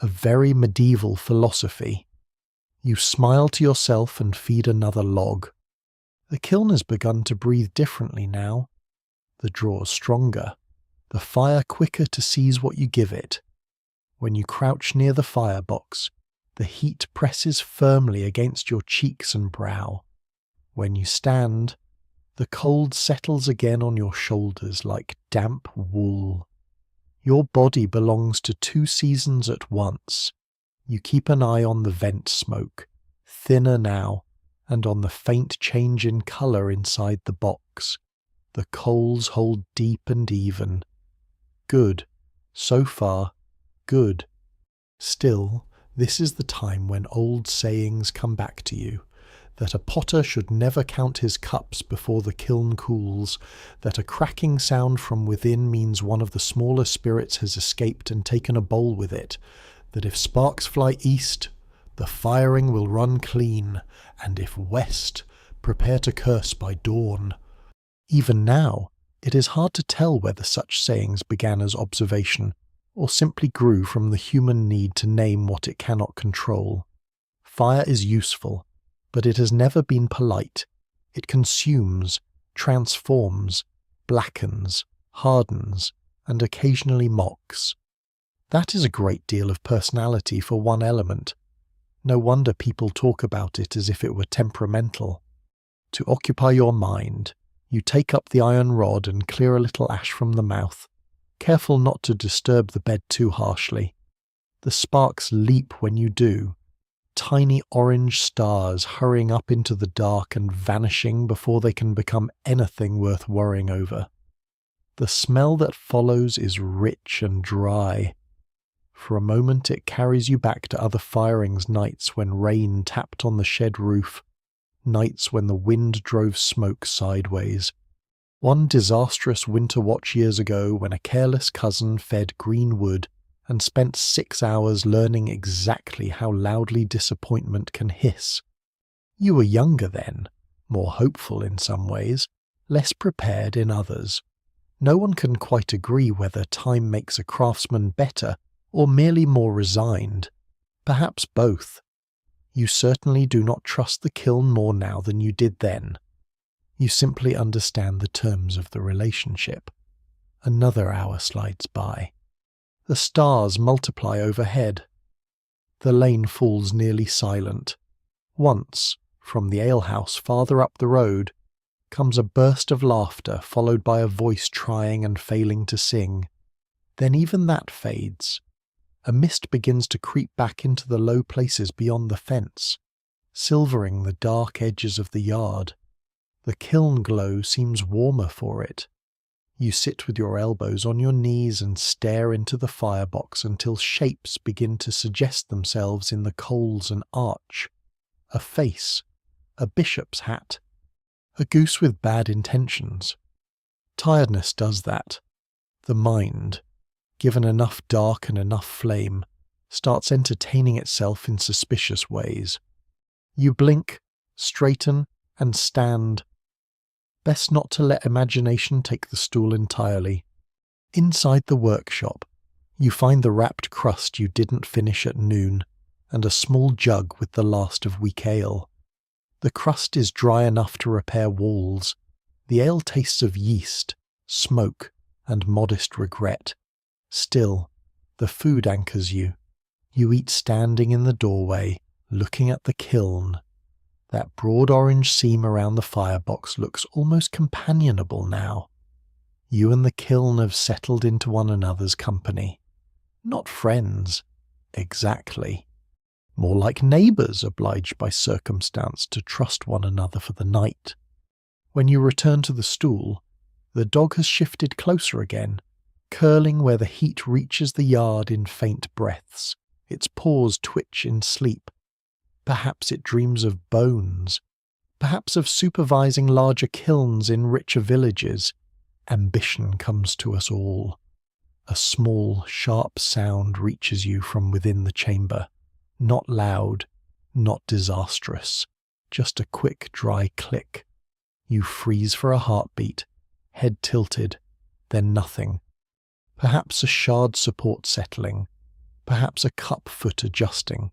A very medieval philosophy. You smile to yourself and feed another log. The kiln has begun to breathe differently now. The draws stronger. the fire quicker to seize what you give it. When you crouch near the firebox, the heat presses firmly against your cheeks and brow. When you stand, the cold settles again on your shoulders like damp wool. Your body belongs to two seasons at once. You keep an eye on the vent smoke, thinner now, and on the faint change in colour inside the box. The coals hold deep and even. Good. So far, good. Still, this is the time when old sayings come back to you. That a potter should never count his cups before the kiln cools, that a cracking sound from within means one of the smaller spirits has escaped and taken a bowl with it, that if sparks fly east, the firing will run clean, and if west, prepare to curse by dawn. Even now, it is hard to tell whether such sayings began as observation, or simply grew from the human need to name what it cannot control. Fire is useful, but it has never been polite. It consumes, transforms, blackens, hardens, and occasionally mocks. That is a great deal of personality for one element. No wonder people talk about it as if it were temperamental. To occupy your mind, you take up the iron rod and clear a little ash from the mouth, careful not to disturb the bed too harshly. The sparks leap when you do, tiny orange stars hurrying up into the dark and vanishing before they can become anything worth worrying over. The smell that follows is rich and dry. For a moment it carries you back to other firings, nights when rain tapped on the shed roof, nights when the wind drove smoke sideways. One disastrous winter watch years ago when a careless cousin fed green wood and spent 6 hours learning exactly how loudly disappointment can hiss. You were younger then, more hopeful in some ways, less prepared in others. No one can quite agree whether time makes a craftsman better or merely more resigned. Perhaps both. You certainly do not trust the kiln more now than you did then. You simply understand the terms of the relationship. Another hour slides by. The stars multiply overhead. The lane falls nearly silent. Once, from the alehouse farther up the road, comes a burst of laughter followed by a voice trying and failing to sing. Then even that fades. A mist begins to creep back into the low places beyond the fence, silvering the dark edges of the yard. The kiln glow seems warmer for it. You sit with your elbows on your knees and stare into the firebox until shapes begin to suggest themselves in the coals and arch. A face, a bishop's hat, a goose with bad intentions. Tiredness does that. The mind, given enough dark and enough flame, starts entertaining itself in suspicious ways. You blink, straighten, and stand. Best not to let imagination take the stool entirely. Inside the workshop, you find the wrapped crust you didn't finish at noon, and a small jug with the last of weak ale. The crust is dry enough to repair walls. The ale tastes of yeast, smoke, and modest regret. Still, the food anchors you. You eat standing in the doorway, looking at the kiln. That broad orange seam around the firebox looks almost companionable now. You and the kiln have settled into one another's company. Not friends, exactly. More like neighbours obliged by circumstance to trust one another for the night. When you return to the stool, the dog has shifted closer again, curling where the heat reaches the yard in faint breaths. Its paws twitch in sleep. Perhaps it dreams of bones, perhaps of supervising larger kilns in richer villages. Ambition comes to us all. A small, sharp sound reaches you from within the chamber. Not loud, not disastrous, just a quick, dry click. You freeze for a heartbeat, head tilted, then nothing. Perhaps a shard support settling, perhaps a cup foot adjusting.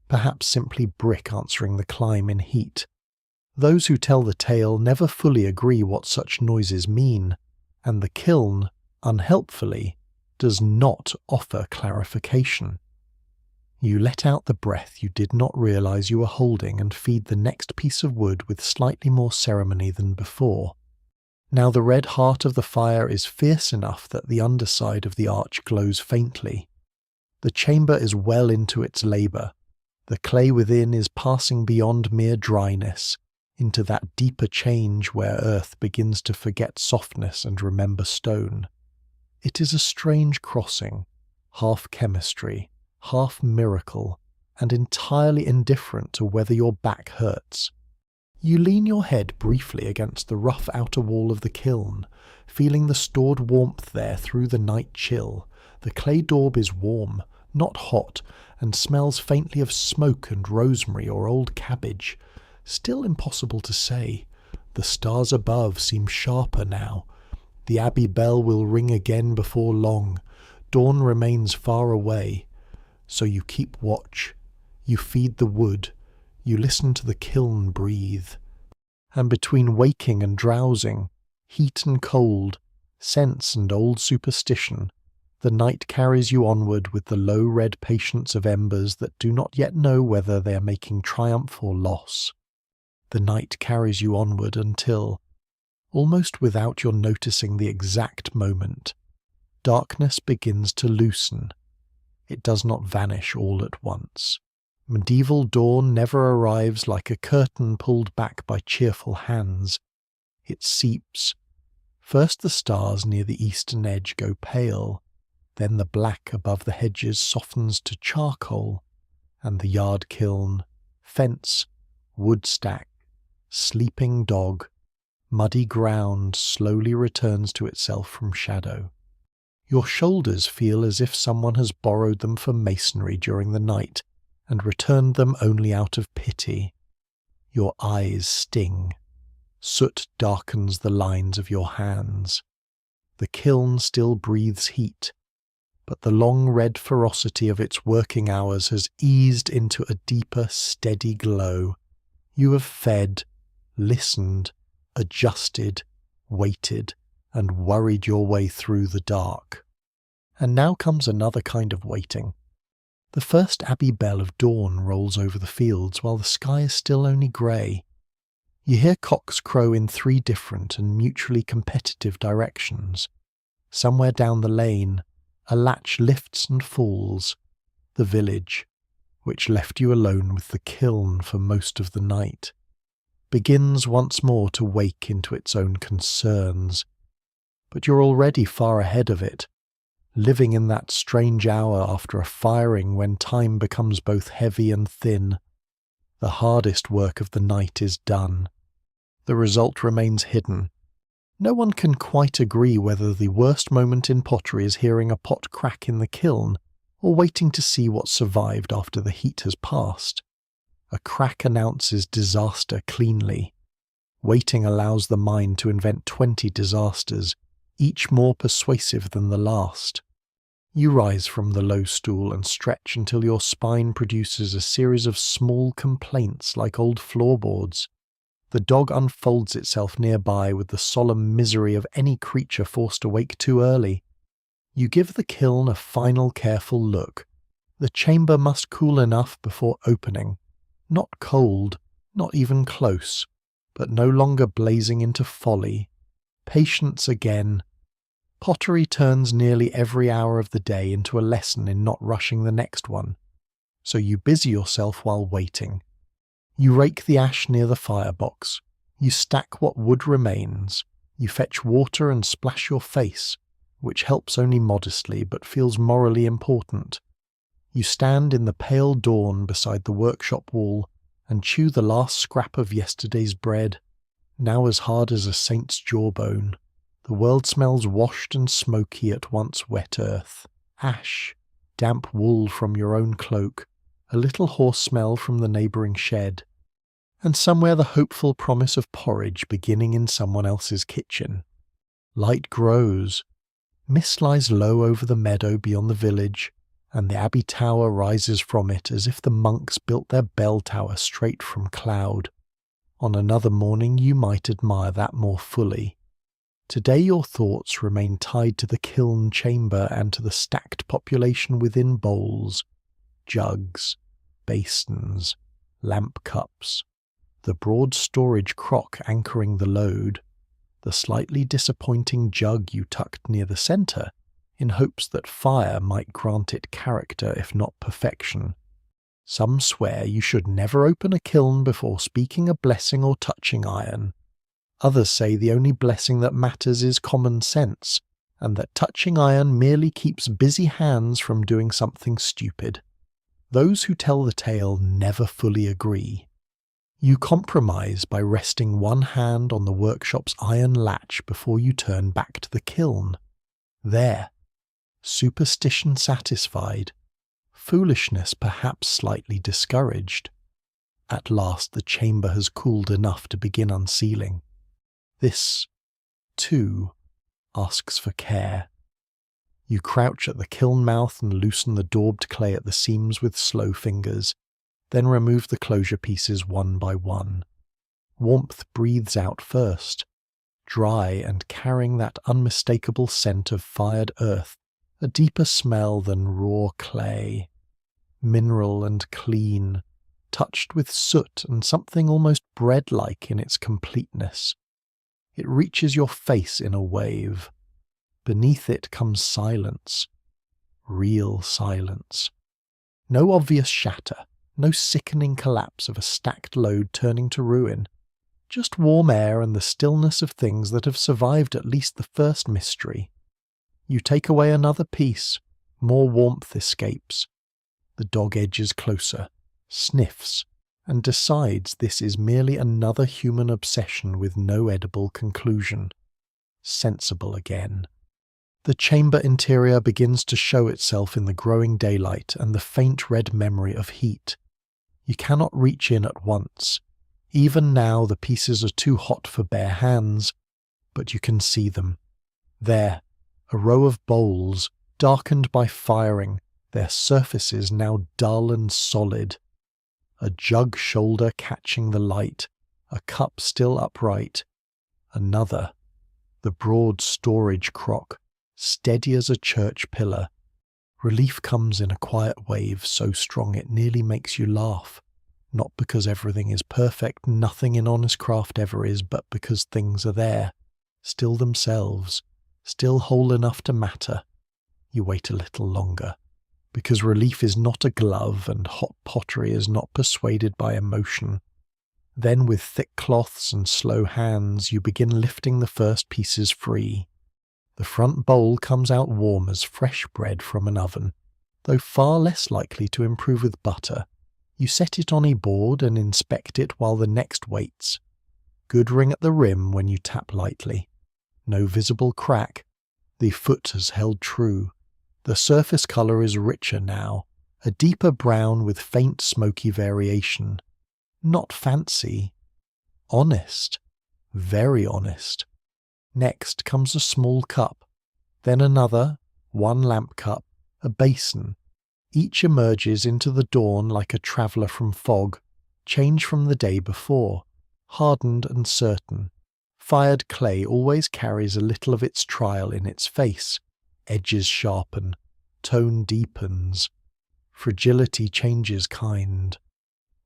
Perhaps simply brick answering the climb in heat. Those who tell the tale never fully agree what such noises mean, and the kiln, unhelpfully, does not offer clarification. You let out the breath you did not realize you were holding and feed the next piece of wood with slightly more ceremony than before. Now the red heart of the fire is fierce enough that the underside of the arch glows faintly. The chamber is well into its labour. The clay within is passing beyond mere dryness, into that deeper change where earth begins to forget softness and remember stone. It is a strange crossing, half chemistry, half miracle, and entirely indifferent to whether your back hurts. You lean your head briefly against the rough outer wall of the kiln, feeling the stored warmth there through the night chill. The clay daub is warm, not hot, and smells faintly of smoke and rosemary or old cabbage. Still impossible to say. The stars above seem sharper now. The abbey bell will ring again before long. Dawn remains far away. So you keep watch. You feed the wood. You listen to the kiln breathe. And between waking and drowsing, heat and cold, sense and old superstition, the night carries you onward with the low red patience of embers that do not yet know whether they are making triumph or loss. The night carries you onward until, almost without your noticing the exact moment, darkness begins to loosen. It does not vanish all at once. Medieval dawn never arrives like a curtain pulled back by cheerful hands. It seeps. First the stars near the eastern edge go pale, then the black above the hedges softens to charcoal, and the yard kiln, fence, wood stack, sleeping dog, muddy ground slowly returns to itself from shadow. Your shoulders feel as if someone has borrowed them for masonry during the night and returned them only out of pity. Your eyes sting. Soot darkens the lines of your hands. The kiln still breathes heat, but the long red ferocity of its working hours has eased into a deeper, steady glow. You have fed, listened, adjusted, waited, and worried your way through the dark. And now comes another kind of waiting. The first abbey bell of dawn rolls over the fields while the sky is still only grey. You hear cocks crow in 3 different and mutually competitive directions. Somewhere down the lane, a latch lifts and falls. The village, which left you alone with the kiln for most of the night, begins once more to wake into its own concerns. But you're already far ahead of it, living in that strange hour after a firing when time becomes both heavy and thin. The hardest work of the night is done. The result remains hidden. No one can quite agree whether the worst moment in pottery is hearing a pot crack in the kiln or waiting to see what survived after the heat has passed. A crack announces disaster cleanly. Waiting allows the mind to invent 20 disasters, each more persuasive than the last. You rise from the low stool and stretch until your spine produces a series of small complaints like old floorboards. The dog unfolds itself nearby with the solemn misery of any creature forced awake too early. You give the kiln a final careful look. The chamber must cool enough before opening. Not cold, not even close, but no longer blazing into folly. Patience again. Pottery turns nearly every hour of the day into a lesson in not rushing the next one. So you busy yourself while waiting. You rake the ash near the firebox. You stack what wood remains. You fetch water and splash your face, which helps only modestly but feels morally important. You stand in the pale dawn beside the workshop wall and chew the last scrap of yesterday's bread, now as hard as a saint's jawbone. The world smells washed and smoky at once wet earth, ash, damp wool from your own cloak, a little horse smell from the neighbouring shed, and somewhere the hopeful promise of porridge beginning in someone else's kitchen. Light grows. Mist lies low over the meadow beyond the village, and the abbey tower rises from it as if the monks built their bell tower straight from cloud. On another morning you might admire that more fully. Today your thoughts remain tied to the kiln chamber and to the stacked population within bowls, jugs, basins, lamp cups, the broad storage crock anchoring the load, the slightly disappointing jug you tucked near the centre, in hopes that fire might grant it character if not perfection. Some swear you should never open a kiln before speaking a blessing or touching iron. Others say the only blessing that matters is common sense, and that touching iron merely keeps busy hands from doing something stupid. Those who tell the tale never fully agree. You compromise by resting one hand on the workshop's iron latch before you turn back to the kiln. There, superstition satisfied, foolishness perhaps slightly discouraged. At last the chamber has cooled enough to begin unsealing. This, too, asks for care. You crouch at the kiln mouth and loosen the daubed clay at the seams with slow fingers, then remove the closure pieces one by one. Warmth breathes out first, dry and carrying that unmistakable scent of fired earth, a deeper smell than raw clay. Mineral and clean, touched with soot and something almost bread-like in its completeness. It reaches your face in a wave. Beneath it comes silence. Real silence. No obvious shatter, no sickening collapse of a stacked load turning to ruin. Just warm air and the stillness of things that have survived at least the first mystery. You take away another piece, more warmth escapes. The dog edges closer, sniffs, and decides this is merely another human obsession with no edible conclusion. Sensible again. The chamber interior begins to show itself in the growing daylight and the faint red memory of heat. You cannot reach in at once. Even now the pieces are too hot for bare hands, but you can see them. There, a row of bowls, darkened by firing, their surfaces now dull and solid. A jug shoulder catching the light, a cup still upright. Another, the broad storage crock, steady as a church pillar. Relief comes in a quiet wave so strong it nearly makes you laugh. Not because everything is perfect, nothing in honest craft ever is, but because things are there, still themselves, still whole enough to matter. You wait a little longer. Because relief is not a glove and hot pottery is not persuaded by emotion. Then with thick cloths and slow hands you begin lifting the first pieces free. The front bowl comes out warm as fresh bread from an oven, though far less likely to improve with butter. You set it on a board and inspect it while the next waits. Good ring at the rim when you tap lightly. No visible crack. The foot has held true. The surface colour is richer now, a deeper brown with faint smoky variation. Not fancy. Honest. Very honest. Next comes a small cup, then another, one lamp cup, a basin. Each emerges into the dawn like a traveller from fog, changed from the day before, hardened and certain. Fired clay always carries a little of its trial in its face. Edges sharpen, tone deepens, fragility changes kind.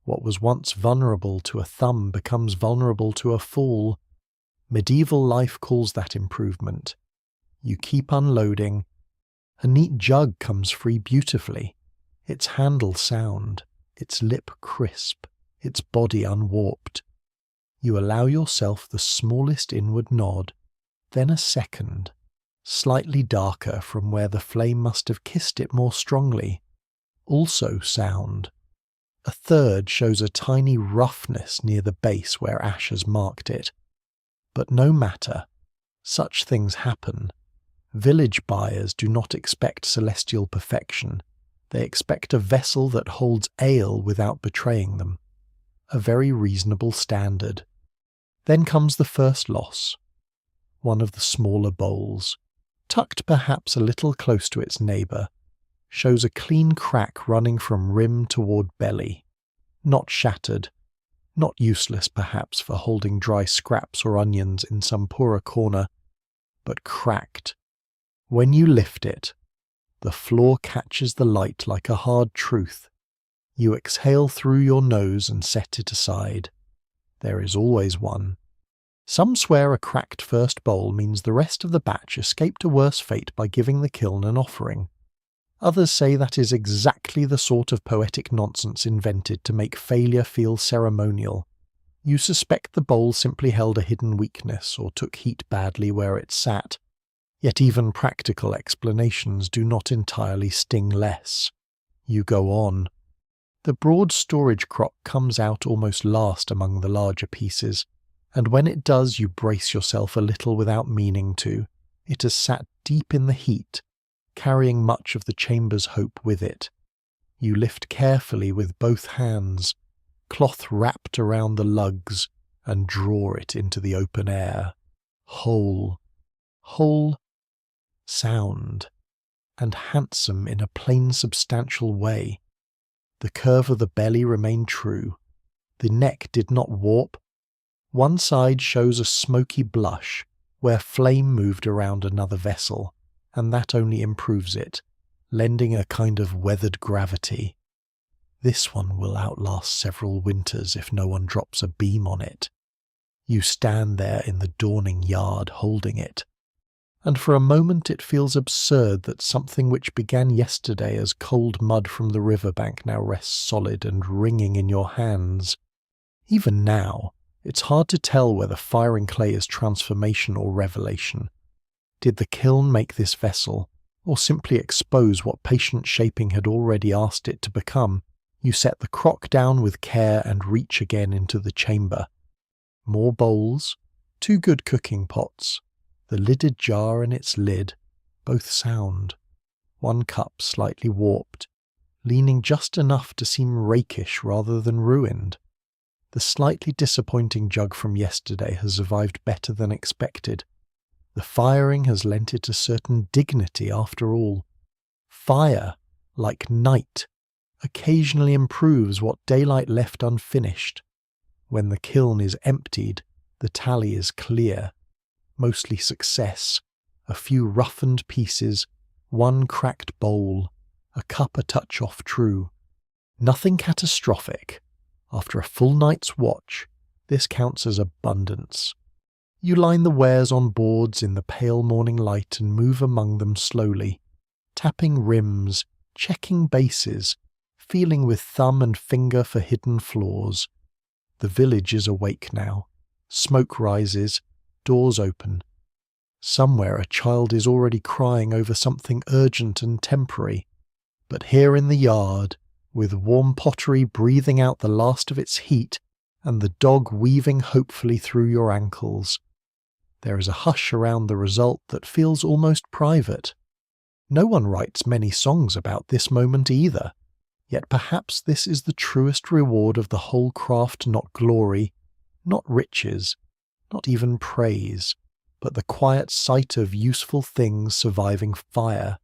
What was once vulnerable to a thumb becomes vulnerable to a fall. Medieval life calls that improvement. You keep unloading. A neat jug comes free beautifully, its handle sound, its lip crisp, its body unwarped. You allow yourself the smallest inward nod, then a second, slightly darker from where the flame must have kissed it more strongly, also sound. A third shows a tiny roughness near the base where ash has marked it. But no matter, such things happen. Village buyers do not expect celestial perfection. They expect a vessel that holds ale without betraying them. A very reasonable standard. Then comes the first loss. One of the smaller bowls, tucked perhaps a little close to its neighbour, shows a clean crack running from rim toward belly. Not shattered, not useless perhaps for holding dry scraps or onions in some poorer corner, but cracked. When you lift it, the floor catches the light like a hard truth. You exhale through your nose and set it aside. There is always one. Some swear a cracked first bowl means the rest of the batch escaped a worse fate by giving the kiln an offering. Others say that is exactly the sort of poetic nonsense invented to make failure feel ceremonial. You suspect the bowl simply held a hidden weakness or took heat badly where it sat. Yet even practical explanations do not entirely sting less. You go on. The broad storage crock comes out almost last among the larger pieces, and when it does you brace yourself a little without meaning to. It has sat deep in the heat, carrying much of the chamber's hope with it. You lift carefully with both hands, cloth wrapped around the lugs, and draw it into the open air. Whole, sound, and handsome in a plain substantial way. The curve of the belly remained true. The neck did not warp. One side shows a smoky blush, where flame moved around another vessel, and that only improves it, lending a kind of weathered gravity. This one will outlast several winters if no one drops a beam on it. You stand there in the dawning yard holding it, and for a moment it feels absurd that something which began yesterday as cold mud from the riverbank now rests solid and ringing in your hands. Even now, it's hard to tell whether firing clay is transformation or revelation. Did the kiln make this vessel, or simply expose what patient shaping had already asked it to become? You set the crock down with care and reach again into the chamber. More bowls, 2 good cooking pots, the lidded jar and its lid, both sound. 1 cup slightly warped, leaning just enough to seem rakish rather than ruined. The slightly disappointing jug from yesterday has survived better than expected. The firing has lent it a certain dignity after all. Fire, like night, occasionally improves what daylight left unfinished. When the kiln is emptied, the tally is clear. Mostly success, a few roughened pieces, 1 cracked bowl, a cup a touch off true. Nothing catastrophic. After a full night's watch, this counts as abundance. You line the wares on boards in the pale morning light and move among them slowly, tapping rims, checking bases, feeling with thumb and finger for hidden flaws. The village is awake now. Smoke rises, doors open. Somewhere a child is already crying over something urgent and temporary. But here in the yard, with warm pottery breathing out the last of its heat, and the dog weaving hopefully through your ankles, there is a hush around the result that feels almost private. No one writes many songs about this moment either, yet perhaps this is the truest reward of the whole craft, not glory, not riches, not even praise, but the quiet sight of useful things surviving fire.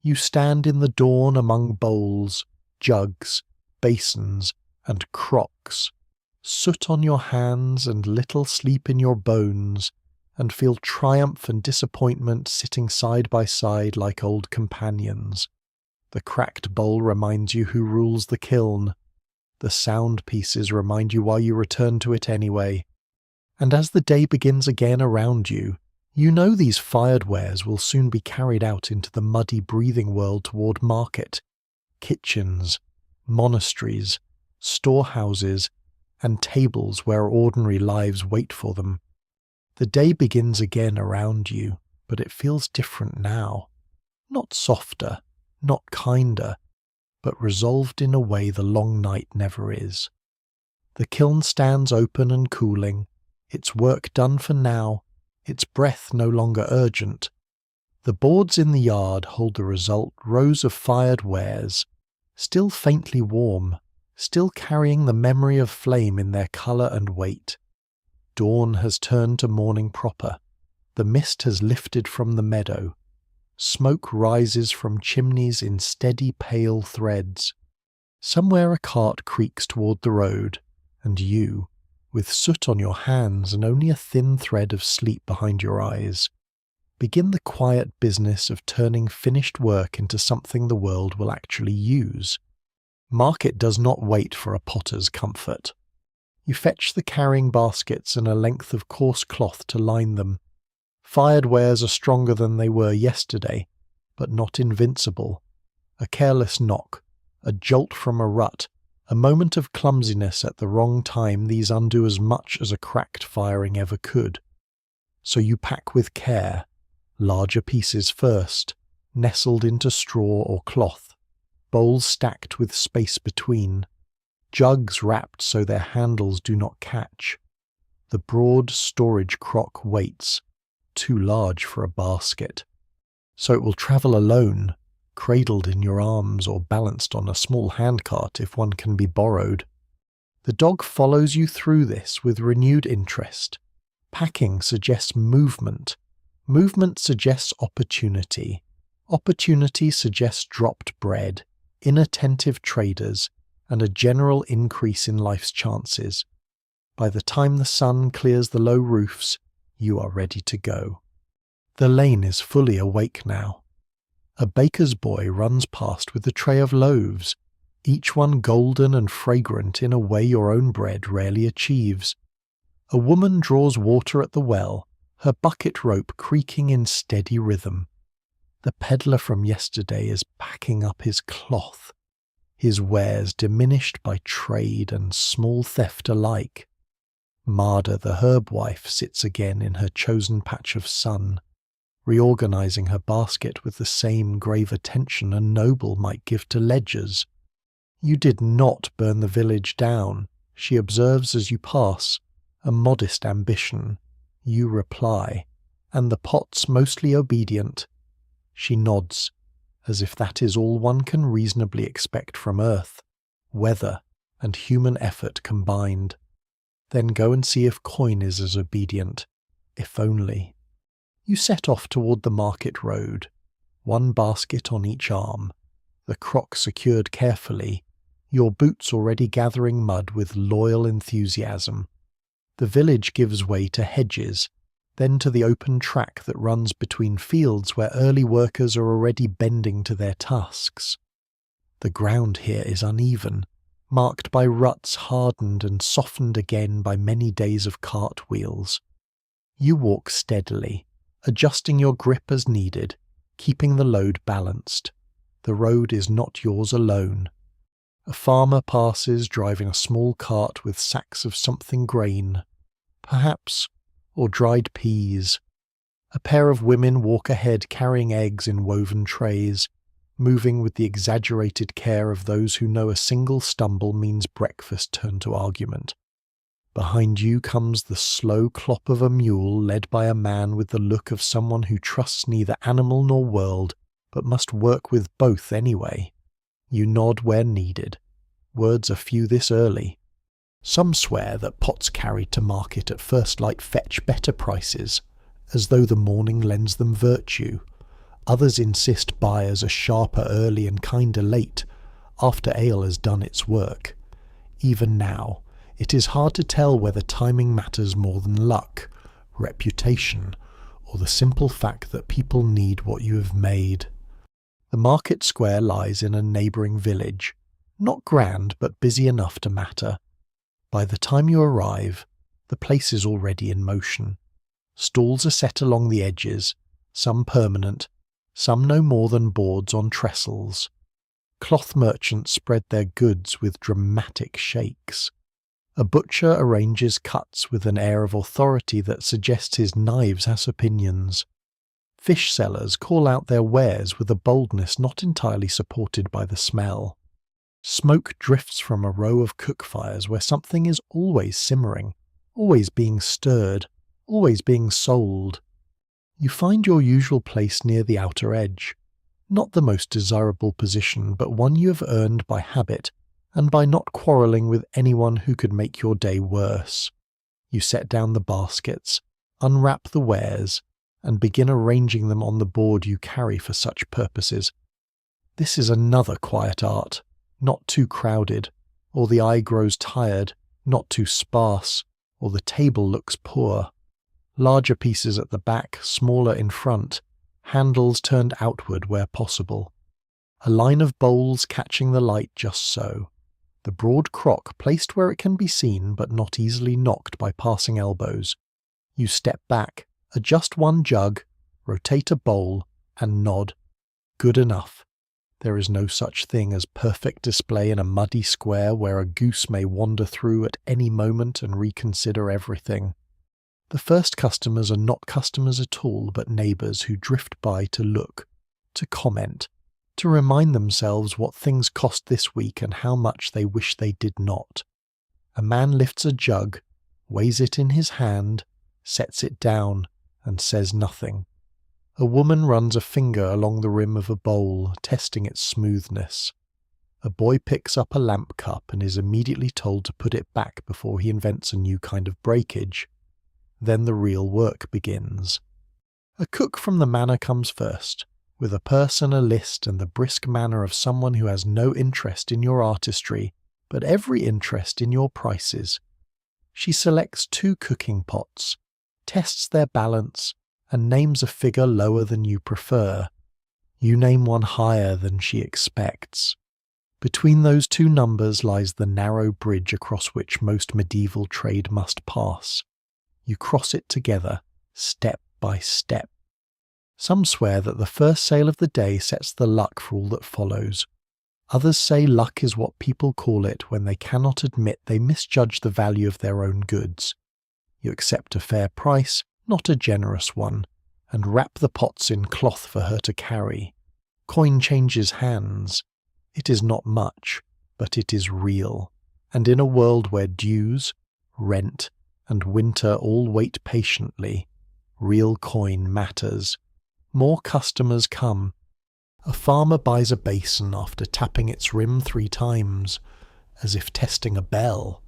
You stand in the dawn among bowls, jugs, basins, and crocks, soot on your hands and little sleep in your bones, and feel triumph and disappointment sitting side by side like old companions. The cracked bowl reminds you who rules the kiln. The sound pieces remind you why you return to it anyway. And as the day begins again around you, you know these fired wares will soon be carried out into the muddy breathing world toward market, kitchens, monasteries, storehouses, and tables where ordinary lives wait for them. The day begins again around you, but it feels different now. Not softer, not kinder, but resolved in a way the long night never is. The kiln stands open and cooling, its work done for now, its breath no longer urgent. The boards in the yard hold the result rows of fired wares, still faintly warm, still carrying the memory of flame in their colour and weight. Dawn has turned to morning proper. The mist has lifted from the meadow. Smoke rises from chimneys in steady pale threads. Somewhere a cart creaks toward the road, and you, with soot on your hands and only a thin thread of sleep behind your eyes, Begin the quiet business of turning finished work into something the world will actually use. Market does not wait for a potter's comfort. You fetch the carrying baskets and a length of coarse cloth to line them. Fired wares are stronger than they were yesterday, but not invincible. A careless knock, a jolt from a rut, a moment of clumsiness at the wrong time, these undo as much as a cracked firing ever could. So you pack with care, larger pieces first, nestled into straw or cloth, bowls stacked with space between, jugs wrapped so their handles do not catch. The broad storage crock waits, too large for a basket. So it will travel alone, cradled in your arms or balanced on a small handcart if one can be borrowed. The dog follows you through this with renewed interest. Packing suggests movement. Movement suggests opportunity. Opportunity suggests dropped bread, inattentive traders, and a general increase in life's chances. By the time the sun clears the low roofs, you are ready to go. The lane is fully awake now. A baker's boy runs past with a tray of loaves, each one golden and fragrant in a way your own bread rarely achieves. A woman draws water at the well, her bucket rope creaking in steady rhythm. The peddler from yesterday is packing up his cloth, his wares diminished by trade and small theft alike. Marda, the herb wife, sits again in her chosen patch of sun, reorganizing her basket with the same grave attention a noble might give to ledgers. You did not burn the village down, she observes as you pass, a modest ambition. You reply, and the pot's mostly obedient. She nods, as if that is all one can reasonably expect from earth, weather, and human effort combined. Then go and see if coin is as obedient, if only. You set off toward the market road, one basket on each arm, the crock secured carefully, your boots already gathering mud with loyal enthusiasm. The village gives way to hedges, then to the open track that runs between fields where early workers are already bending to their tasks. The ground here is uneven, marked by ruts hardened and softened again by many days of cartwheels. You walk steadily, adjusting your grip as needed, keeping the load balanced. The road is not yours alone. A farmer passes driving a small cart with sacks of something grain, perhaps, or dried peas. A pair of women walk ahead carrying eggs in woven trays, moving with the exaggerated care of those who know a single stumble means breakfast turned to argument. Behind you comes the slow clop of a mule led by a man with the look of someone who trusts neither animal nor world, but must work with both anyway. You nod where needed. Words are few this early. Some swear that pots carried to market at first light fetch better prices, as though the morning lends them virtue. Others insist buyers are sharper early and kinder late, after ale has done its work. Even now, it is hard to tell whether timing matters more than luck, reputation, or the simple fact that people need what you have made. The market square lies in a neighbouring village, not grand but busy enough to matter. By the time you arrive, the place is already in motion. Stalls are set along the edges, some permanent, some no more than boards on trestles. Cloth merchants spread their goods with dramatic shakes. A butcher arranges cuts with an air of authority that suggests his knives has opinions. Fish sellers call out their wares with a boldness not entirely supported by the smell. Smoke drifts from a row of cook fires where something is always simmering, always being stirred, always being sold. You find your usual place near the outer edge. Not the most desirable position, but one you have earned by habit and by not quarrelling with anyone who could make your day worse. You set down the baskets, unwrap the wares, and begin arranging them on the board you carry for such purposes. This is another quiet art, not too crowded, or the eye grows tired, not too sparse, or the table looks poor. Larger pieces at the back, smaller in front, handles turned outward where possible. A line of bowls catching the light just so. The broad crock placed where it can be seen but not easily knocked by passing elbows. You step back, adjust one jug, rotate a bowl, and nod. Good enough. There is no such thing as perfect display in a muddy square where a goose may wander through at any moment and reconsider everything. The first customers are not customers at all, but neighbours who drift by to look, to comment, to remind themselves what things cost this week and how much they wish they did not. A man lifts a jug, weighs it in his hand, sets it down, and says nothing. A woman runs a finger along the rim of a bowl, testing its smoothness. A boy picks up a lamp cup and is immediately told to put it back before he invents a new kind of breakage. Then the real work begins. A cook from the manor comes first, with a purse and a list and the brisk manner of someone who has no interest in your artistry, but every interest in your prices. She selects 2 cooking pots, tests their balance, and names a figure lower than you prefer. You name one higher than she expects. Between those 2 numbers lies the narrow bridge across which most medieval trade must pass. You cross it together, step by step. Some swear that the first sale of the day sets the luck for all that follows. Others say luck is what people call it when they cannot admit they misjudge the value of their own goods. You accept a fair price, not a generous one, and wrap the pots in cloth for her to carry. Coin changes hands. It is not much, but it is real. And in a world where dues, rent, and winter all wait patiently, real coin matters. More customers come. A farmer buys a basin after tapping its rim 3 times, as if testing a bell.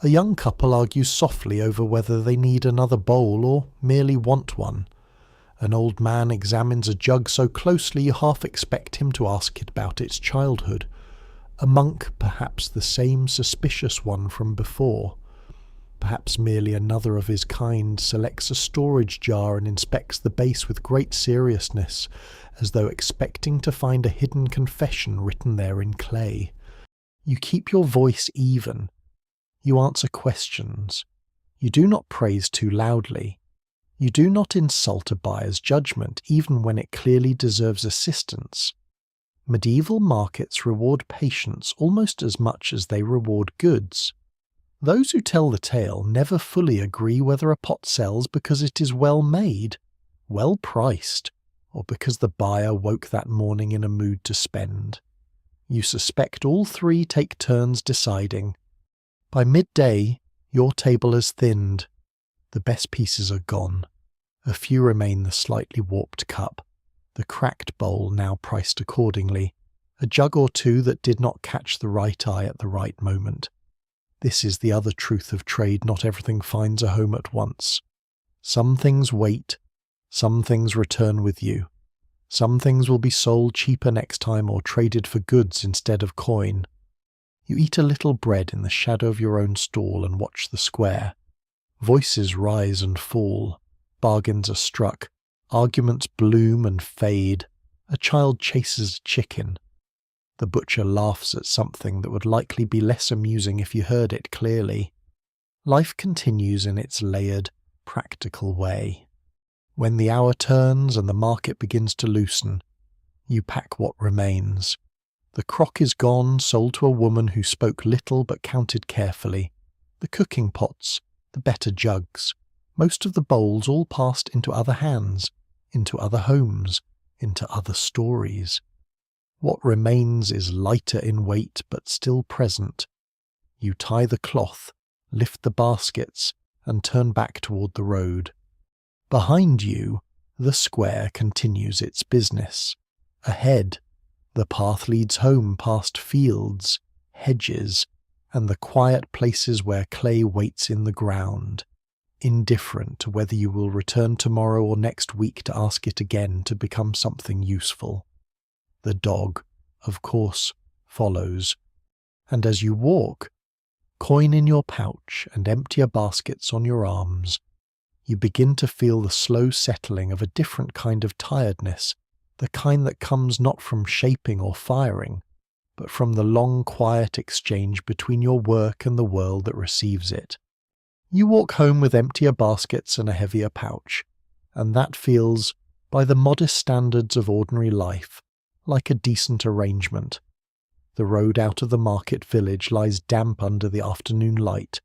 A young couple argues softly over whether they need another bowl or merely want one. An old man examines a jug so closely you half expect him to ask it about its childhood. A monk, perhaps the same suspicious one from before. Perhaps merely another of his kind, selects a storage jar and inspects the base with great seriousness, as though expecting to find a hidden confession written there in clay. You keep your voice even. You answer questions. You do not praise too loudly. You do not insult a buyer's judgment, even when it clearly deserves assistance. Medieval markets reward patience almost as much as they reward goods. Those who tell the tale never fully agree whether a pot sells because it is well made, well priced, or because the buyer woke that morning in a mood to spend. You suspect all 3 take turns deciding. By midday, your table has thinned. The best pieces are gone. A few remain the slightly warped cup, the cracked bowl now priced accordingly, a jug or 2 that did not catch the right eye at the right moment. This is the other truth of trade, not everything finds a home at once. Some things wait, some things return with you. Some things will be sold cheaper next time or traded for goods instead of coin. You eat a little bread in the shadow of your own stall and watch the square. Voices rise and fall, bargains are struck, arguments bloom and fade. A child chases a chicken. The butcher laughs at something that would likely be less amusing if you heard it clearly. Life continues in its layered, practical way. When the hour turns and the market begins to loosen, you pack what remains. The crock is gone, sold to a woman who spoke little but counted carefully. The cooking pots, the better jugs, most of the bowls all passed into other hands, into other homes, into other stories. What remains is lighter in weight but still present. You tie the cloth, lift the baskets, and turn back toward the road. Behind you, the square continues its business. Ahead, the path leads home past fields, hedges, and the quiet places where clay waits in the ground, indifferent to whether you will return tomorrow or next week to ask it again to become something useful. The dog, of course, follows, and as you walk, coin in your pouch and emptier baskets on your arms, you begin to feel the slow settling of a different kind of tiredness, the kind that comes not from shaping or firing, but from the long quiet exchange between your work and the world that receives it. You walk home with emptier baskets and a heavier pouch, and that feels, by the modest standards of ordinary life, like a decent arrangement. The road out of the market village lies damp under the afternoon light,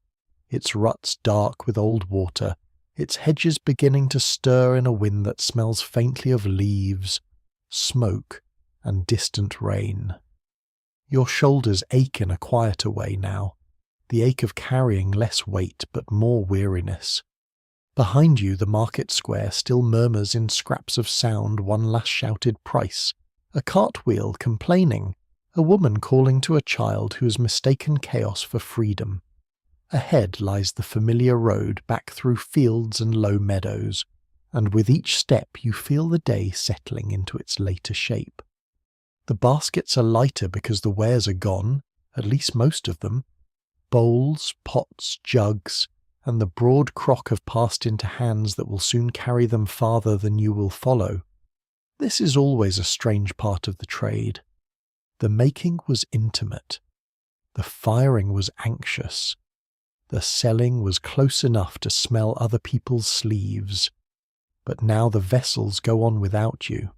its ruts dark with old water, its hedges beginning to stir in a wind that smells faintly of leaves, smoke, and distant rain. Your shoulders ache in a quieter way now, the ache of carrying less weight but more weariness. Behind you the market square still murmurs in scraps of sound one last shouted price, a cartwheel complaining, a woman calling to a child who has mistaken chaos for freedom. Ahead lies the familiar road back through fields and low meadows, and with each step you feel the day settling into its later shape. The baskets are lighter because the wares are gone, at least most of them. Bowls, pots, jugs, and the broad crock have passed into hands that will soon carry them farther than you will follow. This is always a strange part of the trade. The making was intimate. The firing was anxious. The selling was close enough to smell other people's sleeves. But now the vessels go on without you,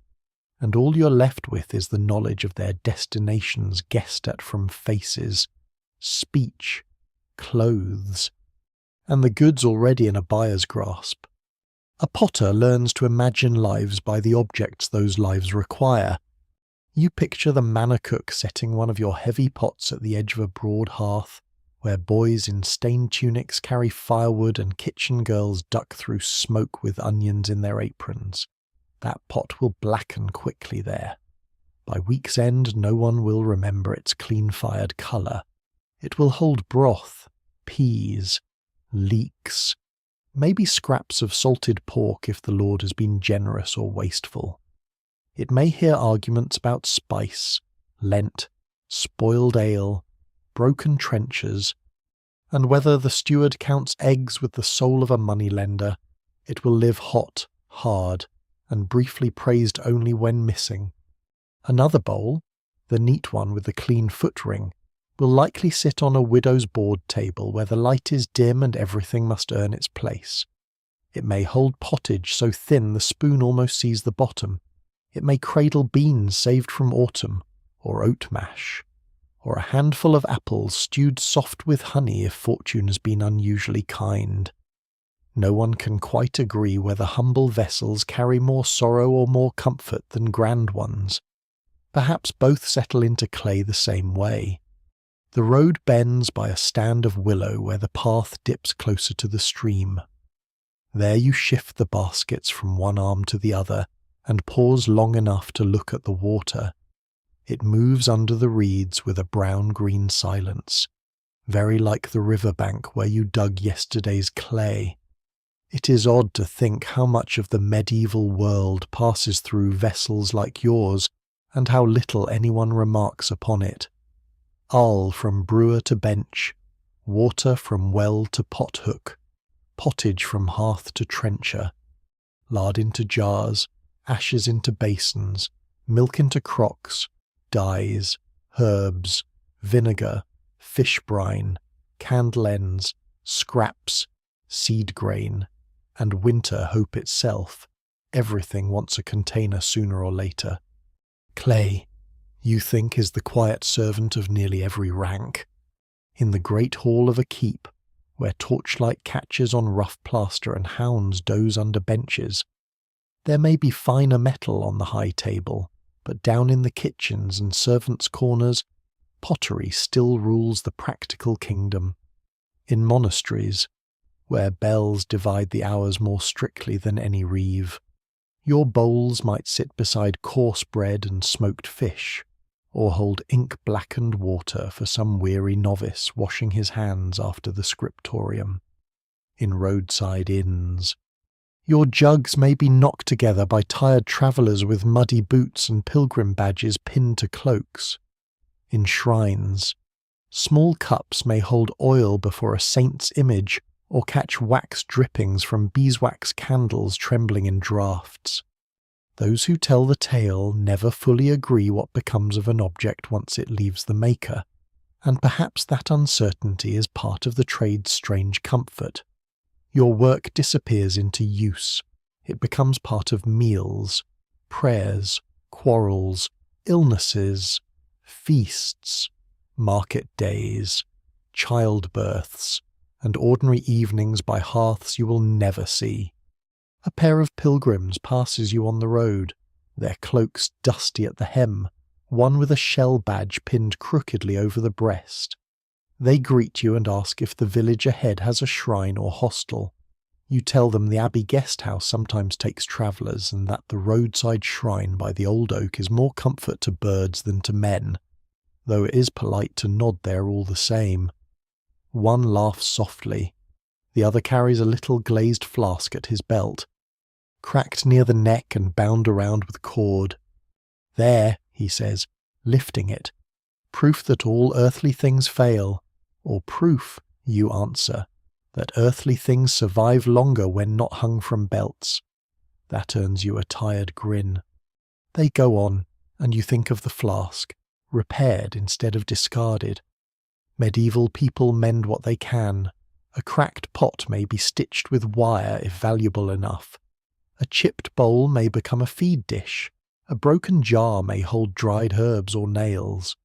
and all you're left with is the knowledge of their destinations guessed at from faces, speech, clothes, and the goods already in a buyer's grasp. A potter learns to imagine lives by the objects those lives require. You picture the manor cook setting one of your heavy pots at the edge of a broad hearth, where boys in stained tunics carry firewood and kitchen girls duck through smoke with onions in their aprons. That pot will blacken quickly there. By week's end no one will remember its clean-fired colour. It will hold broth, peas, leeks, maybe scraps of salted pork if the Lord has been generous or wasteful. It may hear arguments about spice, Lent, spoiled ale, broken trenchers, and whether the steward counts eggs with the soul of a moneylender. It will live hot, hard, and briefly praised only when missing. Another bowl, the neat one with the clean foot ring, will likely sit on a widow's board table where the light is dim and everything must earn its place. It may hold pottage so thin the spoon almost sees the bottom. It may cradle beans saved from autumn, or oat mash, or a handful of apples stewed soft with honey if fortune has been unusually kind. No one can quite agree whether humble vessels carry more sorrow or more comfort than grand ones. Perhaps both settle into clay the same way. The road bends by a stand of willow where the path dips closer to the stream. There you shift the baskets from one arm to the other and pause long enough to look at the water. It moves under the reeds with a brown-green silence, very like the riverbank where you dug yesterday's clay. It is odd to think how much of the medieval world passes through vessels like yours, and how little anyone remarks upon it. Ull from brewer to bench, water from well to pot-hook, pottage from hearth to trencher, lard into jars, ashes into basins, milk into crocks, dyes, herbs, vinegar, fish brine, candle ends, scraps, seed grain, and winter hope itself. Everything wants a container sooner or later. Clay, you think, is the quiet servant of nearly every rank. In the great hall of a keep, where torchlight catches on rough plaster and hounds doze under benches, there may be finer metal on the high table, but down in the kitchens and servants' corners, pottery still rules the practical kingdom. In monasteries, where bells divide the hours more strictly than any reeve, your bowls might sit beside coarse bread and smoked fish, or hold ink-blackened water for some weary novice washing his hands after the scriptorium. In roadside inns, your jugs may be knocked together by tired travellers with muddy boots and pilgrim badges pinned to cloaks. In shrines, small cups may hold oil before a saint's image, or catch wax drippings from beeswax candles trembling in draughts. Those who tell the tale never fully agree what becomes of an object once it leaves the maker, and perhaps that uncertainty is part of the trade's strange comfort. Your work disappears into use. It becomes part of meals, prayers, quarrels, illnesses, feasts, market days, childbirths, and ordinary evenings by hearths you will never see. A pair of pilgrims passes you on the road, their cloaks dusty at the hem, one with a shell badge pinned crookedly over the breast. They greet you and ask if the village ahead has a shrine or hostel. You tell them the abbey guest house sometimes takes travellers, and that the roadside shrine by the old oak is more comfort to birds than to men, though it is polite to nod there all the same. One laughs softly. The other carries a little glazed flask at his belt, cracked near the neck and bound around with cord. There, he says, lifting it, proof that all earthly things fail, or proof, you answer, that earthly things survive longer when not hung from belts. That earns you a tired grin. They go on, and you think of the flask, repaired instead of discarded. Medieval people mend what they can. A cracked pot may be stitched with wire if valuable enough. A chipped bowl may become a feed dish. A broken jar may hold dried herbs or nails.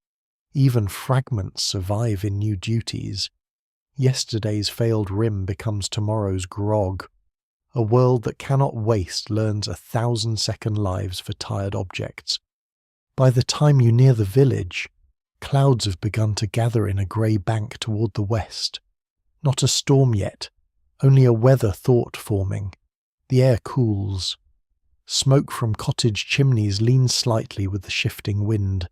Even fragments survive in new duties. Yesterday's failed rim becomes tomorrow's grog. A world that cannot waste learns 1,000-second lives for tired objects. By the time you near the village, clouds have begun to gather in a grey bank toward the west. Not a storm yet, only a weather thought forming. The air cools. Smoke from cottage chimneys leans slightly with the shifting wind.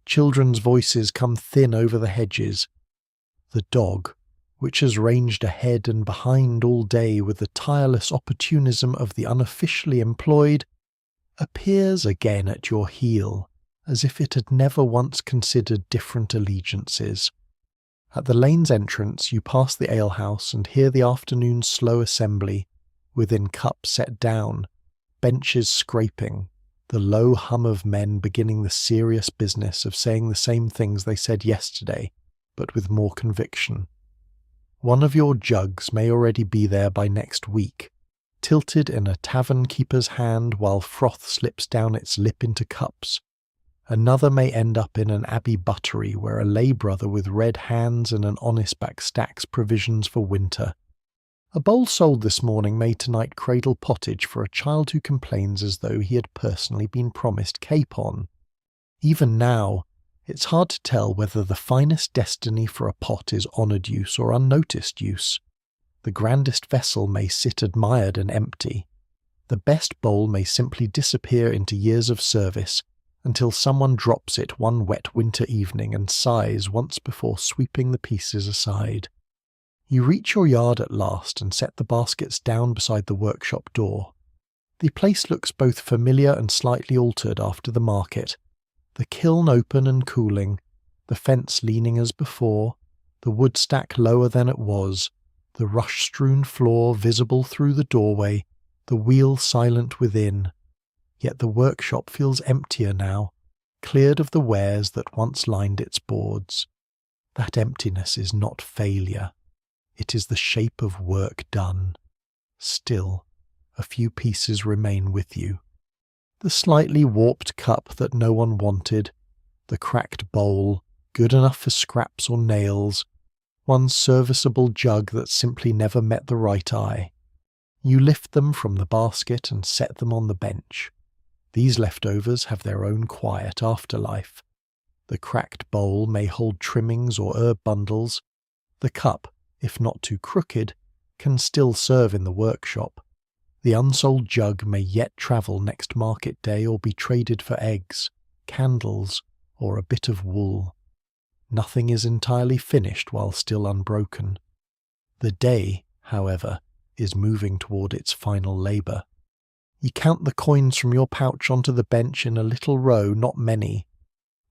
Children's voices come thin over the hedges. The dog, which has ranged ahead and behind all day with the tireless opportunism of the unofficially employed, appears again at your heel, as if it had never once considered different allegiances. At the lane's entrance you pass the alehouse and hear the afternoon's slow assembly, within cups set down, benches scraping, the low hum of men beginning the serious business of saying the same things they said yesterday, but with more conviction. One of your jugs may already be there by next week, tilted in a tavern keeper's hand while froth slips down its lip into cups. Another may end up in an abbey buttery where a lay brother with red hands and an honest back stacks provisions for winter. A bowl sold this morning may tonight cradle pottage for a child who complains as though he had personally been promised capon. Even now, it's hard to tell whether the finest destiny for a pot is honoured use or unnoticed use. The grandest vessel may sit admired and empty. The best bowl may simply disappear into years of service until someone drops it one wet winter evening and sighs once before sweeping the pieces aside. You reach your yard at last and set the baskets down beside the workshop door. The place looks both familiar and slightly altered after the market. The kiln open and cooling, the fence leaning as before, the wood stack lower than it was, the rush-strewn floor visible through the doorway, the wheel silent within. Yet the workshop feels emptier now, cleared of the wares that once lined its boards. That emptiness is not failure. It is the shape of work done. Still, a few pieces remain with you. The slightly warped cup that no one wanted, the cracked bowl, good enough for scraps or nails, one serviceable jug that simply never met the right eye. You lift them from the basket and set them on the bench. These leftovers have their own quiet afterlife. The cracked bowl may hold trimmings or herb bundles. The cup, if not too crooked, can still serve in the workshop. The unsold jug may yet travel next market day or be traded for eggs, candles, or a bit of wool. Nothing is entirely finished while still unbroken. The day, however, is moving toward its final labour. You count the coins from your pouch onto the bench in a little row, not many.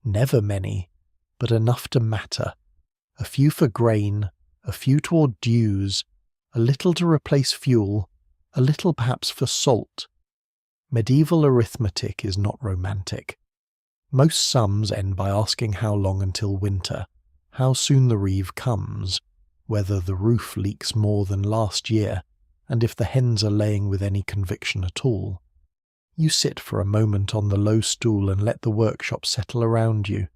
Never many, but enough to matter. A few for grain, a few toward dues, a little to replace fuel, a little perhaps for salt. Medieval arithmetic is not romantic. Most sums end by asking how long until winter, how soon the reeve comes, whether the roof leaks more than last year, and if the hens are laying with any conviction at all. You sit for a moment on the low stool and let the workshop settle around you.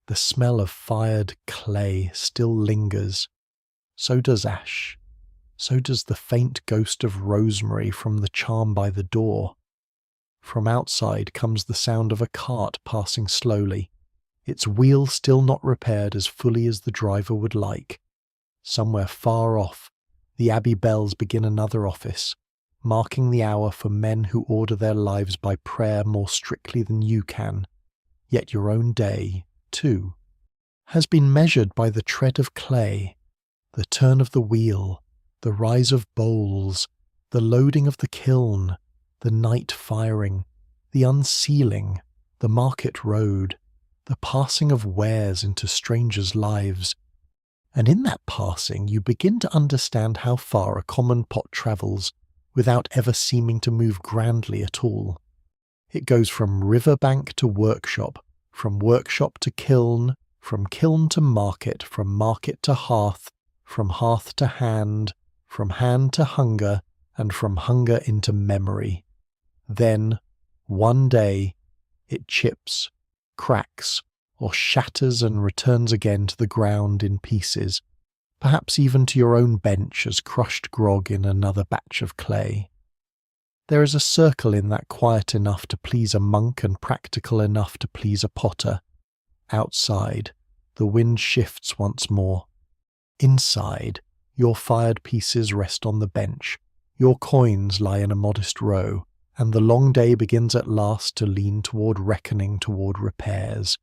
The smell of fired clay still lingers. So does ash. So does the faint ghost of rosemary from the charm by the door. From outside comes the sound of a cart passing slowly, its wheel still not repaired as fully as the driver would like. Somewhere far off, the abbey bells begin another office, marking the hour for men who order their lives by prayer more strictly than you can. Yet your own day, too, has been measured by the tread of clay, the turn of the wheel, the rise of bowls, the loading of the kiln, the night firing, the unsealing, the market road, the passing of wares into strangers' lives. And in that passing you begin to understand how far a common pot travels without ever seeming to move grandly at all. It goes from riverbank to workshop, from workshop to kiln, from kiln to market to hearth, from hearth to hand, from hand to hunger, and from hunger into memory. Then, one day, it chips, cracks, or shatters and returns again to the ground in pieces, perhaps even to your own bench as crushed grog in another batch of clay. There is a circle in that quiet enough to please a monk and practical enough to please a potter. Outside, the wind shifts once more. Inside, your fired pieces rest on the bench, your coins lie in a modest row, and the long day begins at last to lean toward reckoning, toward repairs,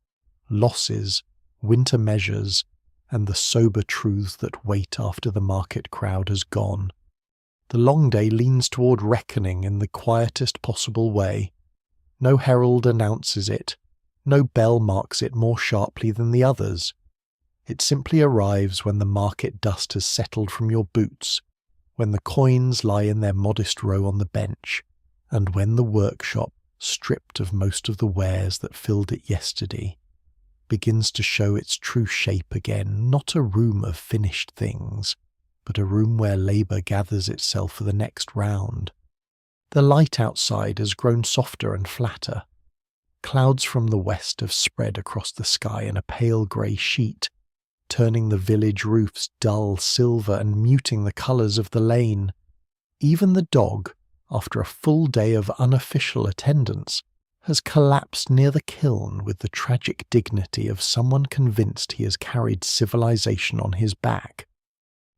losses, winter measures, and the sober truths that wait after the market crowd has gone. The long day leans toward reckoning in the quietest possible way. No herald announces it, no bell marks it more sharply than the others. It simply arrives when the market dust has settled from your boots, when the coins lie in their modest row on the bench, and when the workshop, stripped of most of the wares that filled it yesterday, begins to show its true shape again, not a room of finished things, but a room where labour gathers itself for the next round. The light outside has grown softer and flatter. Clouds from the west have spread across the sky in a pale grey sheet, turning the village roofs dull silver and muting the colours of the lane. Even the dog, after a full day of unofficial attendance, has collapsed near the kiln with the tragic dignity of someone convinced he has carried civilization on his back.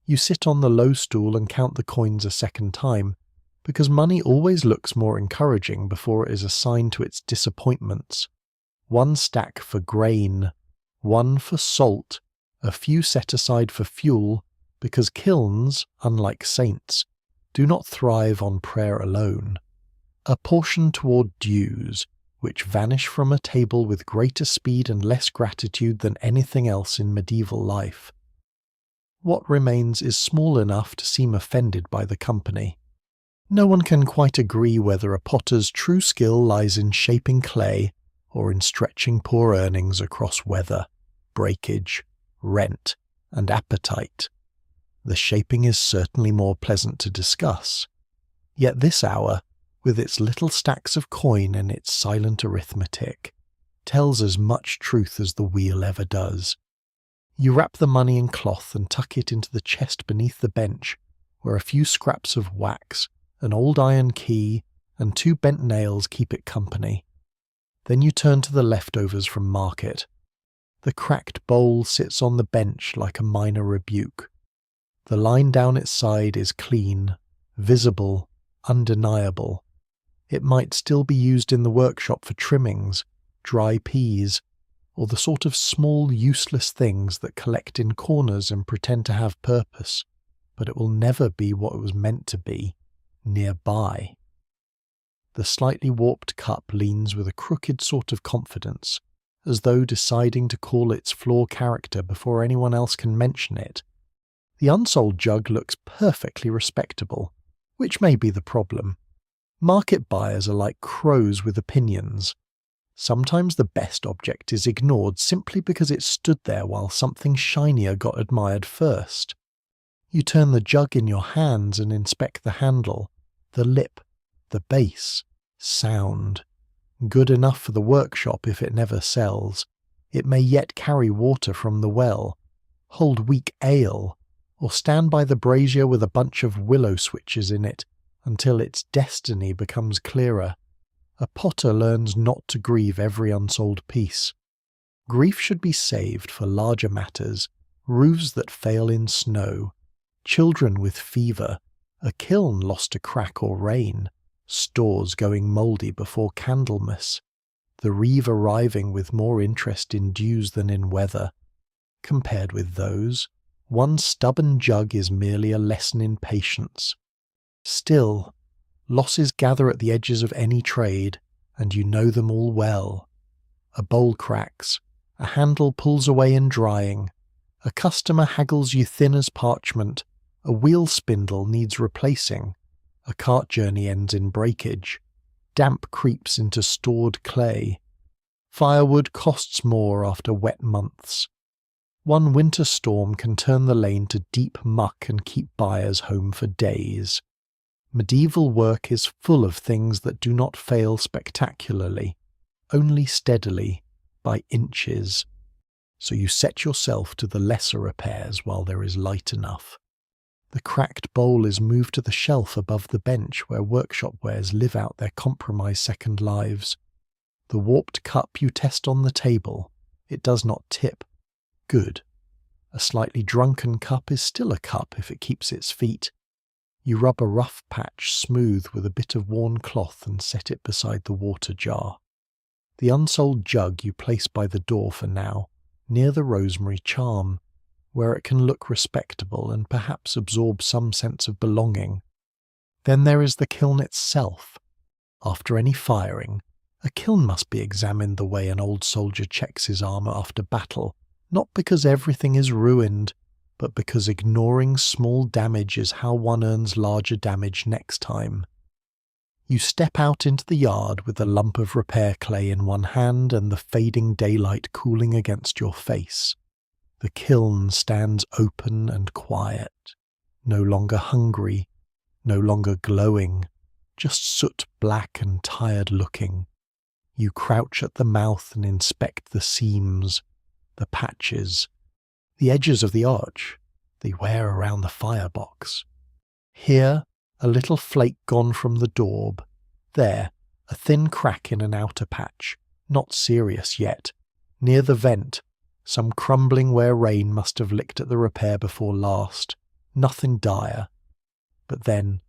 You sit on the low stool and count the coins a second time, because money always looks more encouraging before it is assigned to its disappointments. One stack for grain, one for salt, a few set aside for fuel, because kilns, unlike saints, do not thrive on prayer alone. A portion toward dues, which vanish from a table with greater speed and less gratitude than anything else in medieval life. What remains is small enough to seem offended by the company. No one can quite agree whether a potter's true skill lies in shaping clay or in stretching poor earnings across weather, breakage, rent, and appetite. The shaping is certainly more pleasant to discuss. Yet this hour, with its little stacks of coin and its silent arithmetic, tells as much truth as the wheel ever does. You wrap the money in cloth and tuck it into the chest beneath the bench, where a few scraps of wax, an old iron key, and 2 bent nails keep it company. Then you turn to the leftovers from market. The cracked bowl sits on the bench like a minor rebuke. The line down its side is clean, visible, undeniable. It might still be used in the workshop for trimmings, dry peas, or the sort of small useless things that collect in corners and pretend to have purpose, but it will never be what it was meant to be, nearby. The slightly warped cup leans with a crooked sort of confidence, as though deciding to call its flaw character before anyone else can mention it. The unsold jug looks perfectly respectable, which may be the problem. Market buyers are like crows with opinions. Sometimes the best object is ignored simply because it stood there while something shinier got admired first. You turn the jug in your hands and inspect the handle, the lip, the base, sound. Good enough for the workshop if it never sells. It may yet carry water from the well, hold weak ale, or stand by the brazier with a bunch of willow switches in it until its destiny becomes clearer. A potter learns not to grieve every unsold piece. Grief should be saved for larger matters, roofs that fail in snow, children with fever, a kiln lost to crack or rain, stores going mouldy before Candlemas, the reeve arriving with more interest in dews than in weather. Compared with those, one stubborn jug is merely a lesson in patience. Still, losses gather at the edges of any trade, and you know them all well. A bowl cracks, a handle pulls away in drying, a customer haggles you thin as parchment, a wheel spindle needs replacing, a cart journey ends in breakage, damp creeps into stored clay. Firewood costs more after wet months. One winter storm can turn the lane to deep muck and keep buyers home for days. Medieval work is full of things that do not fail spectacularly, only steadily, by inches. So you set yourself to the lesser repairs while there is light enough. The cracked bowl is moved to the shelf above the bench where workshop wares live out their compromised second lives. The warped cup you test on the table. It does not tip. Good. A slightly drunken cup is still a cup if it keeps its feet. You rub a rough patch smooth with a bit of worn cloth and set it beside the water jar. The unsold jug you place by the door for now, near the rosemary charm, where it can look respectable and perhaps absorb some sense of belonging. Then there is the kiln itself. After any firing, a kiln must be examined the way an old soldier checks his armour after battle, not because everything is ruined, but because ignoring small damage is how one earns larger damage next time. You step out into the yard with a lump of repair clay in one hand and the fading daylight cooling against your face. The kiln stands open and quiet, no longer hungry, no longer glowing, just soot black and tired looking. You crouch at the mouth and inspect the seams, the patches, the edges of the arch, the wear around the firebox. Here, a little flake gone from the daub. There, a thin crack in an outer patch, not serious yet. Near the vent, some crumbling where rain must have licked at the repair before last. Nothing dire. But then,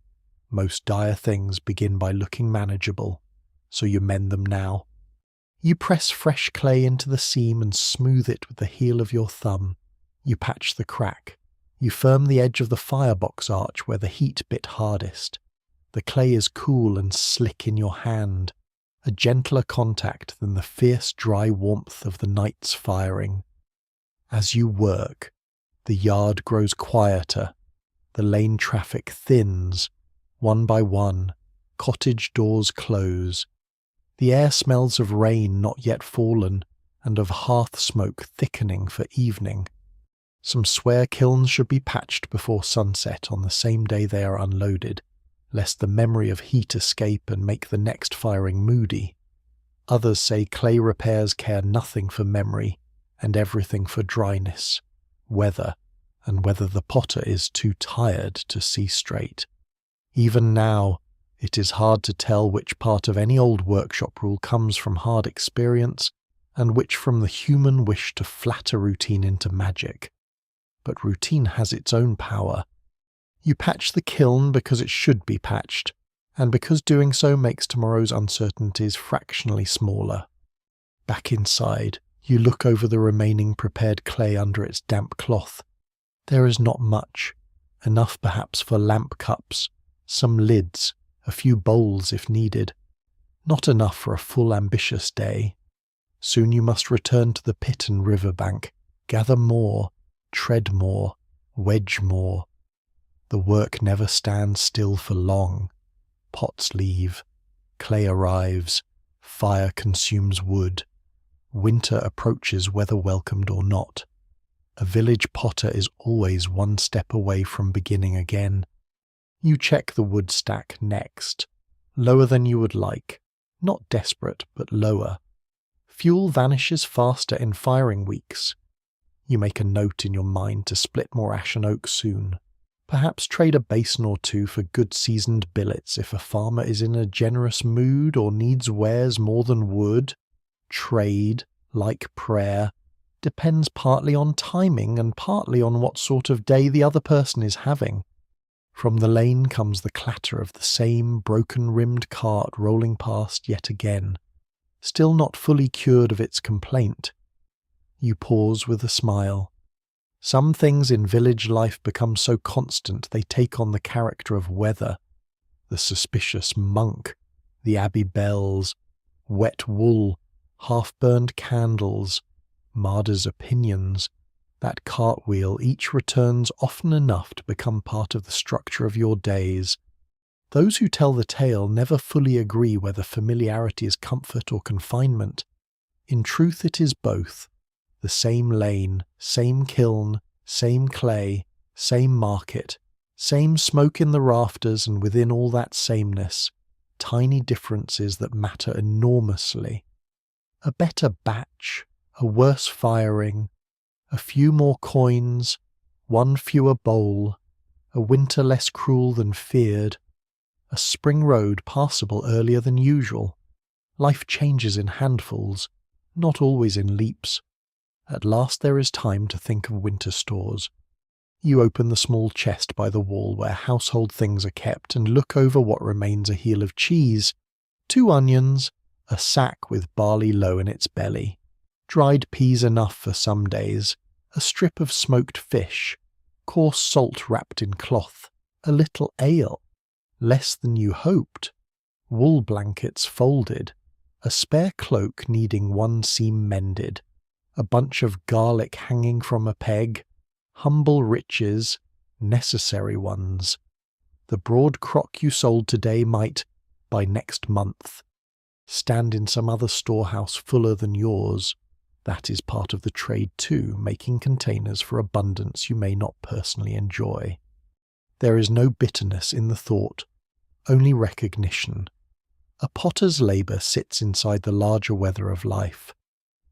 most dire things begin by looking manageable, so you mend them now. You press fresh clay into the seam and smooth it with the heel of your thumb. You patch the crack. You firm the edge of the firebox arch where the heat bit hardest. The clay is cool and slick in your hand, a gentler contact than the fierce dry warmth of the night's firing. As you work, the yard grows quieter, the lane traffic thins, one by one, cottage doors close. The air smells of rain not yet fallen, and of hearth smoke thickening for evening. Some swear kilns should be patched before sunset on the same day they are unloaded, lest the memory of heat escape and make the next firing moody. Others say clay repairs care nothing for memory, and everything for dryness, weather, and whether the potter is too tired to see straight. Even now, it is hard to tell which part of any old workshop rule comes from hard experience and which from the human wish to flatter routine into magic. But routine has its own power. You patch the kiln because it should be patched, and because doing so makes tomorrow's uncertainties fractionally smaller. Back inside, you look over the remaining prepared clay under its damp cloth. There is not much, enough perhaps for lamp cups, some lids, a few bowls if needed. Not enough for a full ambitious day. Soon you must return to the pit and river bank, gather more, tread more, Wedge more. The work never stands still for long. Pots leave, clay arrives, fire consumes wood. Winter approaches whether welcomed or not. A village potter is always one step away from beginning again. You check the wood stack next. Lower than you would like. Not desperate, but lower. Fuel vanishes faster in firing weeks. You make a note in your mind to split more ash and oak soon. Perhaps trade a basin or two for good seasoned billets if a farmer is in a generous mood or needs wares more than wood. Trade, like prayer, depends partly on timing and partly on what sort of day the other person is having. From the lane comes the clatter of the same broken-rimmed cart rolling past yet again, still not fully cured of its complaint. You pause with a smile. Some things in village life become so constant they take on the character of weather. The suspicious monk, the abbey bells, wet wool, half-burned candles, Marder's opinions, that cartwheel each returns often enough to become part of the structure of your days. Those who tell the tale never fully agree whether familiarity is comfort or confinement. In truth it is both. The same lane, same kiln, same clay, same market, same smoke in the rafters, and within all that sameness, tiny differences that matter enormously. A better batch, a worse firing, a few more coins, one fewer bowl, a winter less cruel than feared, a spring road passable earlier than usual. Life changes in handfuls, not always in leaps. At last there is time to think of winter stores. You open the small chest by the wall where household things are kept and look over what remains: a heel of cheese, 2 onions, a sack with barley low in its belly, dried peas enough for some days, a strip of smoked fish, coarse salt wrapped in cloth, a little ale, less than you hoped, wool blankets folded, a spare cloak needing one seam mended, a bunch of garlic hanging from a peg, humble riches, necessary ones. The broad crock you sold today might, by next month, stand in some other storehouse fuller than yours. That is part of the trade too, making containers for abundance you may not personally enjoy. There is no bitterness in the thought, only recognition. A potter's labour sits inside the larger weather of life.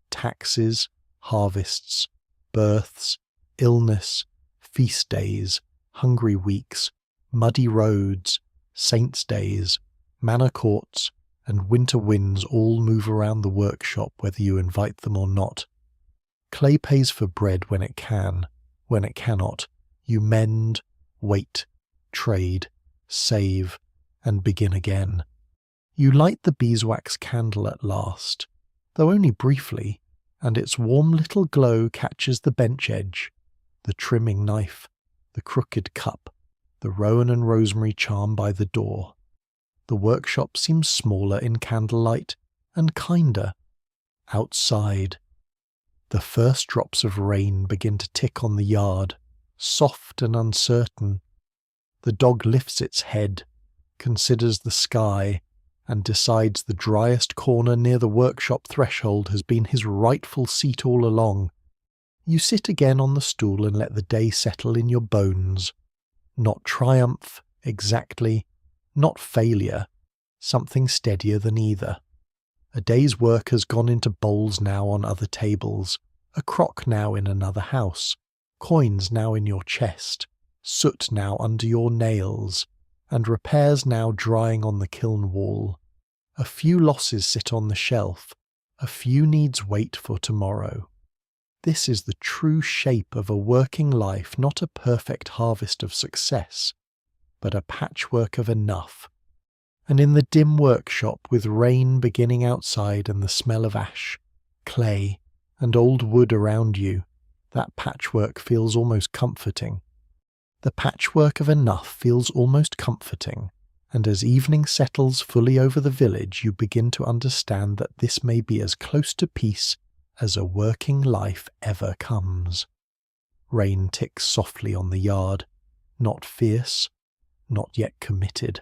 Taxes, harvests, births, illness, feast days, hungry weeks, muddy roads, saints' days, manor courts, and winter winds all move around the workshop whether you invite them or not. Clay pays for bread when it can. When it cannot, you mend, wait, trade, save, and begin again. You light the beeswax candle at last, though only briefly, and its warm little glow catches the bench edge, the trimming knife, the crooked cup, the rowan and rosemary charm by the door. The workshop seems smaller in candlelight and kinder. Outside, the first drops of rain begin to tick on the yard, soft and uncertain. The dog lifts its head, considers the sky, and decides the driest corner near the workshop threshold has been his rightful seat all along. You sit again on the stool and let the day settle in your bones. Not triumph, exactly, not failure, something steadier than either. A day's work has gone into bowls now on other tables, a crock now in another house, coins now in your chest, soot now under your nails, and repairs now drying on the kiln wall. A few losses sit on the shelf, a few needs wait for tomorrow. This is the true shape of a working life, not a perfect harvest of success, but a patchwork of enough. And in the dim workshop, with rain beginning outside and the smell of ash, clay, and old wood around you, that patchwork feels almost comforting. The patchwork of enough feels almost comforting, and as evening settles fully over the village, you begin to understand that this may be as close to peace as a working life ever comes. Rain ticks softly on the yard, not fierce, not yet committed,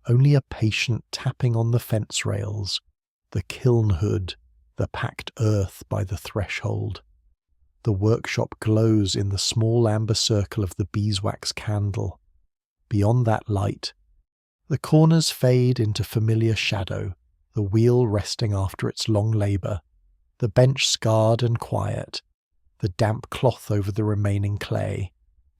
only a patient tapping on the fence rails, the kiln hood, the packed earth by the threshold. The workshop glows in the small amber circle of the beeswax candle. Beyond that light, the corners fade into familiar shadow, the wheel resting after its long labour, the bench scarred and quiet, the damp cloth over the remaining clay,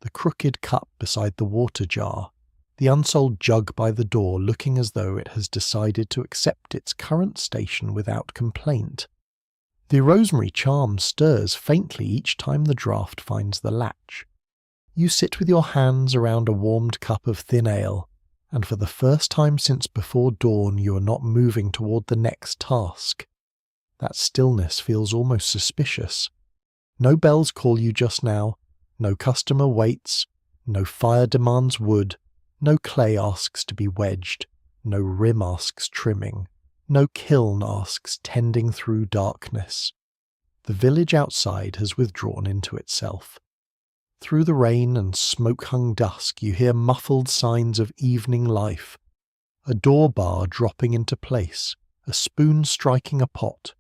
the crooked cup beside the water jar, the unsold jug by the door looking as though it has decided to accept its current station without complaint. The rosemary charm stirs faintly each time the draught finds the latch. You sit with your hands around a warmed cup of thin ale, and for the first time since before dawn you are not moving toward the next task. That stillness feels almost suspicious. No bells call you just now, no customer waits, no fire demands wood, no clay asks to be wedged, no rim asks trimming, no kiln asks tending through darkness. The village outside has withdrawn into itself. Through the rain and smoke-hung dusk you hear muffled signs of evening life. A door bar dropping into place, a spoon striking a pot,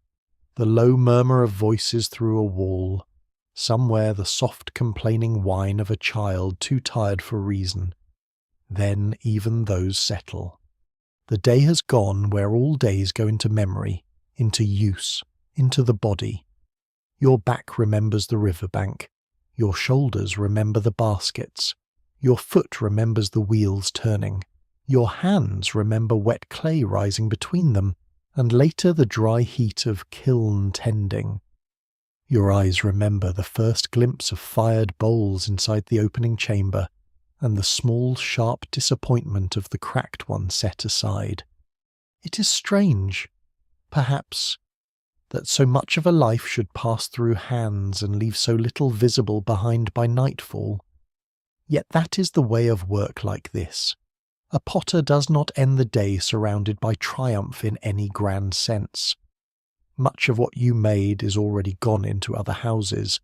the low murmur of voices through a wall, somewhere the soft complaining whine of a child too tired for reason. Then even those settle. The day has gone where all days go into memory, into use, into the body. Your back remembers the riverbank, your shoulders remember the baskets, your foot remembers the wheels turning, your hands remember wet clay rising between them, and later the dry heat of kiln tending. Your eyes remember the first glimpse of fired bowls inside the opening chamber, and the small, sharp disappointment of the cracked one set aside. It is strange, perhaps, that so much of a life should pass through hands and leave so little visible behind by nightfall. Yet that is the way of work like this. A potter does not end the day surrounded by triumph in any grand sense. Much of what you made is already gone into other houses.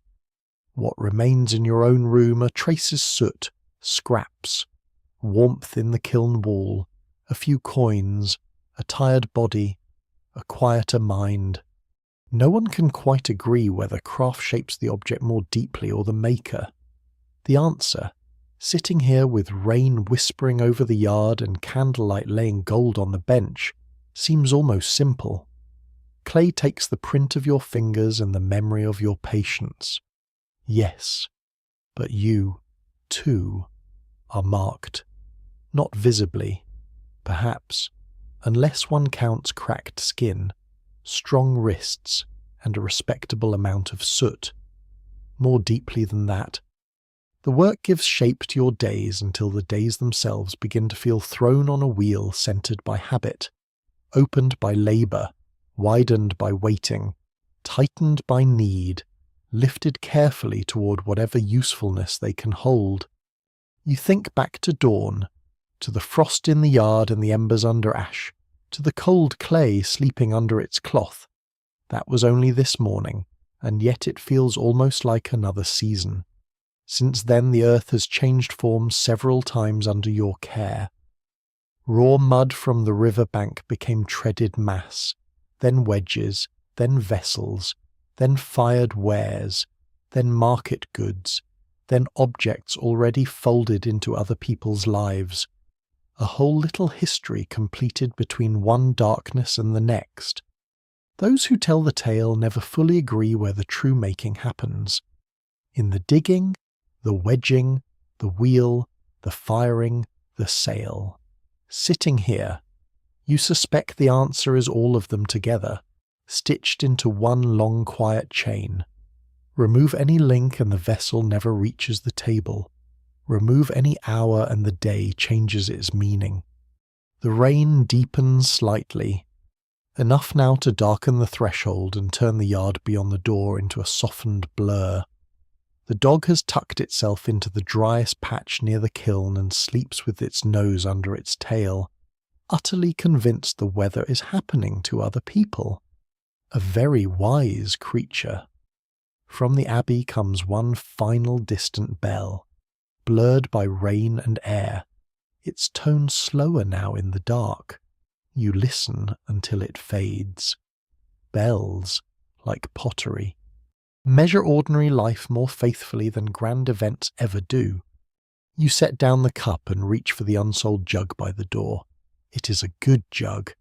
What remains in your own room are traces soot, scraps, warmth in the kiln wall, a few coins, a tired body, a quieter mind. No one can quite agree whether craft shapes the object more deeply or the maker. The answer, sitting here with rain whispering over the yard and candlelight laying gold on the bench, seems almost simple. Clay takes the print of your fingers and the memory of your patience. Yes, but you, too, are marked. Not visibly, perhaps, unless one counts cracked skin, strong wrists, and a respectable amount of soot. More deeply than that, the work gives shape to your days until the days themselves begin to feel thrown on a wheel centered by habit, opened by labour, widened by waiting, tightened by need, lifted carefully toward whatever usefulness they can hold. You think back to dawn, to the frost in the yard and the embers under ash, to the cold clay sleeping under its cloth. That was only this morning, and yet it feels almost like another season. Since then the earth has changed form several times under your care. Raw mud from the river bank became treaded mass, then wedges, then vessels, then fired wares, then market goods, then objects already folded into other people's lives. A whole little history completed between one darkness and the next. Those who tell the tale never fully agree where the true making happens. In the digging, the wedging, the wheel, the firing, the sail. Sitting here, you suspect the answer is all of them together, stitched into one long quiet chain. Remove any link and the vessel never reaches the table. Remove any hour and the day changes its meaning. The rain deepens slightly, enough now to darken the threshold and turn the yard beyond the door into a softened blur. The dog has tucked itself into the driest patch near the kiln and sleeps with its nose under its tail, utterly convinced the weather is happening to other people. A very wise creature. From the abbey comes one final distant bell, blurred by rain and air, its tone slower now in the dark. You listen until it fades. Bells, like pottery, measure ordinary life more faithfully than grand events ever do. You set down the cup and reach for the unsold jug by the door. It is a good jug.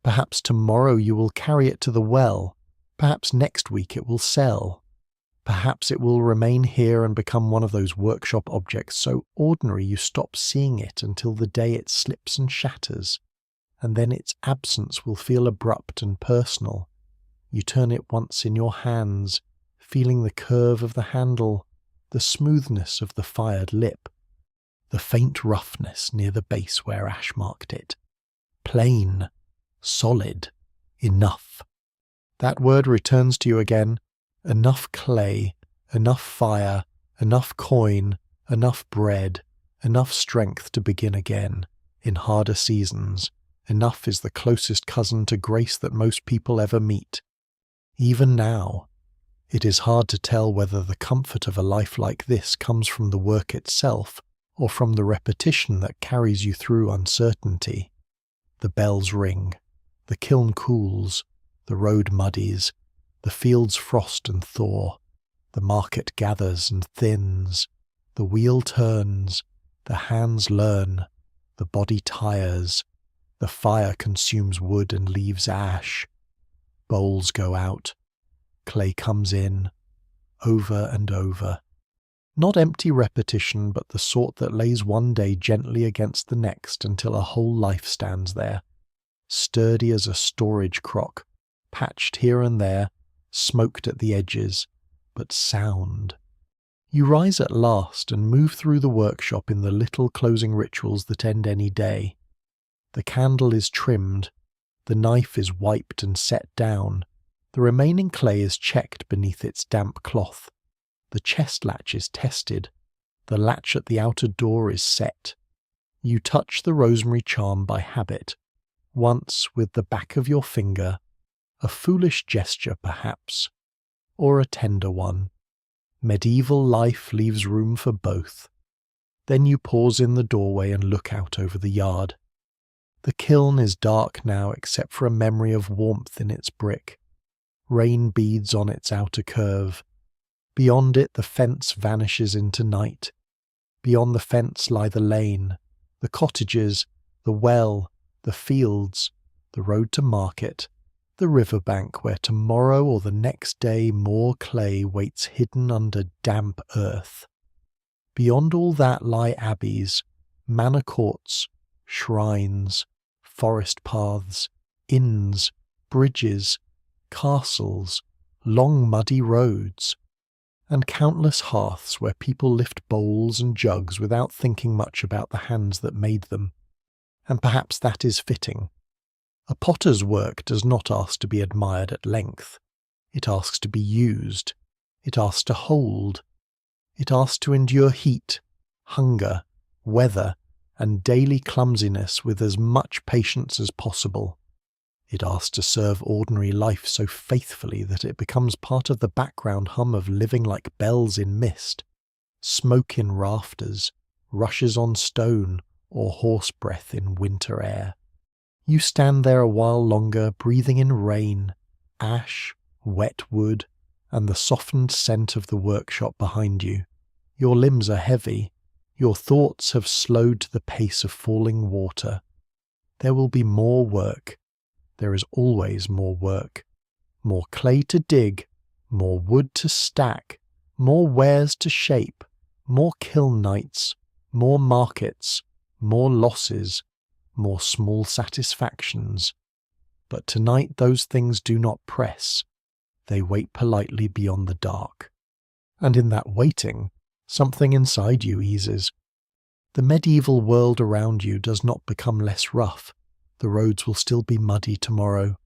Perhaps tomorrow you will carry it to the well. Perhaps next week it will sell. Perhaps it will remain here and become one of those workshop objects so ordinary you stop seeing it until the day it slips and shatters, and then its absence will feel abrupt and personal. You turn it once in your hands, feeling the curve of the handle, the smoothness of the fired lip, the faint roughness near the base where ash marked it. Plain, solid, enough. That word returns to you again. Enough clay, enough fire, enough coin, enough bread, enough strength to begin again, in harder seasons. Enough is the closest cousin to grace that most people ever meet. Even now, it is hard to tell whether the comfort of a life like this comes from the work itself or from the repetition that carries you through uncertainty. The bells ring, the kiln cools, the road muddies, the fields frost and thaw, the market gathers and thins, the wheel turns, the hands learn, the body tires, the fire consumes wood and leaves ash. Bowls go out, clay comes in, over and over. Not empty repetition, but the sort that lays one day gently against the next until a whole life stands there, sturdy as a storage crock, patched here and there, smoked at the edges, but sound. You rise at last and move through the workshop in the little closing rituals that end any day. The candle is trimmed, the knife is wiped and set down, the remaining clay is checked beneath its damp cloth, the chest latch is tested, the latch at the outer door is set. You touch the rosemary charm by habit, once with the back of your finger, a foolish gesture perhaps, or a tender one. Medieval life leaves room for both. Then you pause in the doorway and look out over the yard. The kiln is dark now except for a memory of warmth in its brick. Rain beads on its outer curve. Beyond it the fence vanishes into night. Beyond the fence lie the lane, the cottages, the well, the fields, the road to market, the river bank where tomorrow or the next day more clay waits hidden under damp earth. Beyond all that lie abbeys, manor courts, shrines, forest paths, inns, bridges, castles, long muddy roads, and countless hearths where people lift bowls and jugs without thinking much about the hands that made them. And perhaps that is fitting. A potter's work does not ask to be admired at length. It asks to be used. It asks to hold. It asks to endure heat, hunger, weather, and daily clumsiness with as much patience as possible. It asks to serve ordinary life so faithfully that it becomes part of the background hum of living like bells in mist, smoke in rafters, rushes on stone, or horse breath in winter air. You stand there a while longer, breathing in rain, ash, wet wood, and the softened scent of the workshop behind you. Your limbs are heavy. Your thoughts have slowed to the pace of falling water. There will be more work. There is always more work. More clay to dig, more wood to stack, more wares to shape, more kiln nights, more markets, more losses, more small satisfactions. But tonight those things do not press. They wait politely beyond the dark. And in that waiting, something inside you eases. The medieval world around you does not become less rough. The roads will still be muddy tomorrow.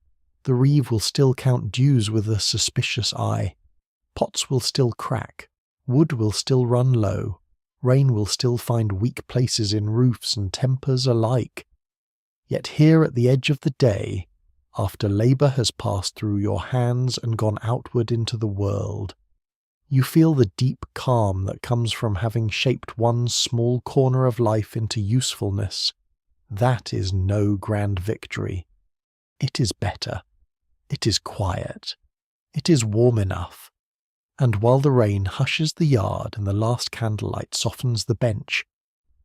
The reeve will still count dews with a suspicious eye. Pots will still crack. Wood will still run low. Rain will still find weak places in roofs and tempers alike. Yet here at the edge of the day, after labour has passed through your hands and gone outward into the world, You feel the deep calm that comes from having shaped one small corner of life into usefulness. That is no grand victory. It is better. It is quiet. It is warm enough. And while the rain hushes the yard and the last candlelight softens the bench,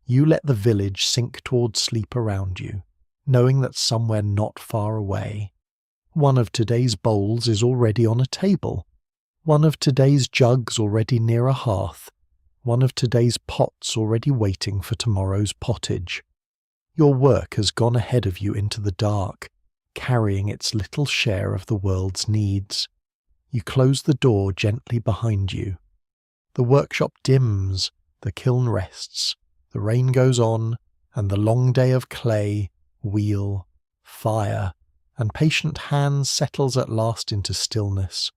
you let the village sink towards sleep around you, knowing that somewhere not far away, one of today's bowls is already on a table, one of today's jugs already near a hearth, one of today's pots already waiting for tomorrow's pottage. Your work has gone ahead of you into the dark, carrying its little share of the world's needs. You close the door gently behind you. The workshop dims, the kiln rests, the rain goes on, and the long day of clay, wheel, fire, and patient hands settles at last into stillness.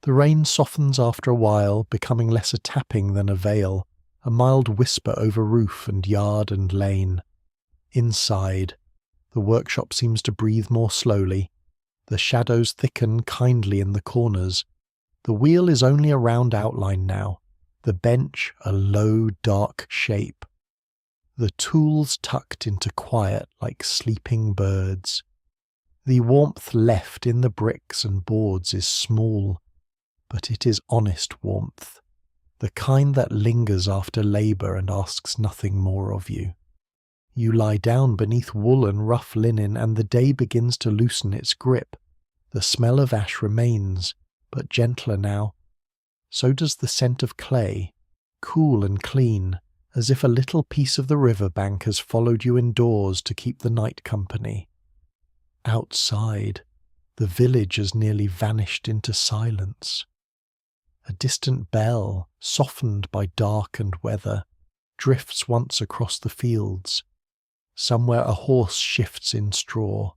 The rain softens after a while, becoming less a tapping than a veil, a mild whisper over roof and yard and lane. Inside, the workshop seems to breathe more slowly. The shadows thicken kindly in the corners. The wheel is only a round outline now, the bench a low, dark shape. The tools tucked into quiet like sleeping birds. The warmth left in the bricks and boards is small, but it is honest warmth, the kind that lingers after labour and asks nothing more of you. You lie down beneath wool and rough linen, and the day begins to loosen its grip. The smell of ash remains, but gentler now. So does the scent of clay, cool and clean, as if a little piece of the river bank has followed you indoors to keep the night company. Outside, the village has nearly vanished into silence. A distant bell, softened by dark and weather, drifts once across the fields. Somewhere a horse shifts in straw.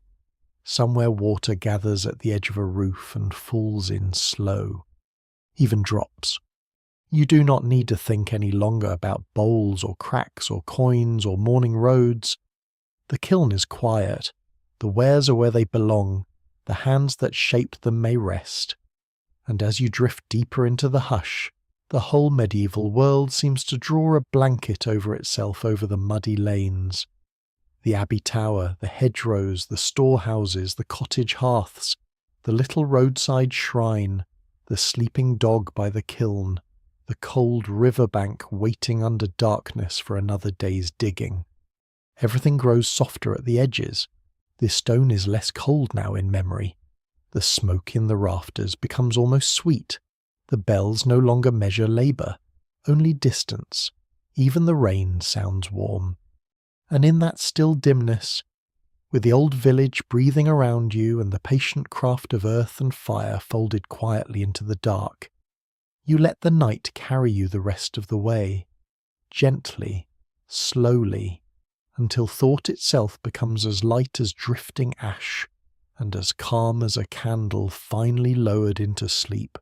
Somewhere water gathers at the edge of a roof and falls in slow, even drops. You do not need to think any longer about bowls or cracks or coins or morning roads. The kiln is quiet. The wares are where they belong. The hands that shaped them may rest. And as you drift deeper into the hush, the whole medieval world seems to draw a blanket over itself over the muddy lanes. The abbey tower, the hedgerows, the storehouses, the cottage hearths, the little roadside shrine, the sleeping dog by the kiln, the cold river bank waiting under darkness for another day's digging. Everything grows softer at the edges. The stone is less cold now in memory. The smoke in the rafters becomes almost sweet. The bells no longer measure labour, only distance. Even the rain sounds warm. And in that still dimness, with the old village breathing around you and the patient craft of earth and fire folded quietly into the dark, you let the night carry you the rest of the way, gently, slowly, until thought itself becomes as light as drifting ash and as calm as a candle finally lowered into sleep.